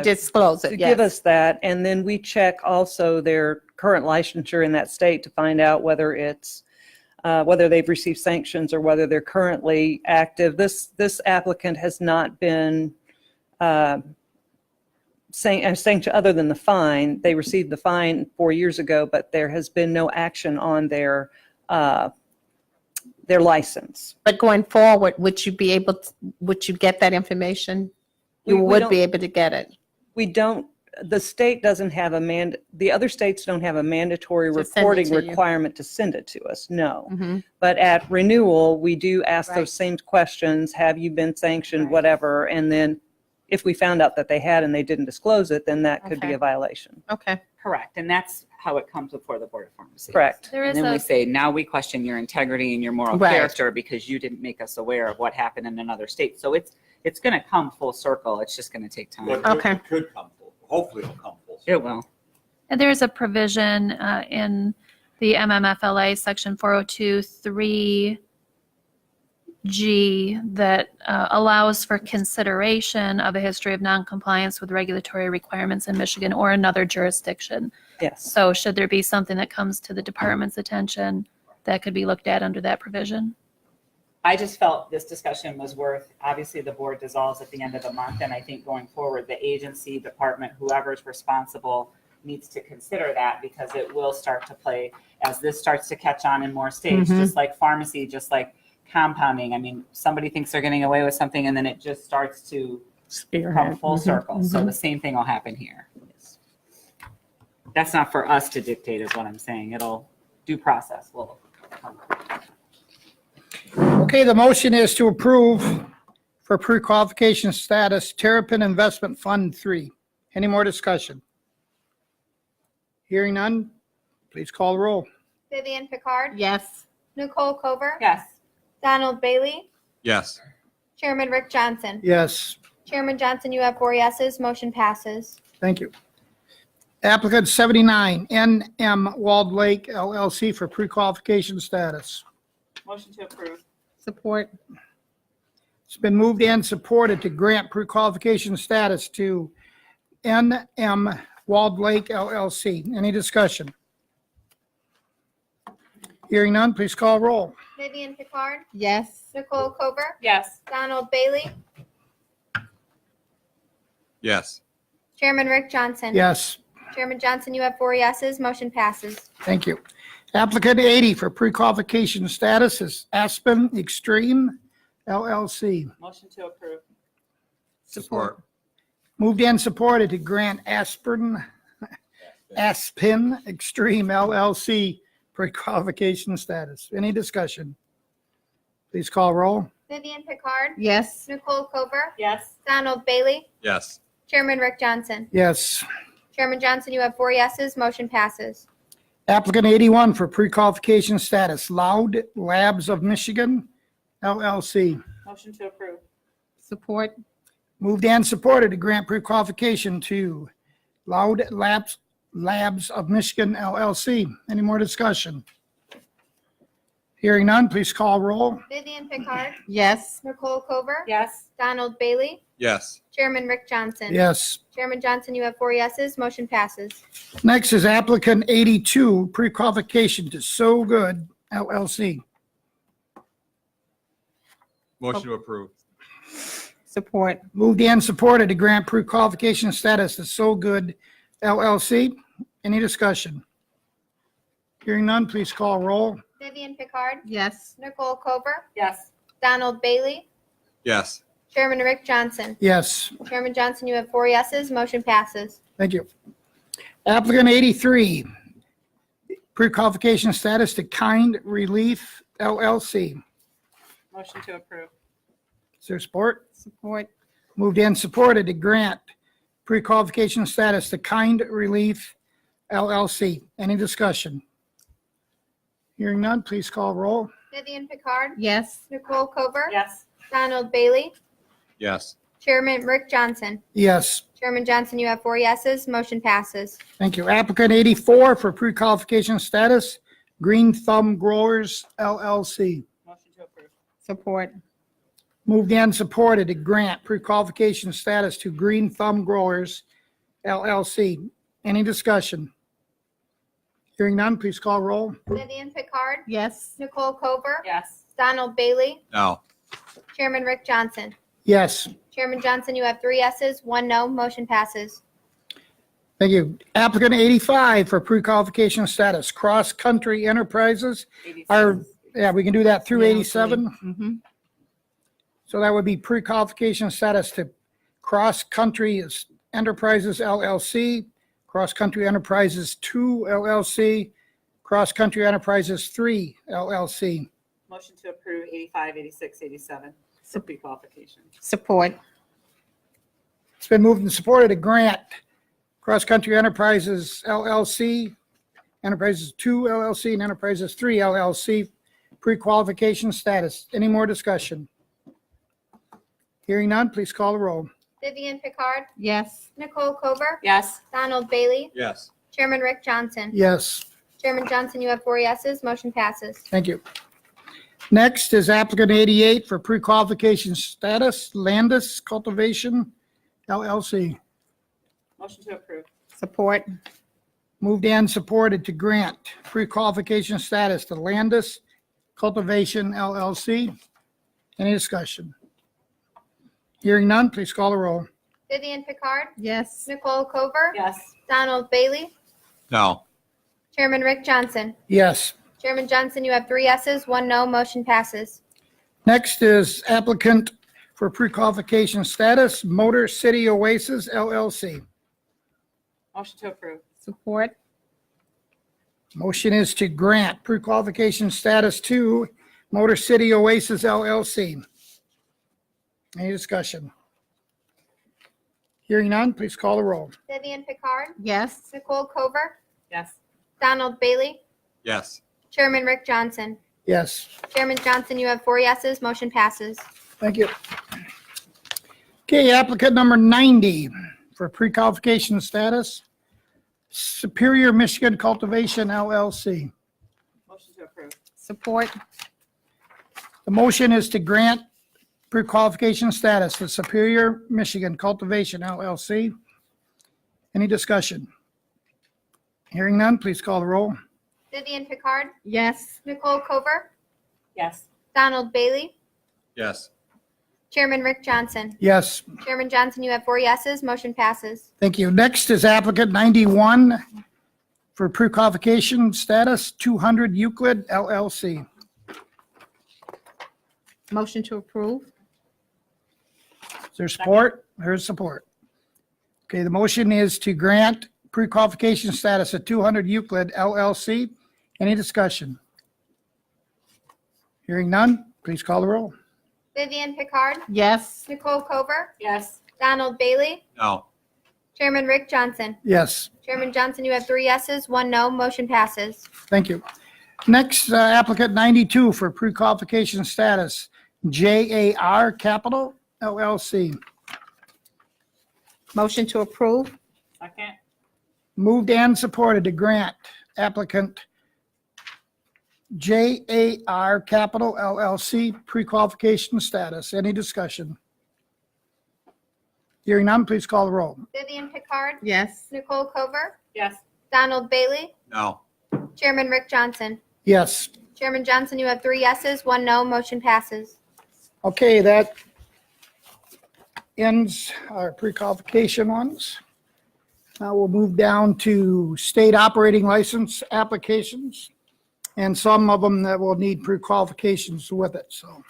Disclose it, give yes. us that, and then we check also their current licensure in that state to find out whether it's whether they've received sanctions or whether they're currently active. This applicant has not been sanction other than the fine. They received the fine 4 years ago, but there has been no action on their license. But going forward, would you be able to, would you get that information? You We would don't- be able to get it. We don't, the state doesn't have the other states don't have a mandatory To send it reporting to you. requirement to send it to us, no. Mhm. But at renewal, we do ask Right. those same questions, have you been sanctioned, Right. whatever, and then if we found out that they had and they didn't disclose it, then that could be Okay. a violation. Okay. Correct, and that's how it comes before the Board of Pharmacy. Correct. There And is then we a, say, now we question your integrity and your moral Right. character because you didn't make us aware of what happened in another state. So it's going to come full circle. It's just going to take time. Okay. It could come full, hopefully it'll come full. It will. there is a provision in the MMFLA, section 402(3)G, that allows for consideration of a history of noncompliance with regulatory requirements in Michigan or another jurisdiction. Yes. So should there be something that comes to the department's attention, that could be looked at under that provision? I just felt this discussion was worth, obviously the board dissolves at the end of the month, and I think going forward, the agency, department, whoever's responsible needs to consider that because it will start to play as this starts to catch on in more states, Mhm. just like pharmacy, just like compounding. I mean, somebody thinks they're getting away with something and then it just starts to come full circle. So the same thing will happen here. That's not for us to dictate is what I'm saying. It'll due process will come. Okay, the motion is to approve for pre-qualification status Terrapin Investment Fund 3. Any more discussion? Hearing none, please call the roll. Vivian Picard, Yes. Nicole Cover, Yes. Donald Bailey, Yes. Chairman Rick Johnson. Yes, Chairman Johnson, you have 4 yeses, motion passes. thank you. Applicant 79, NM Walled Lake LLC for pre-qualification status. Motion to approve. Support. It's been moved and supported to grant pre-qualification status to NM Walled Lake LLC. Any discussion? Hearing none, please call roll. Vivian Picard, Yes. Nicole Cover, Yes. Donald Bailey, Yes. Chairman Rick Johnson. Yes, Chairman Johnson, you have 4 yeses, motion passes. thank you. Applicant 80 for pre-qualification status is Aspen Extreme LLC. Motion to approve. Support. Moved and supported to grant Aspen Extreme LLC pre-qualification status. Any discussion? Please call roll. Vivian Picard, Yes. Nicole Cover, Yes. Donald Bailey, Yes. Chairman Rick Johnson. Yes. Chairman Johnson, you have 4 yeses, motion passes. Applicant 81 for pre-qualification status Loud Labs of Michigan LLC. Motion to approve. Support. Moved and supported to grant pre-qualification to Loud Labs of Michigan LLC. Any more discussion? Hearing none, please call roll. Vivian Picard, Yes. Nicole Cover, Yes. Donald Bailey, Yes. Chairman Rick Johnson. Yes. Chairman Johnson, you have 4 yeses, motion passes. Next is applicant 82, pre-qualification to So Good LLC. Motion to approve. Support. Moved and supported to grant pre-qualification status to So Good LLC. Any discussion? Hearing none, please call roll. Vivian Picard, Yes. Nicole Cover, Yes. Donald Bailey, Yes. Chairman Rick Johnson. Yes, Chairman Johnson, you have 4 yeses, motion passes. thank you. Applicant 83, pre-qualification status to Kind Relief LLC. Motion to approve. Is there support? Support. Moved and supported to grant pre-qualification status to Kind Relief LLC. Any discussion? Hearing none, please call roll. Vivian Picard, Yes. Nicole Kober, Yes. Donald Bailey, Yes. Chairman Rick Johnson. Yes, Chairman Johnson, you have 4 yeses. Motion passes. thank you. Applicant 84 for pre-qualification status, Green Thumb Growers LLC. Motion to approve. Support. Moved and supported to grant pre-qualification status to Green Thumb Growers LLC. Any discussion? Hearing none, please call roll. Vivian Picard, Yes. Nicole Kober, Yes. Donald Bailey, No. Chairman Rick Johnson. Yes, Chairman Johnson, you have 3 yeses, 1 no. Motion passes. thank you. Applicant 85 for pre-qualification status, Cross Country Enterprises. Yeah, we can do that through 87. Mm-hmm. So that would be pre-qualification status to Cross Country Enterprises LLC, Cross Country Enterprises 2 LLC, Cross Country Enterprises 3 LLC. Motion to approve 85, 86, 87. For pre-qualification. Support. It's been moved and supported to grant Cross Country Enterprises LLC, Enterprises 2 LLC, and Enterprises 3 LLC pre-qualification status. Any more discussion? Hearing none, please call the roll. Vivian Picard, Yes. Nicole Kober, Yes. Donald Bailey, Yes. Chairman Rick Johnson. Yes, Chairman Johnson, you have 4 yeses. Motion passes. thank you. Next is applicant 88 for pre-qualification status, Landis Cultivation LLC. Motion to approve. Support. Moved and supported to grant pre-qualification status to Landis Cultivation LLC. Any discussion? Hearing none, please call the roll. Vivian Picard, Yes. Nicole Kober, Yes. Donald Bailey, No. Chairman Rick Johnson. Yes. Chairman Johnson, you have 3 yeses, 1 no. Motion passes. Next is applicant for pre-qualification status, Motor City Oasis LLC. Motion to approve. Support. Motion is to grant pre-qualification status to Motor City Oasis LLC. Any discussion? Hearing none, please call the roll. Vivian Picard, Yes. Nicole Kober, Yes. Donald Bailey, Yes. Chairman Rick Johnson. Yes, Chairman Johnson, you have 4 yeses. Motion passes. thank you. Okay, applicant number 90 for pre-qualification status, Superior Michigan Cultivation LLC. Motion to approve. Support. The motion is to grant pre-qualification status to Superior Michigan Cultivation LLC. Any discussion? Hearing none, please call the roll. Vivian Picard, Yes. Nicole Kober, Yes. Donald Bailey, Yes. Chairman Rick Johnson. Yes, Chairman Johnson, you have 4 yeses. Motion passes. thank you. Next is applicant 91 for pre-qualification status, 200 Euclid LLC. Motion to approve. Is there support? There's support. Okay, the motion is to grant pre-qualification status at 200 Euclid LLC. Any discussion? Hearing none, please call the roll. Vivian Picard, Yes. Nicole Kober, Yes. Donald Bailey, No. Chairman Rick Johnson. Yes, Chairman Johnson, you have 3 yeses, 1 no. Motion passes. thank you. Next, applicant 92 for pre-qualification status, JAR Capital LLC. Motion to approve. Second. Moved and supported to grant applicant JAR Capital LLC pre-qualification status. Any discussion? Hearing none, please call the roll. Vivian Picard, Yes. Nicole Kober, Yes. Donald Bailey, No. Chairman Rick Johnson. Yes. Chairman Johnson, you have 3 yeses, 1 no. Motion passes. Okay, that ends our pre-qualification ones. Now we'll move down to state operating license applications, and some of them that will need pre-qualifications with it, so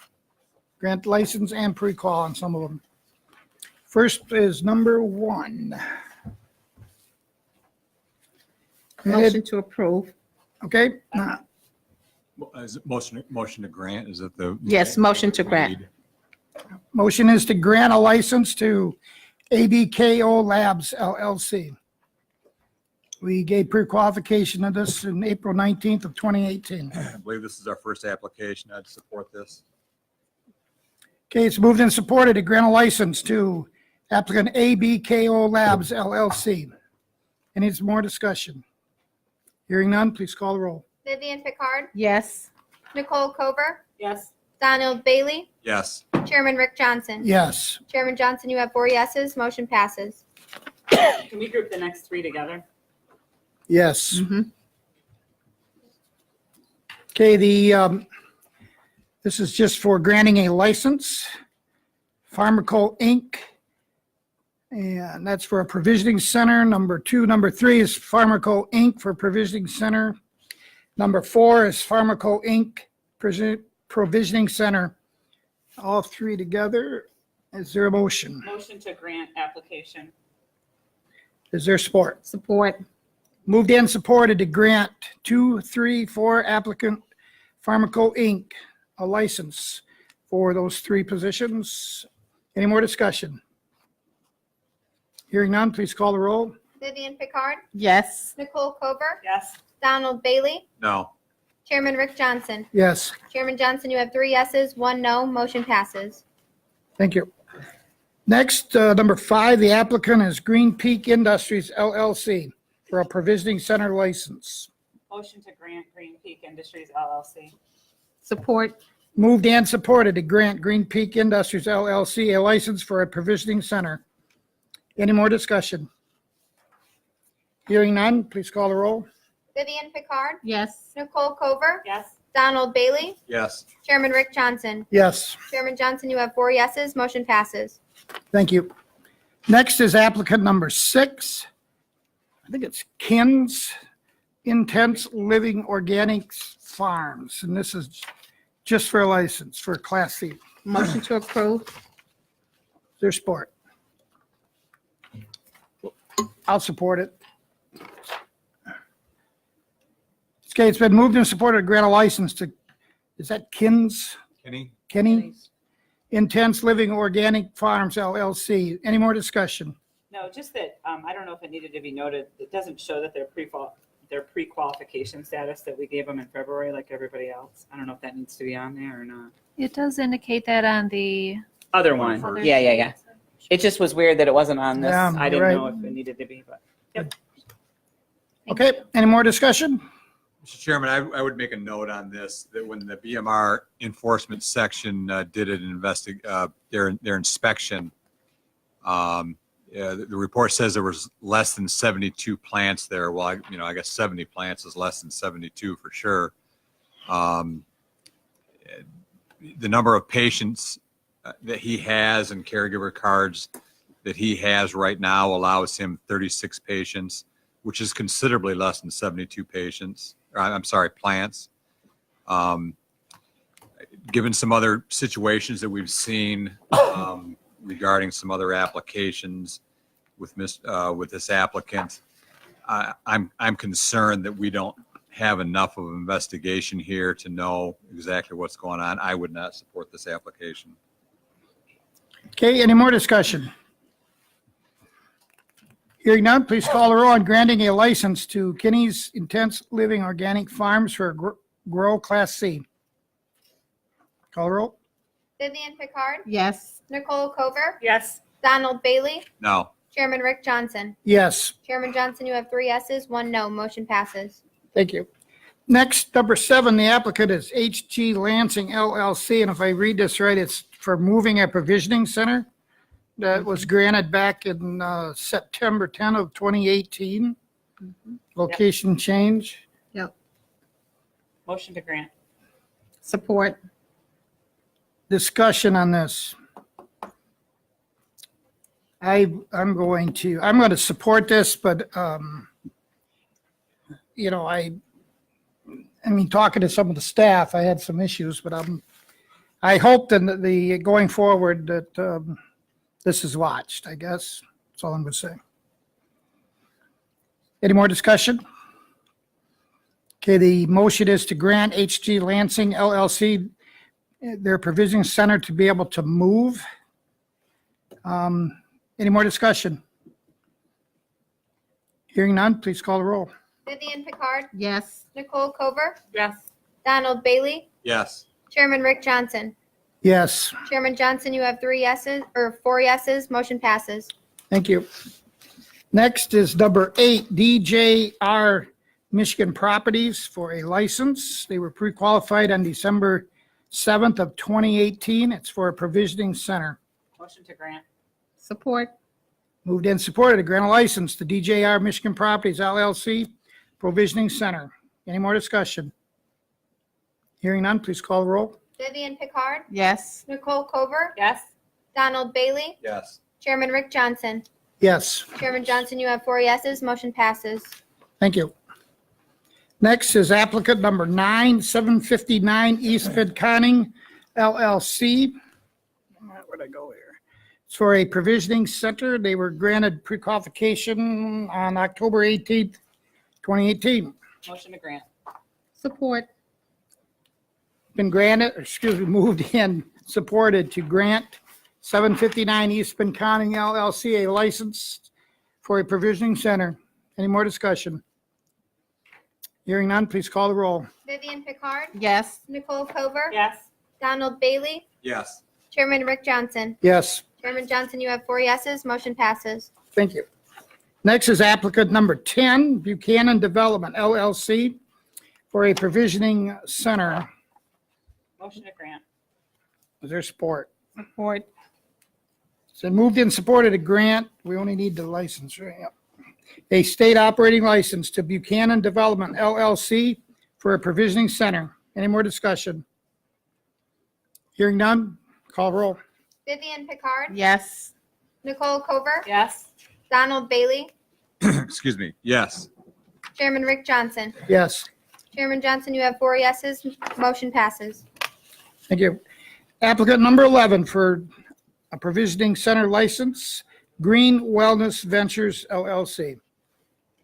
grant license and pre-qual on some of them. First is number 1. Motion to approve. Okay, Is it motion to grant? Is it the? Yes, motion to grant. motion is to grant a license to ABKO Labs LLC. We gave pre-qualification of this in April 19th of 2018. I believe this is our first application. I'd support this. Okay, it's moved and supported to grant a license to applicant ABKO Labs LLC. Any more discussion? Hearing none, please call the roll. Vivian Picard, Yes. Nicole Cover, Yes. Donald Bailey, Yes. Chairman Rick Johnson. Yes. Chairman Johnson, you have 4 yeses, motion passes. Can we group the next 3 together? Yes. Mhm. Okay, this is just for granting a license, Pharmaco Inc. And that's for a provisioning center. Number 2, number 3 is Pharmaco Inc. for provisioning center. Number 4 is Pharmaco Inc. Provisioning center. All 3 together. Is there a motion? Motion to grant application. Is there support? Support. Moved and supported to grant 2, 3, 4 applicant Pharmaco Inc. a license for those 3 positions. Any more discussion? Hearing none, please call the roll. Vivian Picard, Yes. Nicole Cover, Yes. Donald Bailey, No. Chairman Rick Johnson. Yes, Chairman Johnson, you have 3 yeses, 1 no, motion passes. thank you. Next, number 5, the applicant is Green Peak Industries LLC for a provisioning center license. Motion to grant Green Peak Industries LLC. Support. Moved and supported to grant Green Peak Industries LLC a license for a provisioning center. Any more discussion? Hearing none, please call the roll. Vivian Picard, Yes. Nicole Cover, Yes. Donald Bailey, Yes. Chairman Rick Johnson. Yes, Chairman Johnson, you have 4 yeses, motion passes. thank you. Next is applicant number 6. I think it's Ken's Intense Living Organics Farms, and this is just for a license for Class C. Motion to approve. Their support. I'll support it. Okay, it's been moved and supported to grant a license to, is that Ken's? Kenny? Intense Living Organic Farms LLC. Any more discussion? No, just that, I don't know if it needed to be noted, it doesn't show that their pre-qualification status that we gave them in February like everybody else. I don't know if that needs to be on there or not. It does indicate that on the. Other one, other yeah. sheet. It just was weird that it wasn't on this. Yeah, I you're didn't right. know if it needed to be, but. Yep. Thank Okay, any more discussion? Mr. Chairman, I would make a note on this, that when the BMR enforcement section did their inspection, the report says there was less than 72 plants there. Well, I guess 70 plants is less than 72 for sure. The number of patients that he has and caregiver cards that he has right now allows him 36 patients, which is considerably less than 72 patients. Plants. Given some other situations that we've seen regarding some other applications with this applicant, I'm concerned that we don't have enough of an investigation here to know exactly what's going on. I would not support this application. Okay, any more discussion? Hearing none, please call the roll on granting a license to Kenny's Intense Living Organic Farms for Grow Class C. Call the roll. Vivian Picard, Yes. Nicole Cover, Yes. Donald Bailey, No. Chairman Rick Johnson. Yes, Chairman Johnson, you have 3 yeses, 1 no, motion passes. thank you. Next, number 7, the applicant is HG Lansing LLC, and if I read this right, it's for moving a provisioning center that was granted back in September 10 of 2018. Location change. Yep. Motion to grant. Support. Discussion on this. I'm going to support this, but, I mean, talking to some of the staff, I had some issues, but I hope that going forward that this is watched, I guess. That's all I'm going to say. Any more discussion? Okay, the motion is to grant HG Lansing LLC their provisioning center to be able to move. Any more discussion? Hearing none, please call the roll. Vivian Picard, Yes. Nicole Cover, Yes. Donald Bailey, Yes. Chairman Rick Johnson. Yes, Chairman Johnson, you have 3 yeses, or 4 yeses, motion passes. thank you. Next is number 8, DJR Michigan Properties for a license. They were pre-qualified on December 7th of 2018. It's for a provisioning center. Motion to grant. Support. Moved and supported to grant a license to DJR Michigan Properties LLC Provisioning Center. Any more discussion? Hearing none, please call the roll. Vivian Picard, Yes. Nicole Cover, Yes. Donald Bailey, Yes. Chairman Rick Johnson. Yes, Chairman Johnson, you have 4 yeses, motion passes. thank you. Next is applicant number 9, 759 East Fid Conning LLC. Where'd I go here? It's for a provisioning center. They were granted pre-qualification on October 18th, 2018. Motion to grant. Support. Been granted, moved and supported to grant 759 East Fid Conning LLC a license for a provisioning center. Any more discussion? Hearing none, please call the roll. Vivian Picard, Yes. Nicole Cover, Yes. Donald Bailey, Yes. Chairman Rick Johnson. Yes. Chairman Johnson, you have 4 yeses, motion passes. Thank you. Next is applicant number 10, Buchanan Development LLC for a provisioning center. Motion to grant. Is there support? Support. So moved and supported to grant, we only need the license, right? Yep. A state operating license to Buchanan Development LLC for a provisioning center. Any more discussion? Hearing none, call roll. Vivian Picard, Yes. Nicole Cover, Yes. Donald Bailey, Excuse me. Yes. Chairman Rick Johnson. Yes, Chairman Johnson, you have 4 yeses, motion passes. thank you. Applicant number 11 for a provisioning center license, Green Wellness Ventures LLC.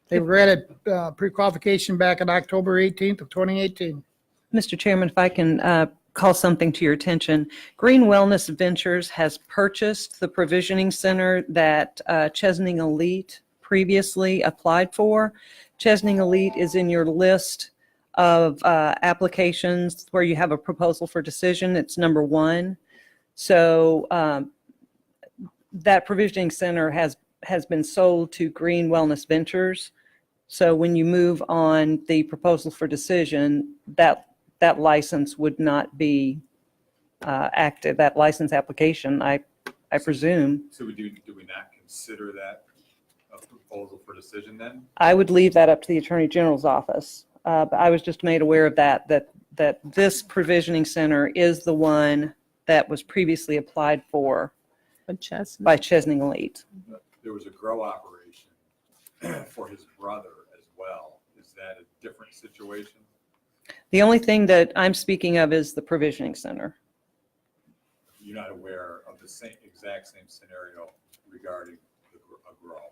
They were granted pre-qualification back on October 18th of 2018. Mr. Chairman, if I can call something to your attention. Green Wellness Ventures has purchased the provisioning center that Chesaning Elite previously applied for. Chesaning Elite is in your list of applications where you have a proposal for decision. It's number 1. So that provisioning center has been sold to Green Wellness Ventures. So when you move on the proposal for decision, that license would not be active, that license application, I presume. So do we not consider that a proposal for decision then? I would leave that up to the Attorney General's office. But I was just made aware of that this provisioning center is the one that was previously applied for by Chesaning Elite. There was a grow operation for his brother as well. Is that a different situation? The only thing that I'm speaking of is the provisioning center. You're not aware of the exact same scenario regarding a grow?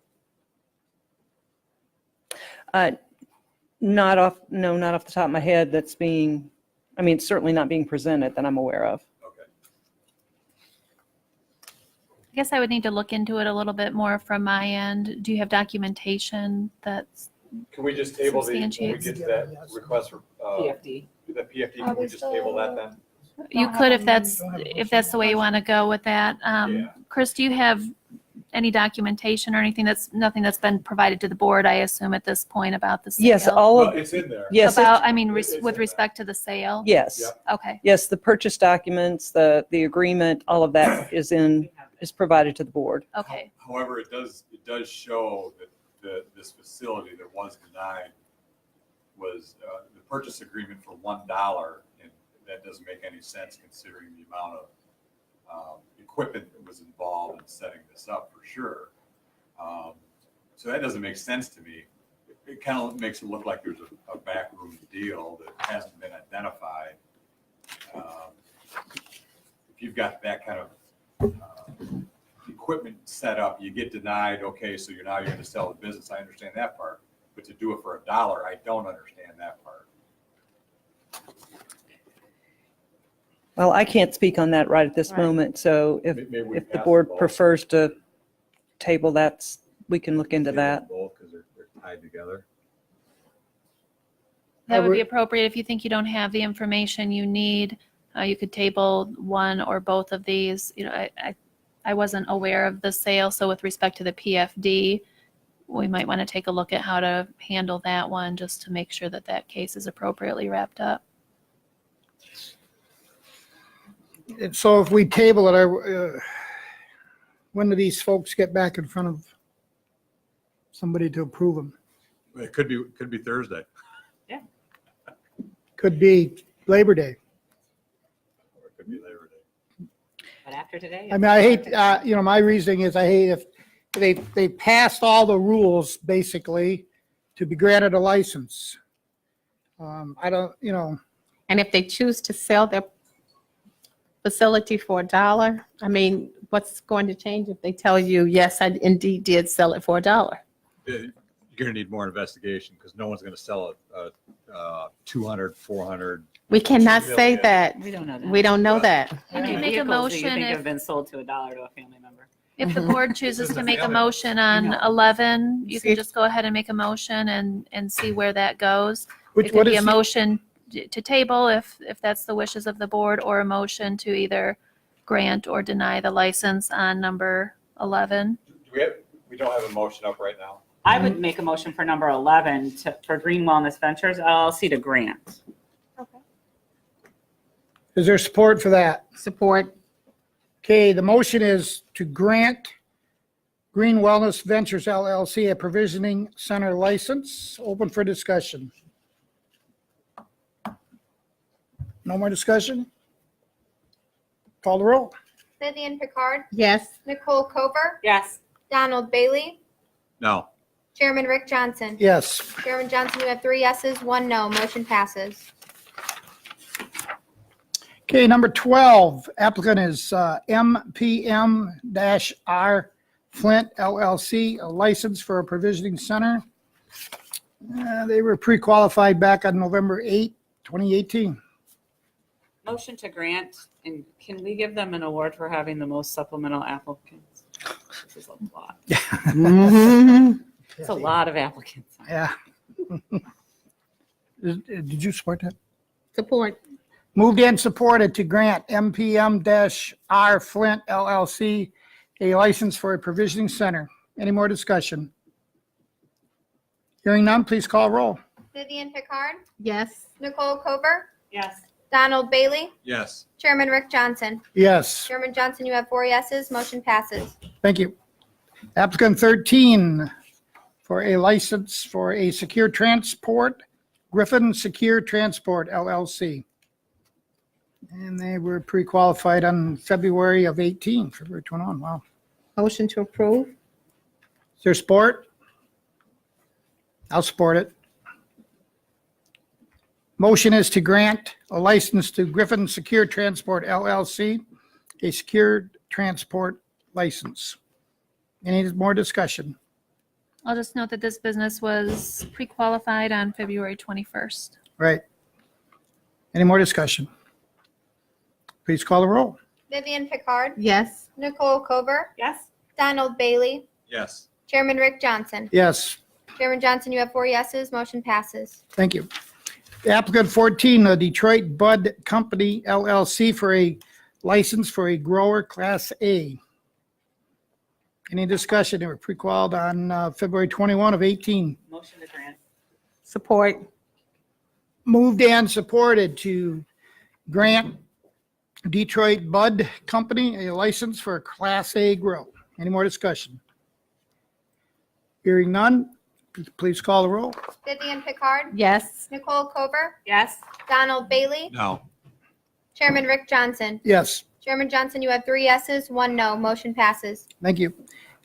Not off the top of my head that's being, it's certainly not being presented that I'm aware of. Okay. I guess I would need to look into it a little bit more from my end. Do you have documentation that's, Can we just table when we Substantiates. get to that request for, PFD. the PFD, can we just table that then? you could if that's the way you want to go with that. Yeah. Chris, do you have any documentation or nothing that's been provided to the board, I assume, at this point about the sale? Yes, all Well, of, it's in there. yes, About, with in respect to the sale? yes. Yeah. Okay. Yes, the purchase documents, the agreement, all of that is provided to the board. Okay. However, it does show that this facility that was denied was the purchase agreement for $1, and that doesn't make any sense considering the amount of equipment that was involved in setting this up for sure. So that doesn't make sense to me. It kind of makes it look like there's a backroom deal that hasn't been identified. If you've got that kind of equipment set up, you get denied, okay, so you're going to sell the business. I understand that part. But to do it for $1, I don't understand that part. Well, I can't speak on that right at this Right. moment, so Maybe we if the pass board both. prefers to table that, we can look into that. Both, because they're tied together. That would be appropriate. If you think you don't have the information you need, you could table one or both of these. You know, I wasn't aware of the sale, so with respect to the PFD, we might want to take a look at how to handle that one just to make sure that that case is appropriately wrapped up. And so if we table it, when do these folks get back in front of somebody to approve them? It could be Thursday. Could be Labor Day. Or it could be Labor Day. But after today. I mean, I hate, my reasoning is I hate if they passed all the rules basically to be granted a license. I don't, And if they choose to sell their facility for $1, I mean, what's going to change if they tell you, yes, I indeed did sell it for $1? You're going to need more investigation because no one's going to sell it 200, 400. We cannot say that. We don't know that. We don't know that. You can make a Vehicles that you motion think if, have been sold to $1 to a family member. if the board chooses to make a motion on 11, you can just go ahead and make a motion and see where that goes. It could what be is a motion to table if that's the wishes of the board, or a motion to either grant or deny the license on number 11. We don't have a motion up right now. I would make a motion for number 11 for Green Wellness Ventures LLC to grant. is there support for that? Support. Okay, the motion is to grant Green Wellness Ventures LLC a provisioning center license. Open for discussion. No more discussion? Call the roll. Vivian Picard, Yes. Nicole Kober, Yes. Donald Bailey, No. Chairman Rick Johnson. Yes. Chairman Johnson, you have 3 yeses, 1 no. Motion passes. Okay, number 12, applicant is MPM-R Flint LLC, a license for a provisioning center. They were pre-qualified back on November 8, 2018. Motion to grant, and can we give them an award for having the most supplemental applicants? This is a lot. It's a lot of applicants. Yeah. Did you support that? Support. Moved and supported to grant MPM-R Flint LLC a license for a provisioning center. Any more discussion? Hearing none, please call roll. Vivian Picard, Yes. Nicole Kober, Yes. Donald Bailey, Yes. Chairman Rick Johnson. Yes, Chairman Johnson, you have 4 yeses. Motion passes. thank you. Applicant 13 for a license for a secure transport, Griffin Secure Transport LLC. And they were pre-qualified on February of 18, February 21, wow. Motion to approve. Is there support? I'll support it. Motion is to grant a license to Griffin Secure Transport LLC, a secured transport license. Any more discussion? I'll just note that this business was pre-qualified on February 21st. Right. Any more discussion? Please call the roll. Vivian Picard, Yes. Nicole Kober, Yes. Donald Bailey, Yes. Chairman Rick Johnson. Yes, Chairman Johnson, you have 4 yeses. Motion passes. thank you. Applicant 14, the Detroit Bud Company LLC for a license for a grower Class A. Any discussion? They were pre-qualified on February 21 of 18. Motion to grant. Support. Moved and supported to grant Detroit Bud Company a license for a Class A grow. Any more discussion? Hearing none, please call the roll. Vivian Picard, Yes. Nicole Kober, Yes. Donald Bailey, No. Chairman Rick Johnson. Yes, Chairman Johnson, you have 3 yeses, 1 no. Motion passes. thank you.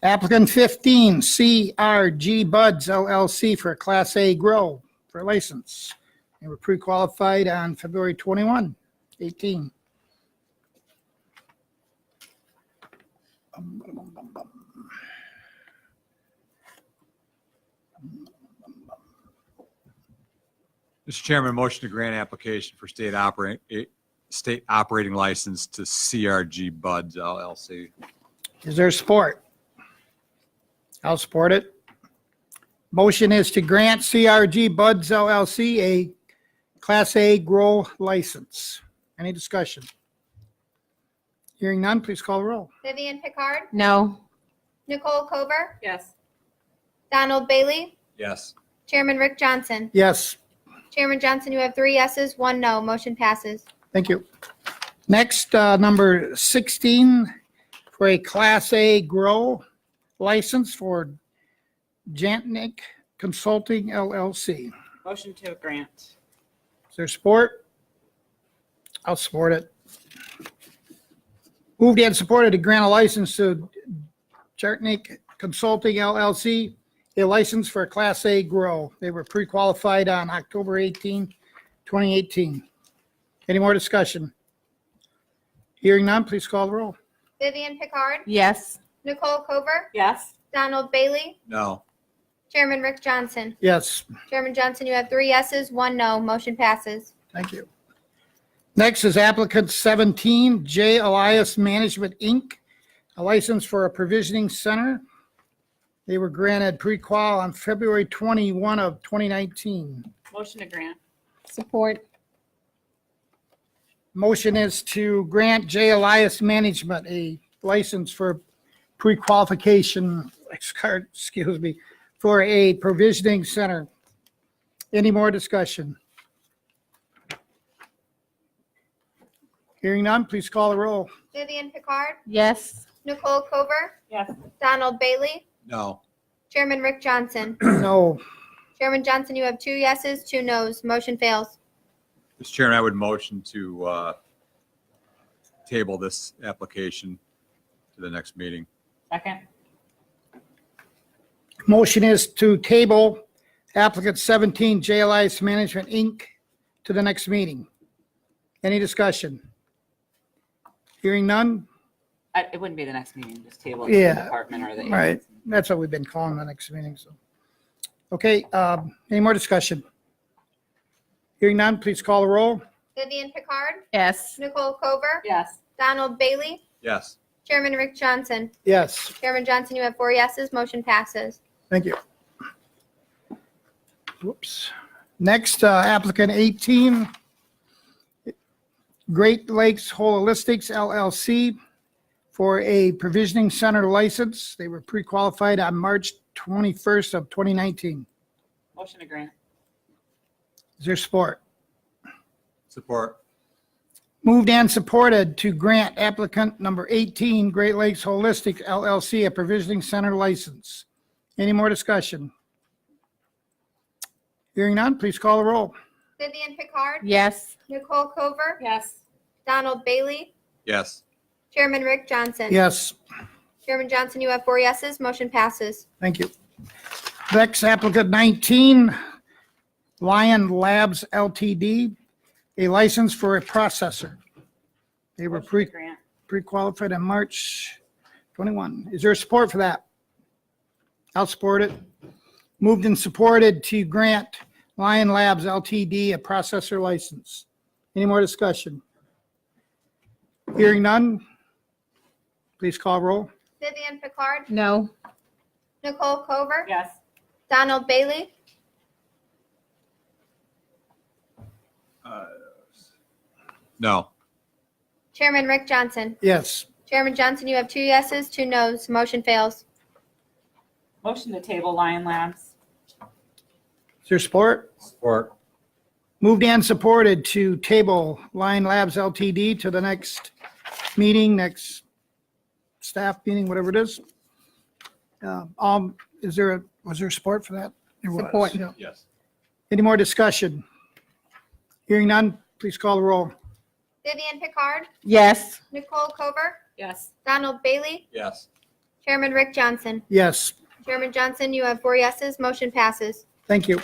Applicant 15, CRG Buds LLC for a Class A grow for a license. They were pre-qualified on February 21, 18. Mr. Chairman, motion to grant application for state operating license to CRG Buds LLC. Is there support? I'll support it. Motion is to grant CRG Buds LLC a Class A grow license. Any discussion? Hearing none, please call the roll. Vivian Picard, No. Nicole Cover, Yes. Donald Bailey, Yes. Chairman Rick Johnson. Yes, Chairman Johnson, you have 3 yeses, 1 no. Motion passes. thank you. Next, number 16, for a Class A grow license for Jantnik Consulting LLC. Motion to grant. Is there support? I'll support it. Moved and supported to grant a license to Jantnik Consulting LLC, a license for a Class A grow. They were pre-qualified on October 18, 2018. Any more discussion? Hearing none, please call the roll. Vivian Picard, Yes. Nicole Cover, Yes. Donald Bailey, No. Chairman Rick Johnson. Yes, Chairman Johnson, you have 3 yeses, 1 no. Motion passes. thank you. Next is applicant 17, J. Elias Management, Inc., a license for a provisioning center. They were granted pre-qual on February 21 of 2019. Motion to grant. Support. Motion is to grant J. Elias Management a license for pre-qualification, excuse me, for a provisioning center. Any more discussion? Hearing none, please call the roll. Vivian Picard, Yes. Nicole Cover, Yes. Donald Bailey, No. Chairman Rick Johnson. No. Chairman Johnson, you have 2 yeses, 2 nos. Motion fails. Mr. Chairman, I would motion to table this application to the next meeting. Second. Motion is to table applicant 17, J. Elias Management, Inc., to the next meeting. Any discussion? Hearing none? It wouldn't be the next meeting, just table it to Yeah. the department or the agency. Right, that's what we've been calling the next meeting, so. Okay, any more discussion? Hearing none, please call the roll. Vivian Picard, Yes. Nicole Cover, Yes. Donald Bailey, Yes. Chairman Rick Johnson. Yes, Chairman Johnson, you have 4 yeses. Motion passes. thank you. Whoops. Next, applicant 18, Great Lakes Holistics LLC, for a provisioning center license. They were pre-qualified on March 21st of 2019. Motion to grant. Is there support? Support. Moved and supported to grant applicant number 18, Great Lakes Holistic LLC, a provisioning center license. Any more discussion? Hearing none, please call the roll. Vivian Picard, Yes. Nicole Cover, Yes. Donald Bailey, Yes. Chairman Rick Johnson. Yes, Chairman Johnson, you have 4 yeses. Motion passes. thank you. Next applicant 19, Lion Labs Ltd., a license for a processor. They were Motion to grant. pre-qualified on March 21. Is there support for that? I'll support it. Moved and supported to grant Lion Labs Ltd. a processor license. Any more discussion? Hearing none, please call roll. Vivian Picard, No. Nicole Cover, Yes. Donald Bailey, No. Chairman Rick Johnson. Yes, Chairman Johnson, you have 2 yeses, 2 nos. Motion fails. Motion to table Lion Labs. is there support? Support. Moved and supported to table Lion Labs Ltd. to the next meeting, next staff meeting, whatever it is. Was there support for that? There was, Support. yeah. Yes. Any more discussion? Hearing none, please call the roll. Vivian Picard, Yes. Nicole Cover, Yes. Donald Bailey, Yes. Chairman Rick Johnson. Yes, Chairman Johnson, you have 4 yeses. Motion passes. thank you.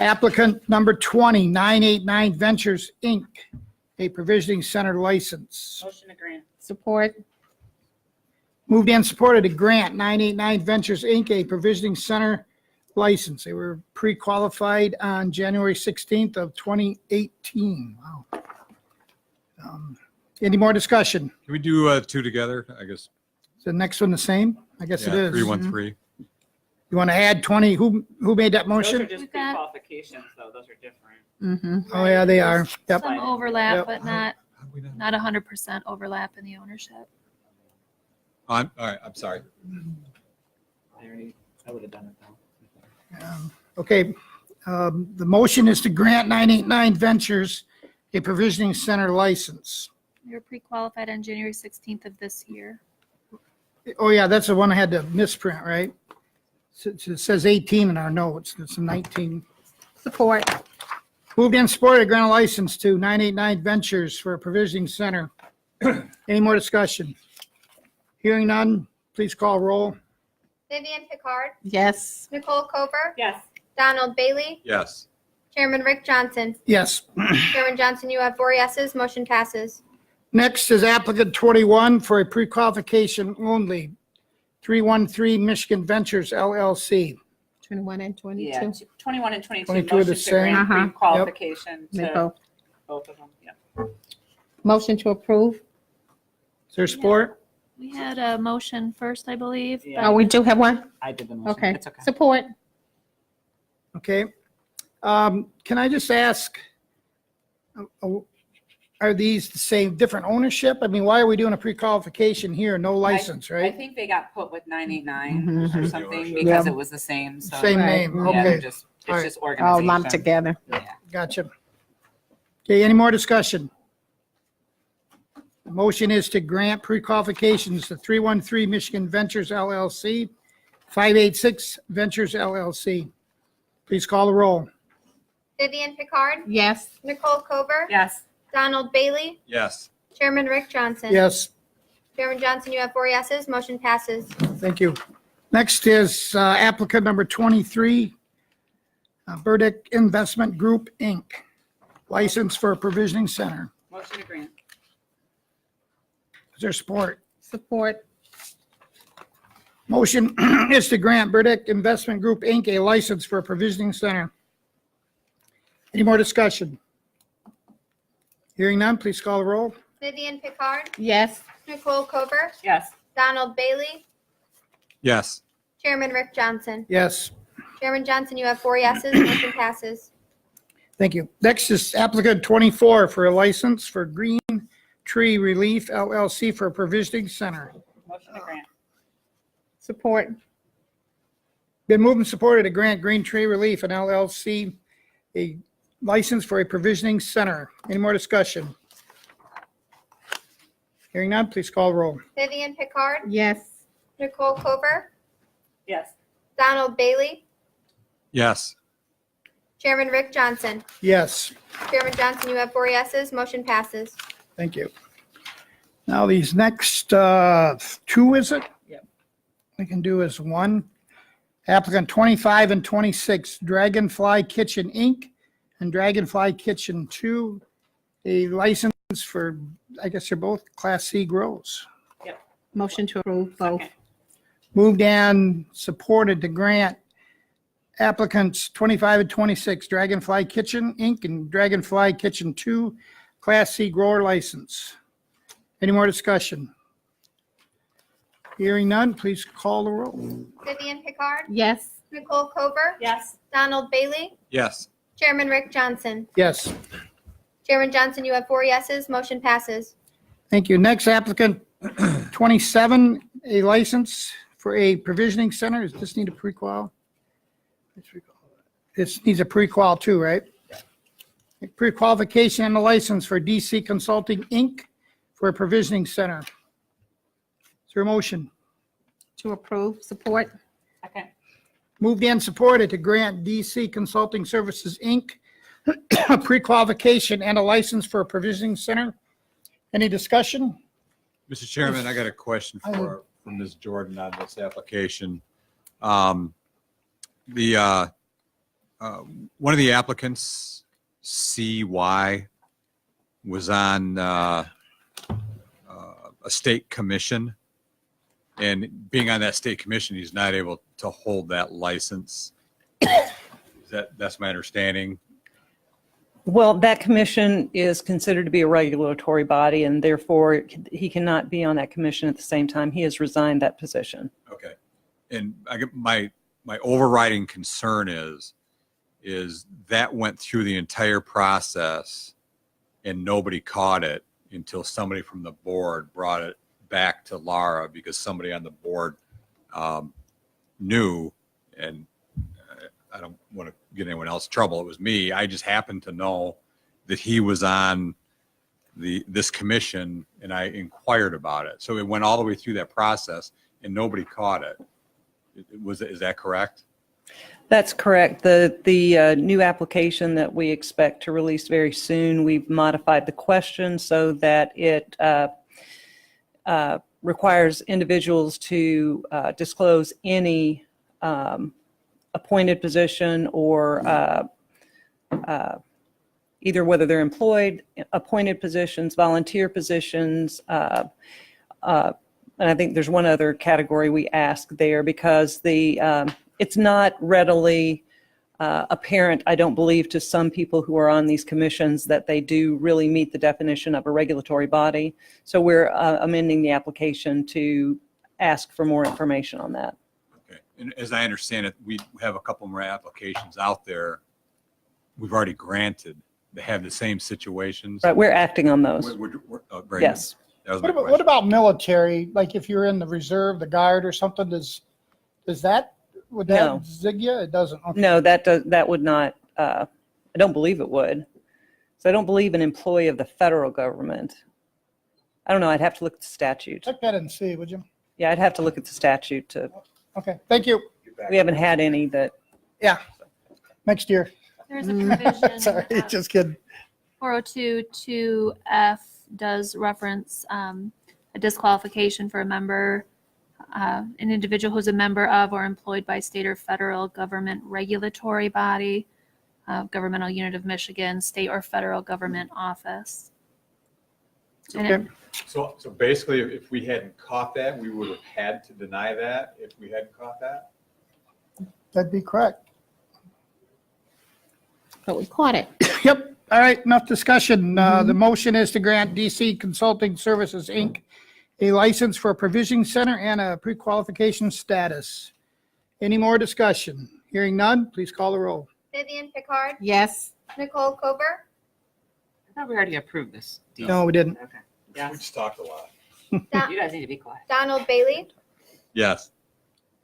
Applicant number 20, 989 Ventures, Inc., a provisioning center license. Motion to grant. Support. Moved and supported to grant 989 Ventures, Inc., a provisioning center license. They were pre-qualified on January 16th of 2018. Wow. Any more discussion? Can we do two together? I guess. Is the next one the same? I guess it Yeah, is. 313. You want to add 20? Who made that Those are motion? just We've got- pre-qualifications, though. Those are different. Mm-hmm. Oh, yeah, they are. Yep. Some overlap, Yep. but not 100% overlap in the ownership. All right, I'm sorry. I would have done it though. Okay, the motion is to grant 989 Ventures a provisioning center license. You're pre-qualified on January 16th of this year. Oh, yeah, that's the one I had to misprint, right? It says 18 in our notes. It's 19. Support. Moved and supported to grant a license to 989 Ventures for a provisioning center. Any more discussion? Hearing none, please call roll. Vivian Picard, Yes. Nicole Kober, Yes. Donald Bailey, Yes. Chairman Rick Johnson. Yes. Chairman Johnson, you have 4 yeses, motion passes. Next is applicant 21 for a pre-qualification only, 313 Michigan Ventures LLC. 21 and 22. Yeah, 21 and 22. 22 are the Motion to same. grant Uh-huh. pre-qualification They to both. both of them. Yeah. Motion to approve. Is there support? We had a motion first, I believe. Yeah. Oh, we do have one? I did the motion. Okay. It's okay. Support. Okay. Can I just ask, are these the same, different ownership? I mean, why are we doing a pre-qualification here? No license, I right? think they got put with 989 Mhm. or something because it was the same. So Same Right. name, yeah, okay, they're just, All right. it's just All organization. lumped together. Yeah. gotcha. Okay, any more discussion? The motion is to grant pre-qualifications to 313 Michigan Ventures LLC, 586 Ventures LLC. Please call the roll. Vivian Picard, Yes. Nicole Kober, Yes. Donald Bailey, Yes. Chairman Rick Johnson. Yes, Chairman Johnson, you have 4 yeses, motion passes. thank you. Next is applicant number 23, Burdick Investment Group, Inc., license for a provisioning center. Motion to grant. Is there support? Support. Motion is to grant Burdick Investment Group, Inc. a license for a provisioning center. Any more discussion? Hearing none, please call the roll. Vivian Picard, Yes. Nicole Kober, Yes. Donald Bailey, Yes. Chairman Rick Johnson. Yes, Chairman Johnson, you have 4 yeses, motion passes. thank you. Next is applicant 24 for a license for Green Tree Relief LLC for a provisioning center. Motion to grant. Support. Been moved and supported to grant Green Tree Relief and LLC a license for a provisioning center. Any more discussion? Hearing none, please call the roll. Vivian Picard, Yes. Nicole Kober, Yes. Donald Bailey, Yes. Chairman Rick Johnson. Yes, Chairman Johnson, you have 4 yeses, motion passes. thank you. Now these next 2, is it? Yep. We can do as one. Applicant 25 and 26, Dragonfly Kitchen, Inc. and Dragonfly Kitchen 2, a license for, I guess they're both Class C grows. Motion to approve both. Second. Moved and supported to grant applicants 25 and 26, Dragonfly Kitchen, Inc. and Dragonfly Kitchen 2, Class C grower license. Any more discussion? Hearing none, please call the roll. Vivian Picard, Yes. Nicole Kober, Yes. Donald Bailey, Yes. Chairman Rick Johnson. Yes, Chairman Johnson, you have 4 yeses, motion passes. thank you. Next applicant 27, a license for a provisioning center. Does this need a pre-qual? This needs a pre-qual too, right? Pre-qualification and a license for DC Consulting, Inc. for a provisioning center. Is there a motion? To approve. Support. Second. Moved and supported to grant DC Consulting Services, Inc. a pre-qualification and a license for a provisioning center. Any discussion? Mr. Chairman, I got a question for Ms. Jordan on this application. One of the applicants, CY, was on a state commission. And being on that state commission, he's not able to hold that license. That's my understanding. Well, that commission is considered to be a regulatory body, and therefore he cannot be on that commission at the same time. He has resigned that position. Okay. And I get my my overriding concern is that went through the entire process and nobody caught it until somebody from the board brought it back to Laura because somebody on the board knew, and I don't want to get anyone else in trouble. It was me. I just happened to know that he was on this commission, and I inquired about it. So it went all the way through that process, and nobody caught it. Is that correct? That's correct. The new application that we expect to release very soon, we've modified the question so that it requires individuals to disclose any appointed position or either whether they're employed, appointed positions, volunteer positions, and I think there's one other category we ask there because it's not readily apparent, I don't believe, to some people who are on these commissions that they do really meet the definition of a regulatory body. So we're amending the application to ask for more information on that. Okay. And as I understand it, we have a couple more applications out there we've already granted. They have the same situations. Right, we're acting on those. Very Yes. good. That was my What question. about military? Like if you're in the reserve, the guard or something, would that No. zig you? It doesn't. Okay. No, that would not, I don't believe it would. So I don't believe an employee of the federal government. I don't know, I'd have to look at the statute. Check that and see, would you? Yeah, I'd have to look at the statute to, Okay, thank you. we haven't had any that, Yeah, next year. There's a provision. Sorry, just kidding. 402.2F does reference a disqualification for a member, an individual who's a member of or employed by state or federal government regulatory body, governmental unit of Michigan, state or federal government office. And it- Okay. So basically, if we hadn't caught that, we would have had to deny that if we hadn't caught that? That'd be correct. But we caught it. Yep. All right, enough discussion. The motion is to grant DC Consulting Services, Inc. a license for a provisioning center and a pre-qualification status. Any more discussion? Hearing none, please call the roll. Vivian Picard, Yes. Nicole Kober, I thought we already approved this deal. No, we didn't. Okay. We Yes. just talked a lot. You guys need to be quiet. Donald Bailey, Yes.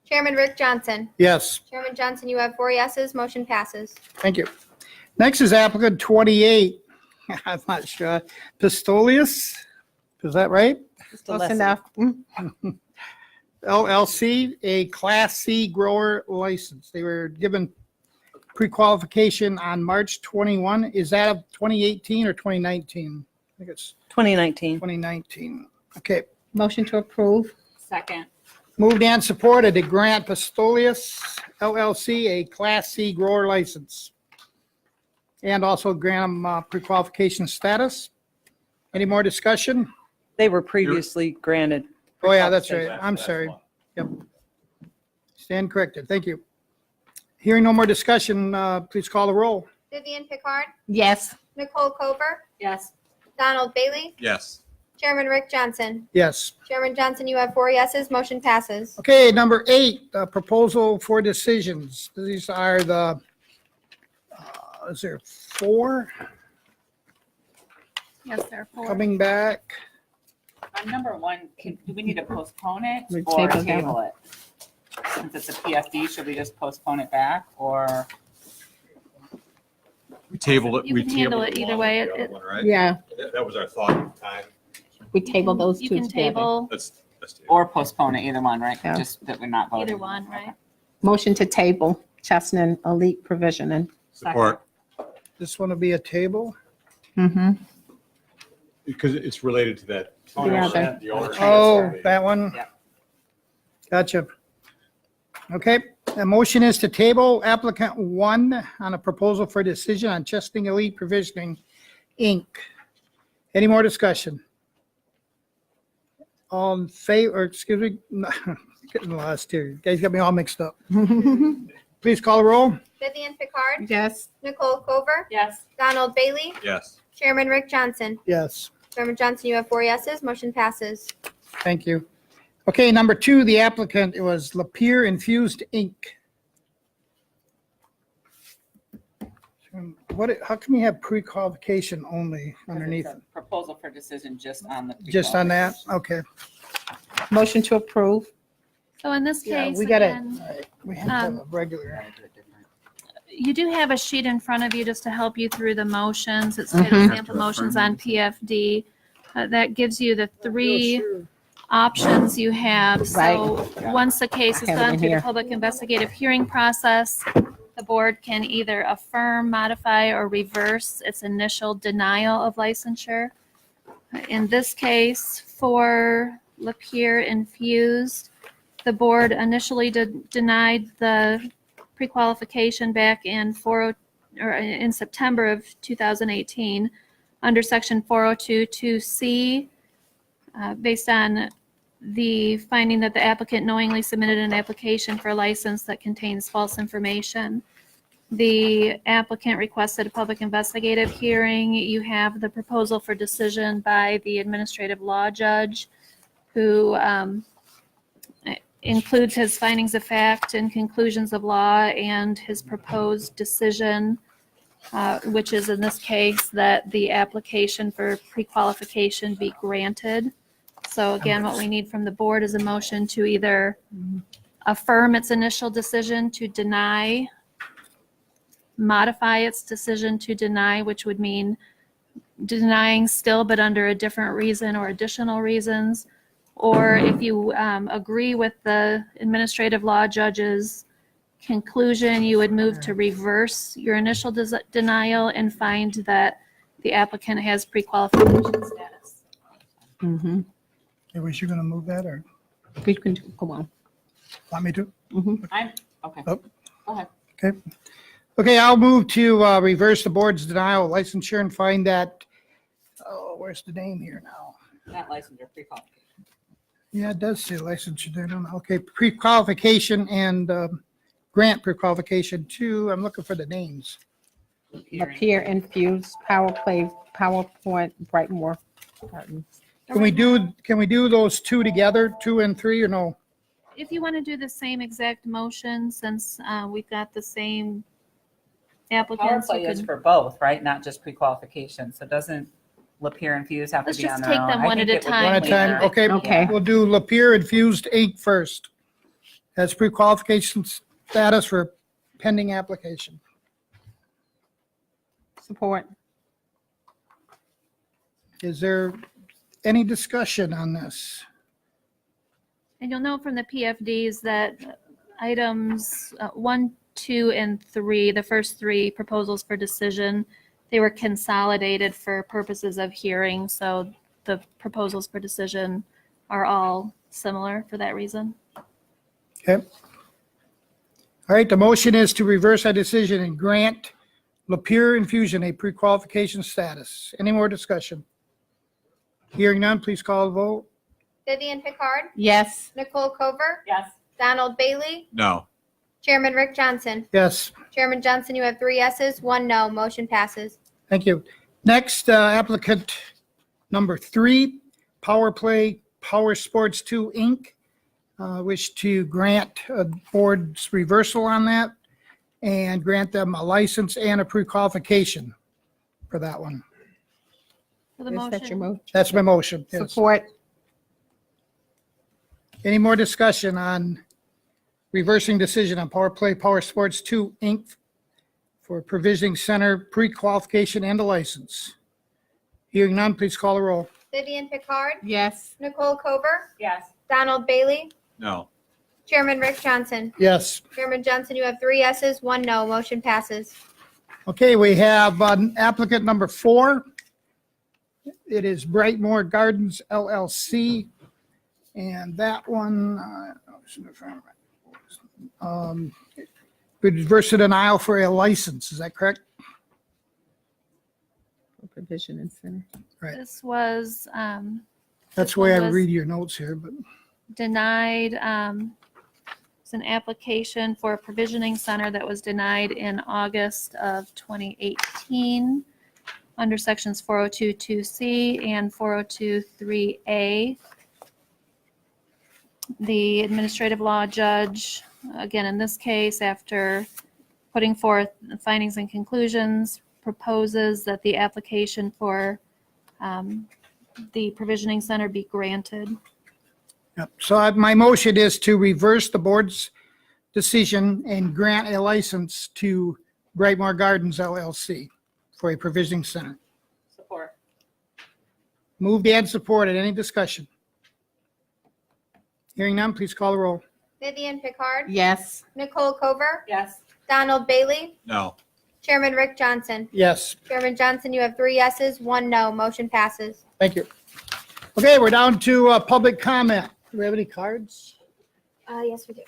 Chairman Rick Johnson. Yes, Chairman Johnson, you have 4 yeses, motion passes. thank you. Next is applicant 28. I'm not sure. Pistolius, is that right? just a Close lesson. enough. LLC, a Class C grower license. They were given pre-qualification on March 21. Is that of 2018 or 2019? I think it's 2019. 2019. Okay. Motion to approve. Second. Moved and supported to grant Pistolius LLC a Class C grower license. And also grant them pre-qualification status. Any more discussion? They were previously granted. Oh, yeah, that's right. I'm sorry. Yep. Stand corrected. Thank you. Hearing no more discussion, please call the roll. Vivian Picard, Yes. Nicole Kober, Yes. Donald Bailey, Yes. Chairman Rick Johnson. Yes. Chairman Johnson, you have 4 yeses, motion passes. Okay, number 8, proposal for decisions. These are the, is there 4 Yes, there are 4. coming back? On number 1, do we need to postpone it We or table that table it? Since it's a PFD, should we just postpone it back or? We tabled it. You can handle it either way. It- Right? Yeah, That was our thought at the time. we table those You two can together. table Let's table. Or postpone it, either one, right? Yeah. Just that we're not voting. either one, right? Motion to table Chestnut Elite Provisioning. Support, This one will be a table. Mm-hmm. because it's related to that. The other. The ownership. Oh, that one? Yeah. Gotcha. Okay, the motion is to table applicant 1 on a proposal for decision on Chestnut Elite Provisioning, Inc. Any more discussion? All in favor, or excuse me, getting lost here. You guys got me all mixed up. Please call the roll. Vivian Picard, Yes. Nicole Kober, Yes. Donald Bailey, Yes. Chairman Rick Johnson. Yes, Chairman Johnson, you have 4 yeses, motion passes. thank you. Okay, number 2, the applicant, it was Lapeer Infused Inc. How come you have pre-qualification only underneath? It's a Proposal for decision just on the. Just on that? Okay. Motion to approve. So in this Yeah, case, we got it. again, We have to have a regular. you do have a sheet in front of you just to help you through the motions. It's titled Mhm. sample motions on PFD. That gives you the three options you have. So once the case is I have it gone in through the here. public investigative hearing process, the board can either affirm, modify, or reverse its initial denial of licensure. In this case, for Lapeer Infused, the board initially denied the pre-qualification back in in September of 2018 under section 402(2)C, based on the finding that the applicant knowingly submitted an application for a license that contains false information. The applicant requested a public investigative hearing. You have the proposal for decision by the administrative law judge, who includes his findings of fact and conclusions of law and his proposed decision, which is in this case that the application for pre-qualification be granted. So again, what we need from the board is a motion to either affirm its initial decision to deny, modify its decision to deny, which would mean denying still but under a different reason or additional reasons. Or if you agree with the administrative law judge's conclusion, you would move to reverse your initial denial and find that the applicant has pre-qualification status. Mm-hmm. Was you going to move that or We can, go on. want me to? Okay. Oh. Go ahead. Okay. Okay, I'll move to reverse the board's denial of licensure and find that, oh, where's the name here now? Not licensure, pre-qualification. Yeah, it does say licensure there. Don't know. Okay, pre-qualification and grant pre-qualification too. I'm looking for the names. Lapeer Infused, Power Play, PowerPoint, Brightmore Gardens. Can we do those two together, 2 and 3, or no? If you want to do the same exact motion, since we've got the same Power applicants, play you is can for both, right? Not just pre-qualification. So doesn't Lapeer Infuse have to Let's be on just their take own? them I one think at a it would be time. One at a time. cleaner. Okay. Okay. We'll do Lapeer Infused Inc. first. Has pre-qualification status for pending application. Support. Is there any discussion on this? and you'll know from the PFDs that items 1, 2, and 3, the first 3 proposals for decision, they were consolidated for purposes of hearing. So the proposals for decision are all similar for that reason. Okay. All right, the motion is to reverse that decision and grant Lapeer Infusion a pre-qualification status. Any more discussion? Hearing none, please call the vote. Vivian Picard, Yes. Nicole Cover, Yes. Donald Bailey, No. Chairman Rick Johnson. Yes, Chairman Johnson, you have 3 yeses, 1 no. Motion passes. thank you. Next, applicant number 3, Power Play Power Sports 2, Inc. Wish to grant a board's reversal on that and grant them a license and a pre-qualification for that one. For the Is that your motion, motion? That's my motion. Yes. Support. Any more discussion on reversing decision on Power Play Power Sports 2, Inc. for provisioning center pre-qualification and a license? Hearing none, please call the roll. Vivian Picard, Yes. Nicole Cover, Yes. Donald Bailey, No. Chairman Rick Johnson. Yes. Chairman Johnson, you have 3 yeses, 1 no. Motion passes. Okay, we have applicant number 4. It is Brightmore Gardens LLC. And that one, reverse the denial for a license. Is that correct? Provision and center. Right. this was That's the way I read your notes here, but denied. It's an application for a provisioning center that was denied in August of 2018 under sections 402(2)C and 402(3)A. The administrative law judge, again, in this case, after putting forth the findings and conclusions, proposes that the application for the provisioning center be granted. Yep. So my motion is to reverse the board's decision and grant a license to Brightmore Gardens LLC for a provisioning center. Support. Moved and supported. Any discussion? Hearing none, please call the roll. Vivian Pickard, Yes. Nicole Cover, Yes. Donald Bailey, No. Chairman Rick Johnson. Yes, Chairman Johnson, you have 3 yeses, 1 no. Motion passes. thank you. Okay, we're down to public comment. Do we have any cards? Yes, we do.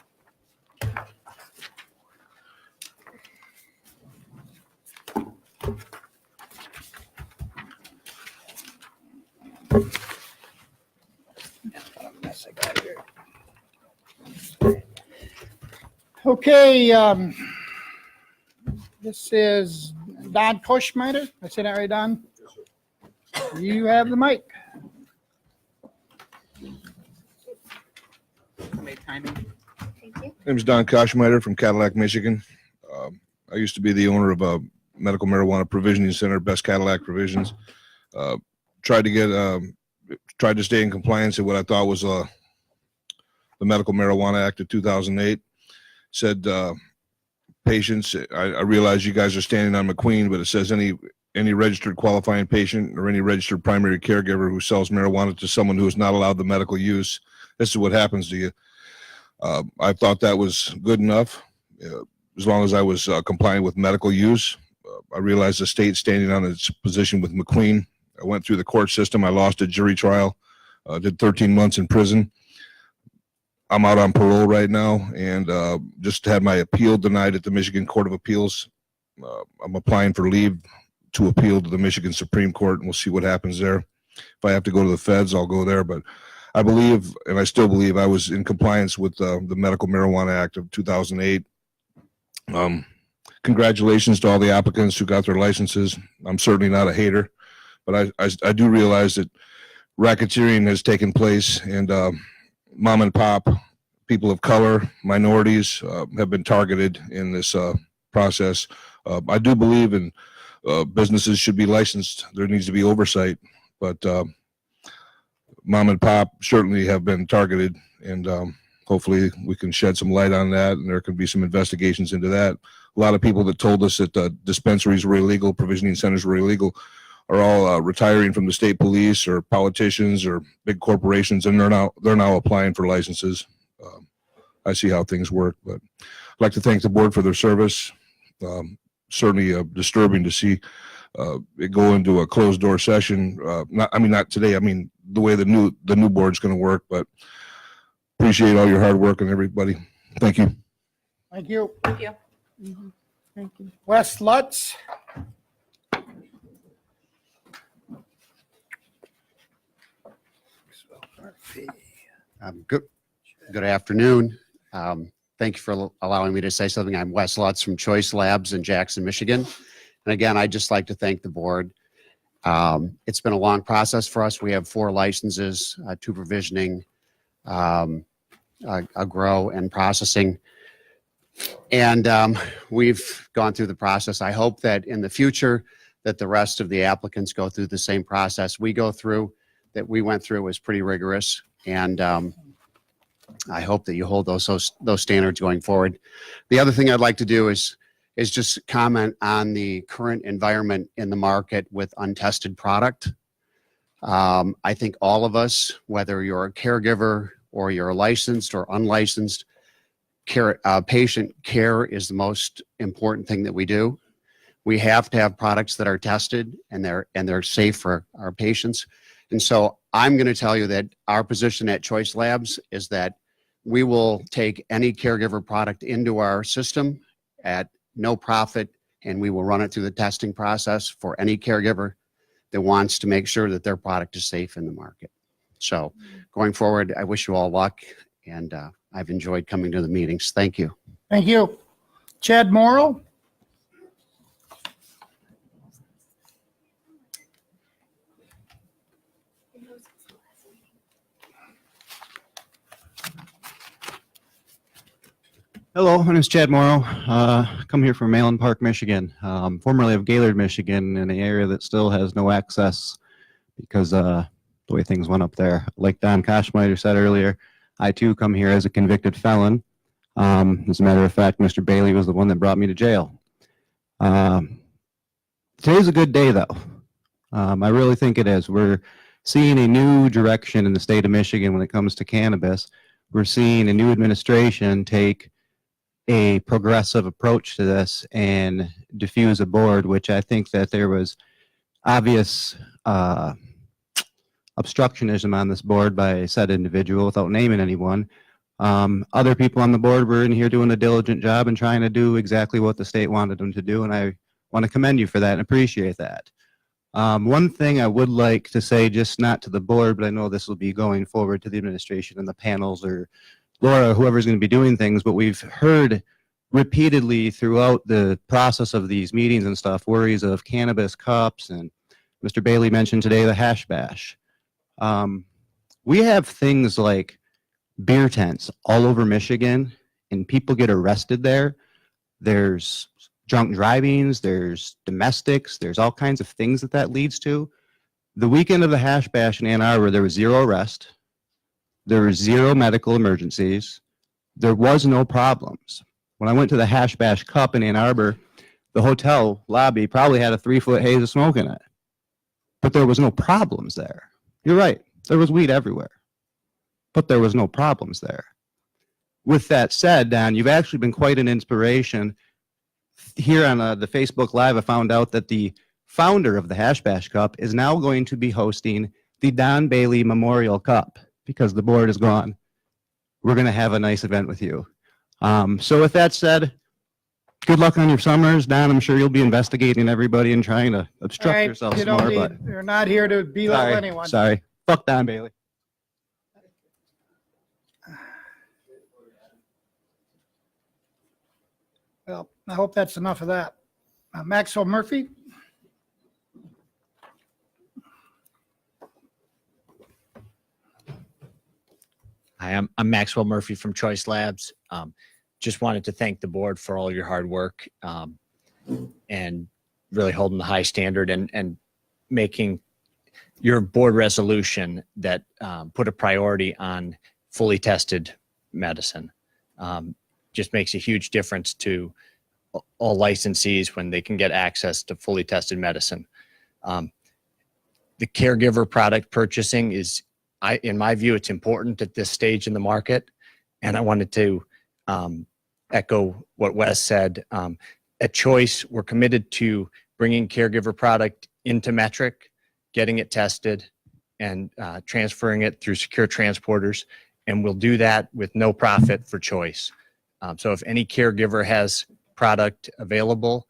Okay, this is Don Koschmider. I said that right, Don? You have the mic. Thank you. Name's Don Koschmider from Cadillac, Michigan. I used to be the owner of a medical marijuana provisioning center, Best Cadillac Provisions. Tried to stay in compliance with what I thought was the Medical Marijuana Act of 2008. Said patients, I realize you guys are standing on McQueen, but it says any registered qualifying patient or any registered primary caregiver who sells marijuana to someone who is not allowed the medical use, this is what happens to you. I thought that was good enough, as long as I was complying with medical use. I realized the state standing on its position with McQueen. I went through the court system. I lost a jury trial, did 13 months in prison. I'm out on parole right now, and just had my appeal denied at the Michigan Court of Appeals. I'm applying for leave to appeal to the Michigan Supreme Court, and we'll see what happens there. If I have to go to the feds, I'll go there, but I believe, and I still believe, I was in compliance with the Medical Marijuana Act of 2008. Congratulations to all the applicants who got their licenses. I'm certainly not a hater, but I do realize that racketeering has taken place, and mom and pop, people of color, minorities have been targeted in this process. I do believe in businesses should be licensed. There needs to be oversight, but mom and pop certainly have been targeted, and hopefully we can shed some light on that, and there can be some investigations into that. A lot of people that told us that dispensaries were illegal, provisioning centers were illegal, are all retiring from the state police or politicians or big corporations, and they're now applying for licenses. I see how things work, but I'd like to thank the board for their service. Certainly disturbing to see it go into a closed door session. Not today. I mean, the way the new board's going to work, but appreciate all your hard work and everybody. Thank you. Thank you. Thank you. Thank you. Wes Lutz. Good afternoon. Thank you for allowing me to say something. I'm Wes Lutz from Choice Labs in Jackson, Michigan. And again, I'd just like to thank the board. It's been a long process for us. We have 4 licenses, 2 provisioning, a grow and processing. And we've gone through the process. I hope that in the future that the rest of the applicants go through the same process we go through, that we went through was pretty rigorous. And I hope that you hold those standards going forward. The other thing I'd like to do is just comment on the current environment in the market with untested product. I think all of us, whether you're a caregiver or you're licensed or unlicensed, patient care is the most important thing that we do. We have to have products that are tested and they're safe for our patients. And so I'm going to tell you that our position at Choice Labs is that we will take any caregiver product into our system at no profit, and we will run it through the testing process for any caregiver that wants to make sure that their product is safe in the market. So going forward, I wish you all luck, and I've enjoyed coming to the meetings. Thank you. Thank you. Chad Morrow. Hello, my name is Chad Morrow. Come come here from Malin Park, Michigan, formerly of Gaylord, Michigan, in an area that still has no access because the way things went up there. Like Don Koschmider said earlier, I too come here as a convicted felon. As a matter of fact, Mr. Bailey was the one that brought me to jail. Today's a good day, though. I really think it is. We're seeing a new direction in the state of Michigan when it comes to cannabis. We're seeing a new administration take a progressive approach to this and diffuse a board, which I think that there was obvious obstructionism on this board by said individual without naming anyone. Other people on the board were in here doing a diligent job and trying to do exactly what the state wanted them to do, and I want to commend you for that and appreciate that. One thing I would like to say, just not to the board, but I know this will be going forward to the administration and the panels or Laura, whoever's going to be doing things, but we've heard repeatedly throughout the process of these meetings and stuff, worries of cannabis cups, and Mr. Bailey mentioned today the hash bash. We have things like beer tents all over Michigan, and people get arrested there. There's drunk drivings, there's domestics, there's all kinds of things that leads to. The weekend of the hash bash in Ann Arbor, there was 0 arrest. There were 0 medical emergencies. There was no problems. When I went to the Hash Bash Cup in Ann Arbor, the hotel lobby probably had a 3-foot haze of smoke in it. But there was no problems there. You're right. There was weed everywhere. But there was no problems there. With that said, Don, you've actually been quite an inspiration. Here on the Facebook Live, I found out that the founder of the Hash Bash Cup is now going to be hosting the Don Bailey Memorial Cup. Because the board is gone, we're going to have a nice event with you. So with that said, good luck on your summers. Don, I'm sure you'll be investigating everybody and trying to obstruct All right, yourself you some more. But You're not here to belittle anyone. sorry. Fuck Don Bailey. Well, I hope that's enough of that. Maxwell Murphy? Hi, I'm Maxwell Murphy from Choice Labs. Just wanted to thank the board for all your hard work and really holding the high standard and making your board resolution that put a priority on fully tested medicine. Just makes a huge difference to all licensees when they can get access to fully tested medicine. The caregiver product purchasing is, in my view, it's important at this stage in the market. And I wanted to echo what Wes said. At Choice, we're committed to bringing caregiver product into Metric, getting it tested, and transferring it through secure transporters. And we'll do that with no profit for Choice. So if any caregiver has product available,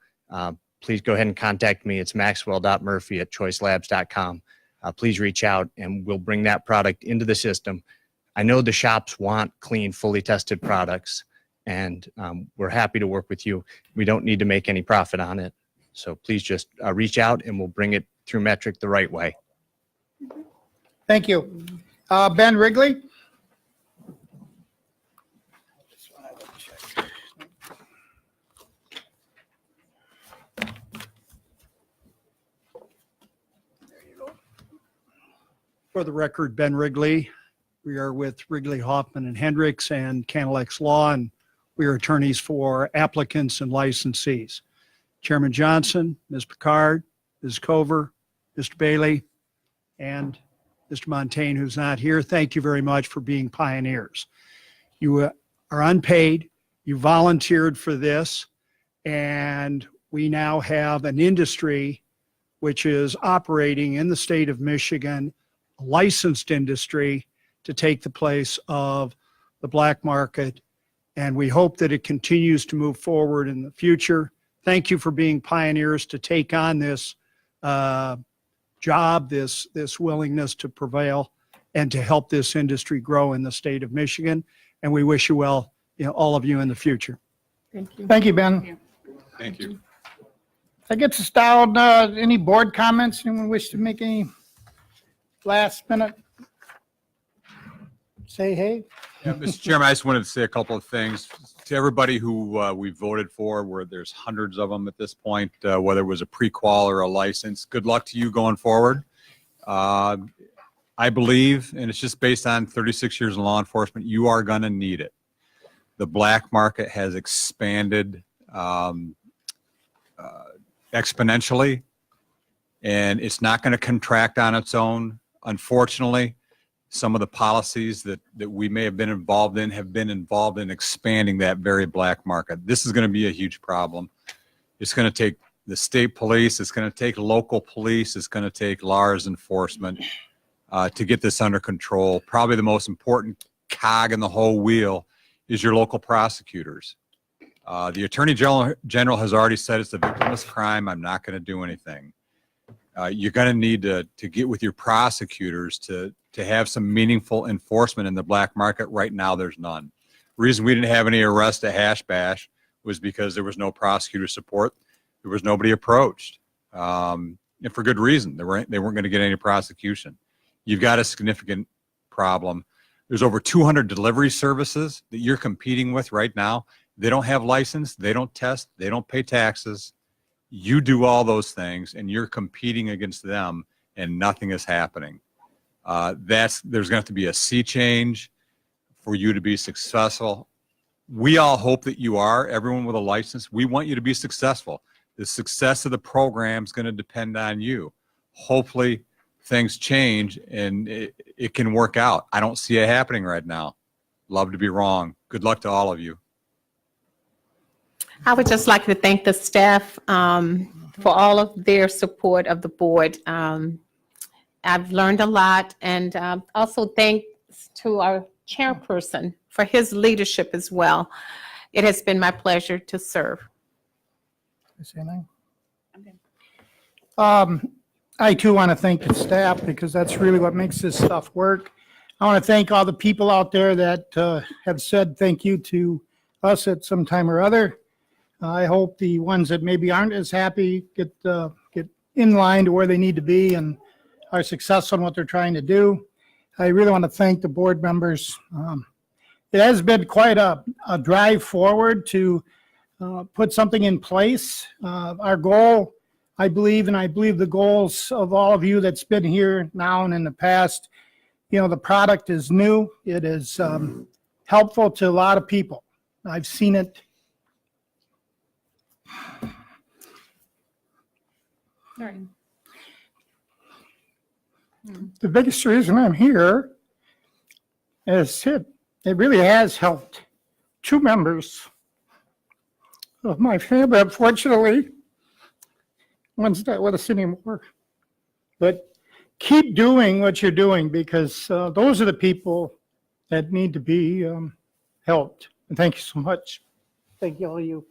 please go ahead and contact me. It's maxwell.murphy@choicelabs.com. Please reach out and we'll bring that product into the system. I know the shops want clean, fully tested products, and we're happy to work with you. We don't need to make any profit on it. So please just reach out and we'll bring it through Metric the right way. Thank you. Ben Wrigley? For the record, Ben Wrigley. We are with Wrigley, Hoffman and Hendricks and Canilex Law, and we are attorneys for applicants and licensees. Chairman Johnson, Ms. Picard, Ms. Cover, Mr. Bailey, and Mr. Montaigne, who's not here, thank you very much for being pioneers. You are unpaid, you volunteered for this, and we now have an industry which is operating in the state of Michigan, a licensed industry, to take the place of the black market. And we hope that it continues to move forward in the future. Thank you for being pioneers to take on this job, this willingness to prevail and to help this industry grow in the state of Michigan. And we wish you well, all of you in the future. Thank you. Thank you, Ben. Thank you. That gets us down. Any board comments? Anyone wish to make any last minute? Say hey. Yeah, Mr. Chairman, I just wanted to say a couple of things. To everybody who we voted for, where there's hundreds of them at this point, whether it was a pre-qual or a license, good luck to you going forward. I believe, and it's just based on 36 years in law enforcement, you are going to need it. The black market has expanded exponentially, and it's not going to contract on its own. Unfortunately, some of the policies that we may have been involved in expanding that very black market. This is going to be a huge problem. It's going to take the state police, it's going to take local police, it's going to take laws enforcement to get this under control. Probably the most important cog in the whole wheel is your local prosecutors. The Attorney General has already said it's a victimless crime. I'm not going to do anything. You're going to need to get with your prosecutors to have some meaningful enforcement in the black market. Right now, there's none. The reason we didn't have any arrests at Hash Bash was because there was no prosecutor support. There was nobody approached, and for good reason. They weren't going to get any prosecution. You've got a significant problem. There's over 200 delivery services that you're competing with right now. They don't have license. They don't test. They don't pay taxes. You do all those things, and you're competing against them, and nothing is happening. There's going to have to be a sea change for you to be successful. We all hope that you are. Everyone with a license, we want you to be successful. The success of the program is going to depend on you. Hopefully, things change and it can work out. I don't see it happening right now. Love to be wrong. Good luck to all of you. I would just like to thank the staff for all of their support of the board. I've learned a lot, and also thanks to our chairperson for his leadership as well. It has been my pleasure to serve. Say anything? I too want to thank the staff, because that's really what makes this stuff work. I want to thank all the people out there that have said thank you to us at some time or other. I hope the ones that maybe aren't as happy get in line to where they need to be and are successful in what they're trying to do. I really want to thank the board members. It has been quite a drive forward to put something in place. Our goal, I believe, and I believe the goals of all of you that's been here now and in the past, the product is new. It is helpful to a lot of people. I've seen it. The biggest reason I'm here is it really has helped two members of my family. Unfortunately, one's not with us anymore. But keep doing what you're doing, because those are the people that need to be helped. And thank you so much. Thank you, all of you.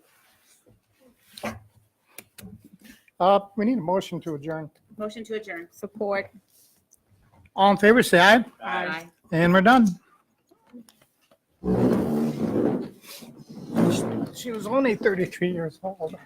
We need a motion to adjourn. Motion to adjourn. Support. All in favor, say aye. Aye. And we're done. She was only 33 years old.